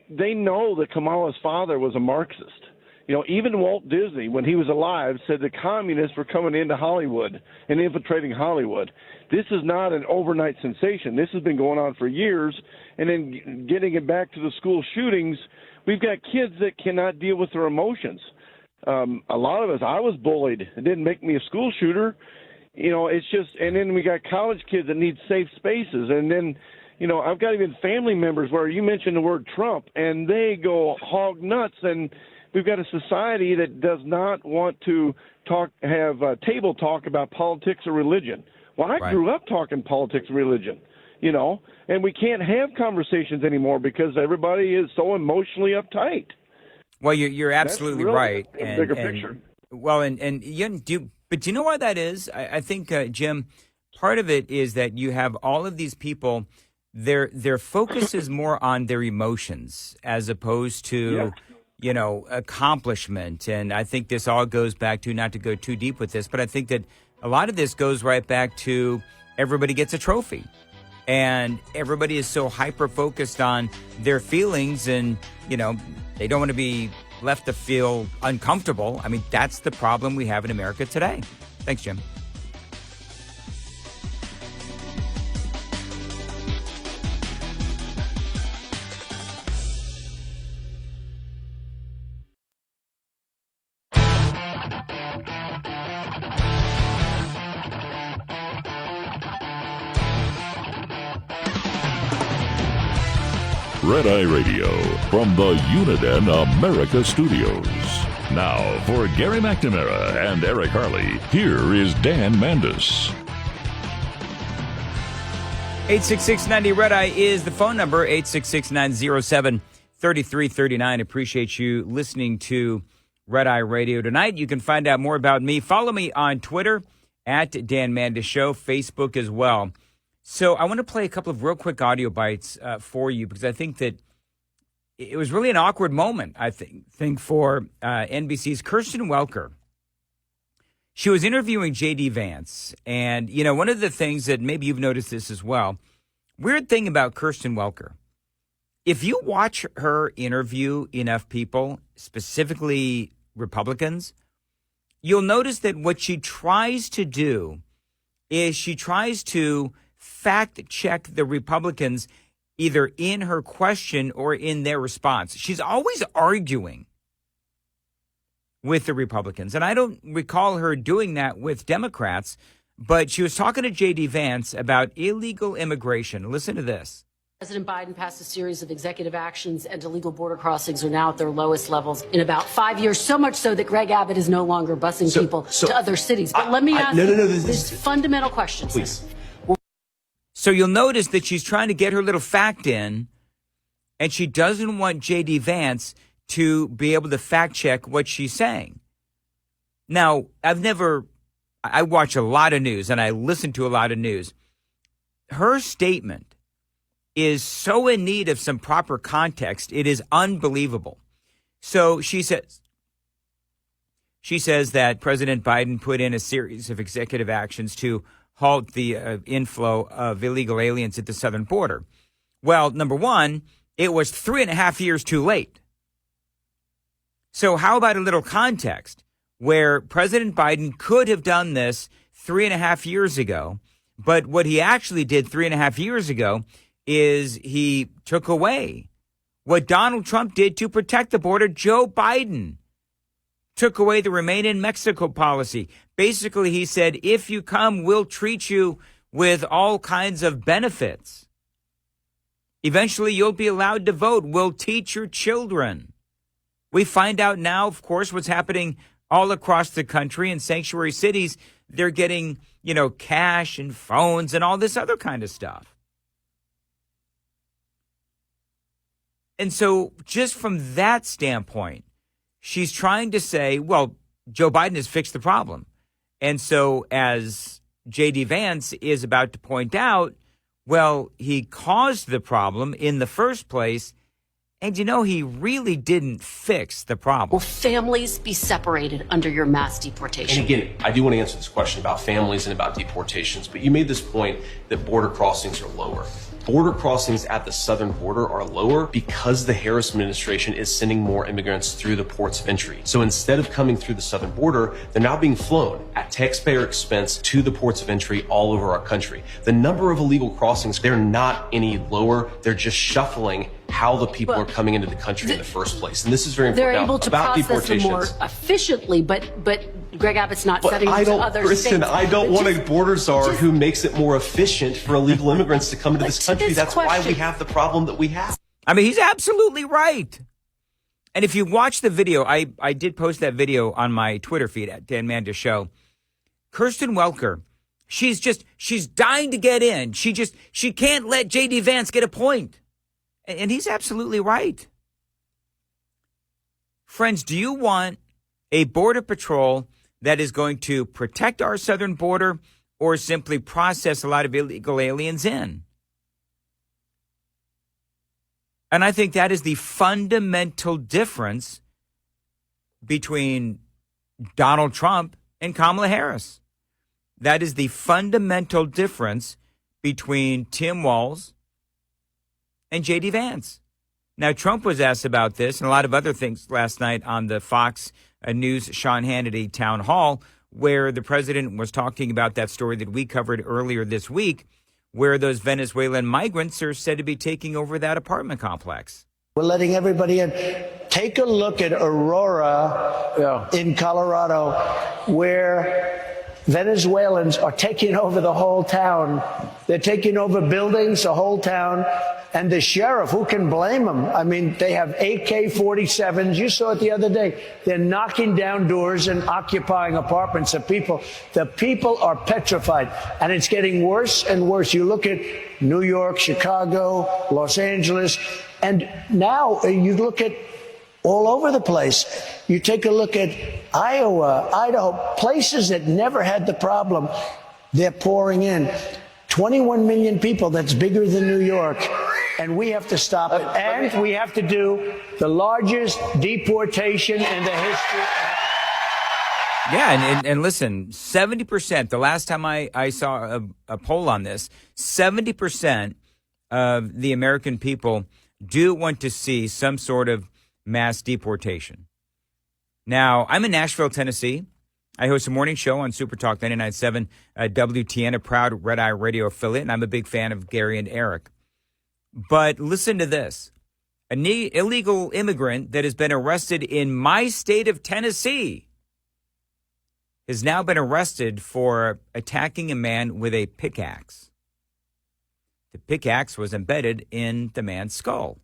they know that Kamala's father was a Marxist. You know, even Walt Disney, when he was alive, said the communists were coming into Hollywood and infiltrating Hollywood. This is not an overnight sensation. This has been going on for years. And then getting it back to the school shootings, we've got kids that cannot deal with their emotions. A lot of us, I was bullied. It didn't make me a school shooter. You know, it's just, and then we got college kids that need safe spaces. And then, you know, I've got even family members where you mentioned the word Trump and they go hog nuts. And we've got a society that does not want to have table talk about politics or religion. Well, I grew up talking politics and religion, you know, and we can't have conversations anymore because everybody is so emotionally uptight. Well, you're absolutely really right. A bigger picture. Well, but do you know why that is? I think, Jim, part of it is that you have all of these people. Their focus is more on their emotions as opposed to, you know, accomplishment. And I think this all goes back to, not to go too deep with this, but I think that a lot of this goes right back to everybody gets a trophy. And everybody is so hyper-focused on their feelings and, you know, they don't want to be left to feel uncomfortable. I mean, that's the problem we have in America today. Thanks, Jim. Red Eye Radio from the Uniden America Studios. Now, for Gary McNamara and Eric Harley, here is Dan Mandis. 866-90-RED-EYE is the phone number, 866-907-3339. Appreciate you listening to Red Eye Radio tonight. You can find out more about me. Follow me on Twitter, at Dan Mandis Show, Facebook as well. So I want to play a couple of real quick audio bites for you because I think that it was really an awkward moment, I think for NBC's Kirsten Welker. She was interviewing J.D. Vance. And, you know, one of the things that maybe you've noticed this as well, weird thing about Kirsten Welker, if you watch her interview enough people, specifically Republicans, you'll notice that what she tries to do is she tries to fact check the Republicans either in her question or in their response. She's always arguing with the Republicans. And I don't recall her doing that with Democrats, but she was talking to J.D. Vance about illegal immigration. Listen to this. President Biden passed a series of executive actions, and illegal border crossings are now at their lowest levels in about 5 years, so much so that Greg Abbott is no longer busing people to other cities. But let me ask you this fundamental question. Please. So you'll notice that she's trying to get her little fact in, and she doesn't want J.D. Vance to be able to fact check what she's saying. Now, I watch a lot of news, and I listen to a lot of news. her statement is so in need of some proper context. It is unbelievable. So she says that President Biden put in a series of executive actions to halt the inflow of illegal aliens at the southern border. Well, number one, it was 3.5 years too late. So how about a little context where President Biden could have done this 3.5 years ago, but what he actually did 3.5 years ago is he took away what Donald Trump did to protect the border. Joe Biden took away the Remain in Mexico policy. Basically, he said, if you come, we'll treat you with all kinds of benefits. Eventually, you'll be allowed to vote. We'll teach your children. We find out now, of course, what's happening all across the country in sanctuary cities. They're getting, cash and phones and all this other kind of stuff. And so just from that standpoint, she's trying to say, well, Joe Biden has fixed the problem. And so as J.D. Vance is about to point out, well, he caused the problem in the first place. And, he really didn't fix the problem. Will families be separated under your mass deportation? And again, I do want to answer this question about families and about deportations, but you made this point that border crossings are lower. Border crossings at the southern border are lower because the Harris administration is sending more immigrants through the ports of entry. So instead of coming through the southern border, they're now being flown at taxpayer expense to the ports of entry all over our country. The number of illegal crossings, they're not any lower. They're just shuffling how the people are coming into the country in the first place. And this is very important. They're able to process them more efficiently, but Greg Abbott's not setting them to other states. I don't want a border czar who makes it more efficient for illegal immigrants to come into this country. That's why we have the problem that we have. I mean, he's absolutely right. And if you watch the video, I did post that video on my Twitter feed at Dan Mandis Show. Kirsten Welker, she's dying to get in. She can't let J.D. Vance get a point. And he's absolutely right. Friends, do you want a border patrol that is going to protect our southern border or simply process a lot of illegal aliens in? And I think that is the fundamental difference between Donald Trump and Kamala Harris. That is the fundamental difference between Tim Walz and J.D. Vance. Now, Trump was asked about this and a lot of other things last night on the Fox News Sean Hannity Townhall, where the president was talking about that story that we covered earlier this week, where those Venezuelan migrants are said to be taking over that apartment complex. We're letting everybody in. Take a look at Aurora in Colorado, where Venezuelans are taking over the whole town. They're taking over buildings, the whole town. And the sheriff, who can blame them? I mean, they have AK-47s. You saw it the other day. They're knocking down doors and occupying apartments of people. The people are petrified. And it's getting worse and worse. You look at New York, Chicago, Los Angeles, and now you look at all over the place. You take a look at Iowa, Idaho, places that never had the problem. They're pouring in. 21 million people, that's bigger than New York. And we have to stop it. And we have to do the largest deportation in the history. Yeah, and listen, 70%, the last time I saw a poll on this, 70% of the American people do want to see some sort of mass deportation. Now, I'm in Nashville, Tennessee. I host a morning show on Super Talk 99.7 WTN, a proud Red Eye Radio affiliate, and I'm a big fan of Gary and Eric. But listen to this. An illegal immigrant that has been arrested in my state of Tennessee has now been arrested for attacking a man with a pickaxe. The pickaxe was embedded in the man's skull.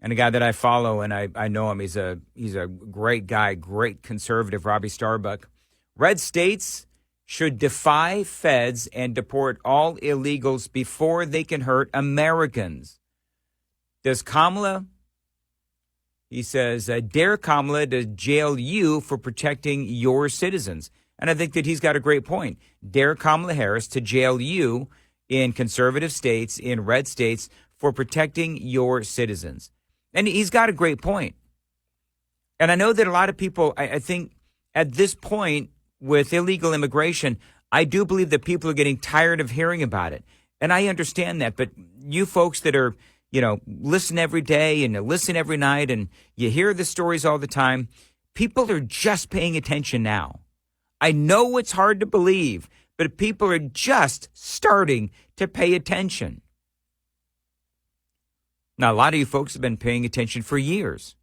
And a guy that I follow, and I know him, he's a great guy, great conservative, Robbie Starbuck. Red states should defy feds and deport all illegals before they can hurt Americans. Does Kamala, he says, dare Kamala to jail you for protecting your citizens? And I think that he's got a great point. Dare Kamala Harris to jail you in conservative states, in red states, for protecting your citizens. And he's got a great point. And I know that a lot of people, I think at this point with illegal immigration, I do believe that people are getting tired of hearing about it. And I understand that. But you folks that are, listen every day and listen every night and you hear the stories all the time, people are just paying attention now. I know it's hard to believe, but people are just starting to pay attention. Now, a lot of you folks have been paying attention for years.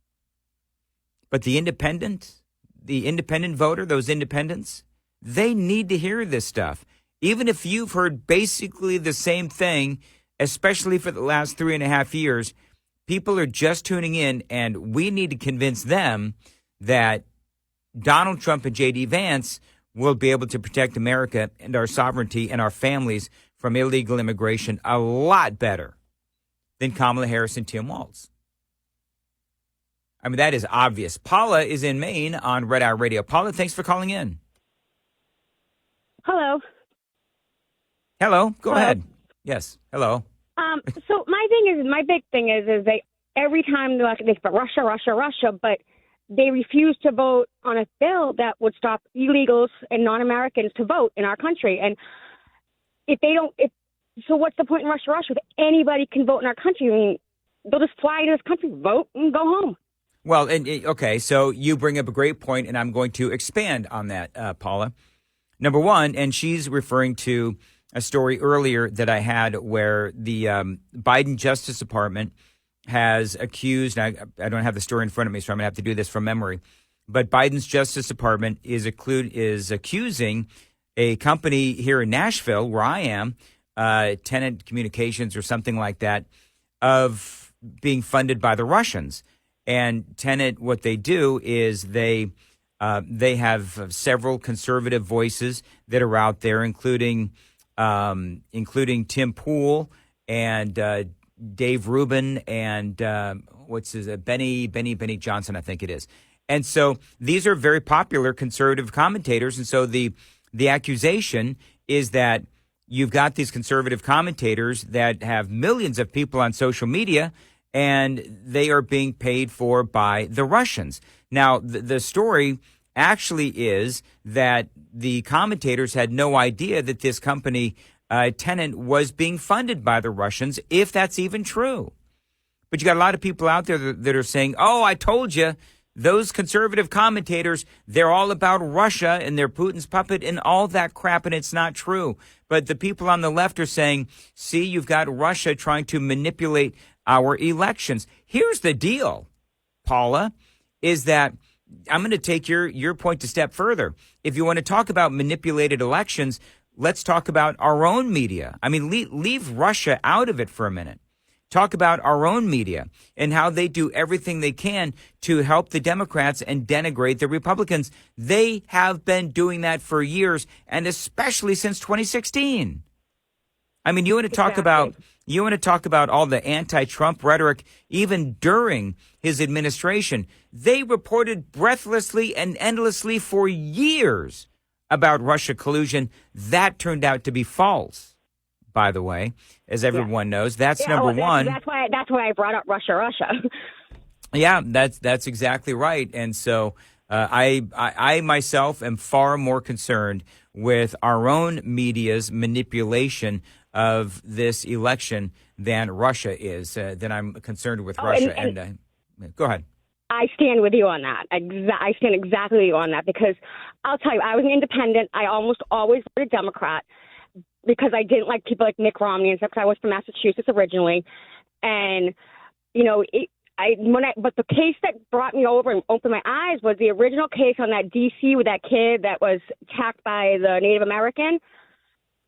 But the independent voter, those independents, they need to hear this stuff. Even if you've heard basically the same thing, especially for the last 3.5 years, people are just tuning in, and we need to convince them that Donald Trump and J.D. Vance will be able to protect America and our sovereignty and our families from illegal immigration a lot better than Kamala Harris and Tim Walz. I mean, that is obvious. Paula is in Maine on Red Hour Radio. Paula, thanks for calling in. Hello. Hello. Go ahead. Yes. Hello. So my big thing is they every time they put Russia, but they refuse to vote on a bill that would stop illegals and non-Americans to vote in our country. And so what's the point in Russia? If anybody can vote in our country, I mean, they'll just fly to this country, vote, and go home. Well, okay, so you bring up a great point, and I'm going to expand on that, Paula. Number one, and she's referring to a story earlier that I had where the Biden Justice Department has accused, I don't have the story in front of me, so I'm going to have to do this from memory, but Biden's Justice Department is accusing a company here in Nashville, where I am, Tenant Communications or something like that, of being funded by the Russians. And Tenant, what they do is they have several conservative voices that are out there, including Tim Pool and Dave Rubin and Benny Johnson, I think it is. And so these are very popular conservative commentators. And so the accusation is that you've got these conservative commentators that have millions of people on social media, and they are being paid for by the Russians. Now, the story actually is that the commentators had no idea that this company, Tenant, was being funded by the Russians, if that's even true. But you got a lot of people out there that are saying, oh, I told you, those conservative commentators, they're all about Russia and they're Putin's puppet and all that crap, and it's not true. But the people on the left are saying, see, you've got Russia trying to manipulate our elections. Here's the deal, Paula, is that I'm going to take your point a step further. If you want to talk about manipulated elections, let's talk about our own media. I mean, leave Russia out of it for a minute. Talk about our own media and how they do everything they can to help the Democrats and denigrate the Republicans. They have been doing that for years, and especially since 2016. I mean, you want to talk about all the anti-Trump rhetoric even during his administration. They reported breathlessly and endlessly for years about Russia collusion. That turned out to be false, by the way, as everyone knows. That's number one. That's why I brought up Russia. Yeah, that's exactly right. And so I myself am far more concerned with our own media's manipulation of this election than Russia is, than I'm concerned with Russia. And go ahead. I stand with you on that. I stand exactly with you on that, because I'll tell you, I was an independent. I almost always voted Democrat because I didn't like people like Mitt Romney and stuff, because I was from Massachusetts originally. And, but the case that brought me over and opened my eyes was the original case on that D.C. with that kid that was attacked by the Native American.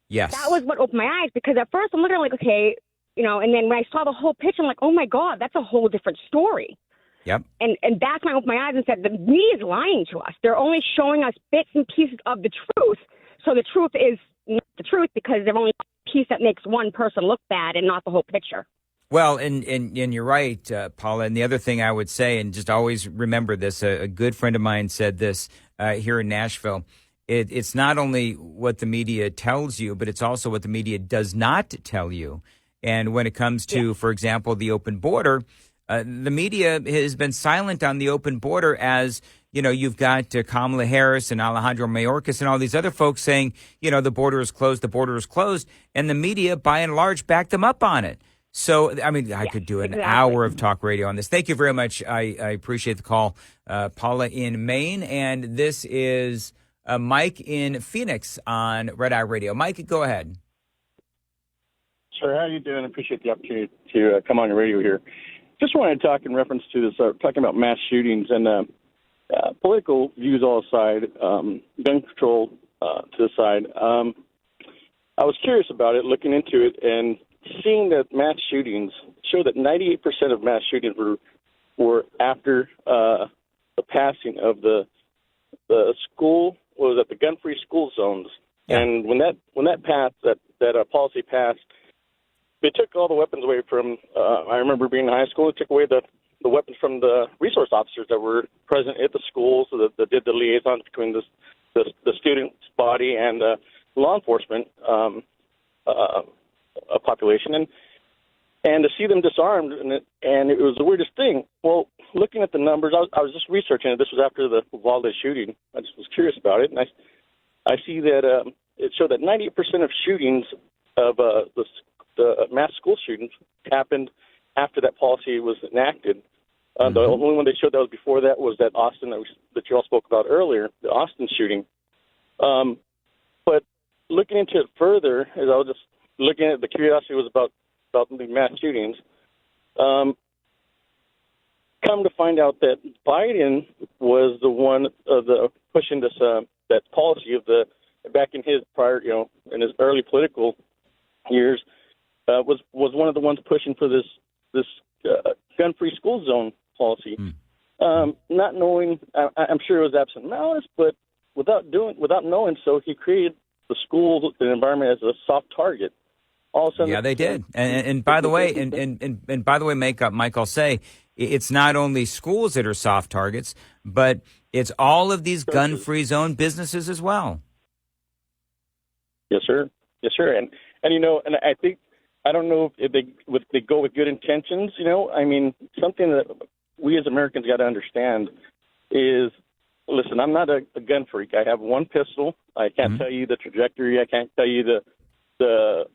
Yes. That was what opened my eyes, because at first I'm looking at like, okay, and then when I saw the whole picture, I'm like, oh my God, that's a whole different story. Yep. And that's when I opened my eyes and said, the media is lying to us. They're only showing us bits and pieces of the truth. So the truth is not the truth, because they're only a piece that makes one person look bad and not the whole picture. Well, and you're right, Paula. And the other thing I would say, and just always remember this, a good friend of mine said this here in Nashville, it's not only what the media tells you, but it's also what the media does not tell you. And when it comes to, for example, the open border, the media has been silent on the open border as, you've got Kamala Harris and Alejandro Mayorkas and all these other folks saying, the border is closed, the border is closed. And the media, by and large, backed them up on it. So, I could do an hour of talk radio on this. Thank you very much. I appreciate the call. Paula in Maine. And this is Mike in Phoenix on Red Eye Radio. Mike, go ahead. Sure. How you doing? I appreciate the opportunity to come on your radio here. Just wanted to talk in reference to this, talking about mass shootings and political views all aside, gun control to the side. I was curious about it, looking into it, and seeing that mass shootings show that 98% of mass shootings were after the passing of the school, what was it, the gun-free school zones. Yeah. And when that passed, that policy passed, they took all the weapons away from, I remember being in high school, it took away the weapons from the resource officers that were present at the schools, that did the liaison between the student body and law enforcement population. And to see them disarmed, and it was the weirdest thing. Well, looking at the numbers, I was just researching it. This was after the Uvalde shooting. I just was curious about it, and I see that it showed that 98% of shootings of the mass school shootings happened after that policy was enacted. The only one they showed that was before that was that Austin that you all spoke about earlier, the Austin shooting. But looking into it further, as I was just looking at, the curiosity was about the mass shootings. Come to find out that Biden was the one pushing this that policy of back in his prior, in his early political years, was one of the ones pushing for this gun-free school zone policy. Not knowing, I'm sure it was absent malice, but without knowing, so he created the school environment as a soft target. All of a sudden, yeah, they did. And by the way, and by the way, Mike, I'll say it's not only schools that are soft targets, but it's all of these gun-free zone businesses as well. Yes, sir. Yes, sir. And and I think, I don't know if they go with good intentions. Something that we as Americans got to understand is, listen, I'm not a gun freak. I have one pistol. I can't tell you the trajectory. I can't tell you the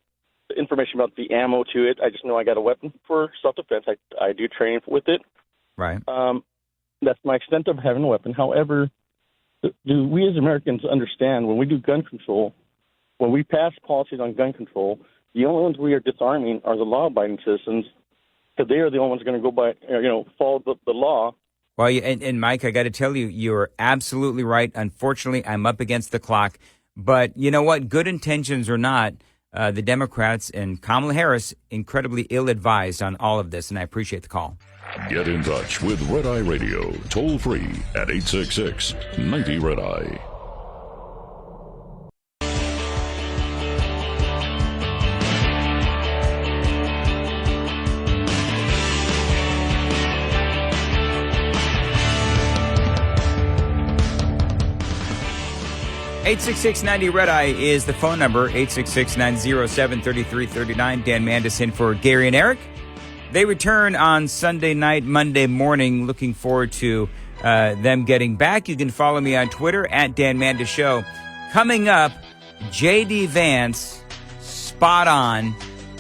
information about the ammo to it. I just know I got a weapon for self-defense. I do training with it. Right. That's my extent of having a weapon. However, do we as Americans understand when we do gun control, when we pass policies on gun control, the only ones we are disarming are the law-abiding citizens, because they are the only ones going to go by, follow the law. Well, and Mike, I got to tell you, you're absolutely right. Unfortunately, I'm up against the clock. But you know what? Good intentions or not, the Democrats and Kamala Harris incredibly ill-advised on all of this, and I appreciate the call. Get in touch with Red Eye Radio, toll free at 866-90-RED-EYE. #866-90-RED-EYE is the phone number, 866-907-3339. Dan Mandis in for Gary and Eric. They return on Sunday night, Monday morning. Looking forward to them getting back. You can follow me on Twitter at Dan Mandis Show. Coming up, J.D. Vance, spot on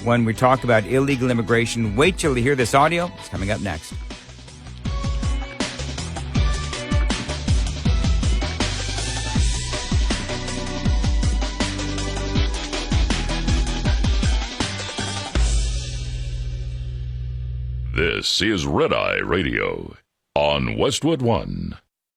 when we talk about illegal immigration. Wait till you hear this audio. It's coming up next. This is Red Eye Radio on Westwood One.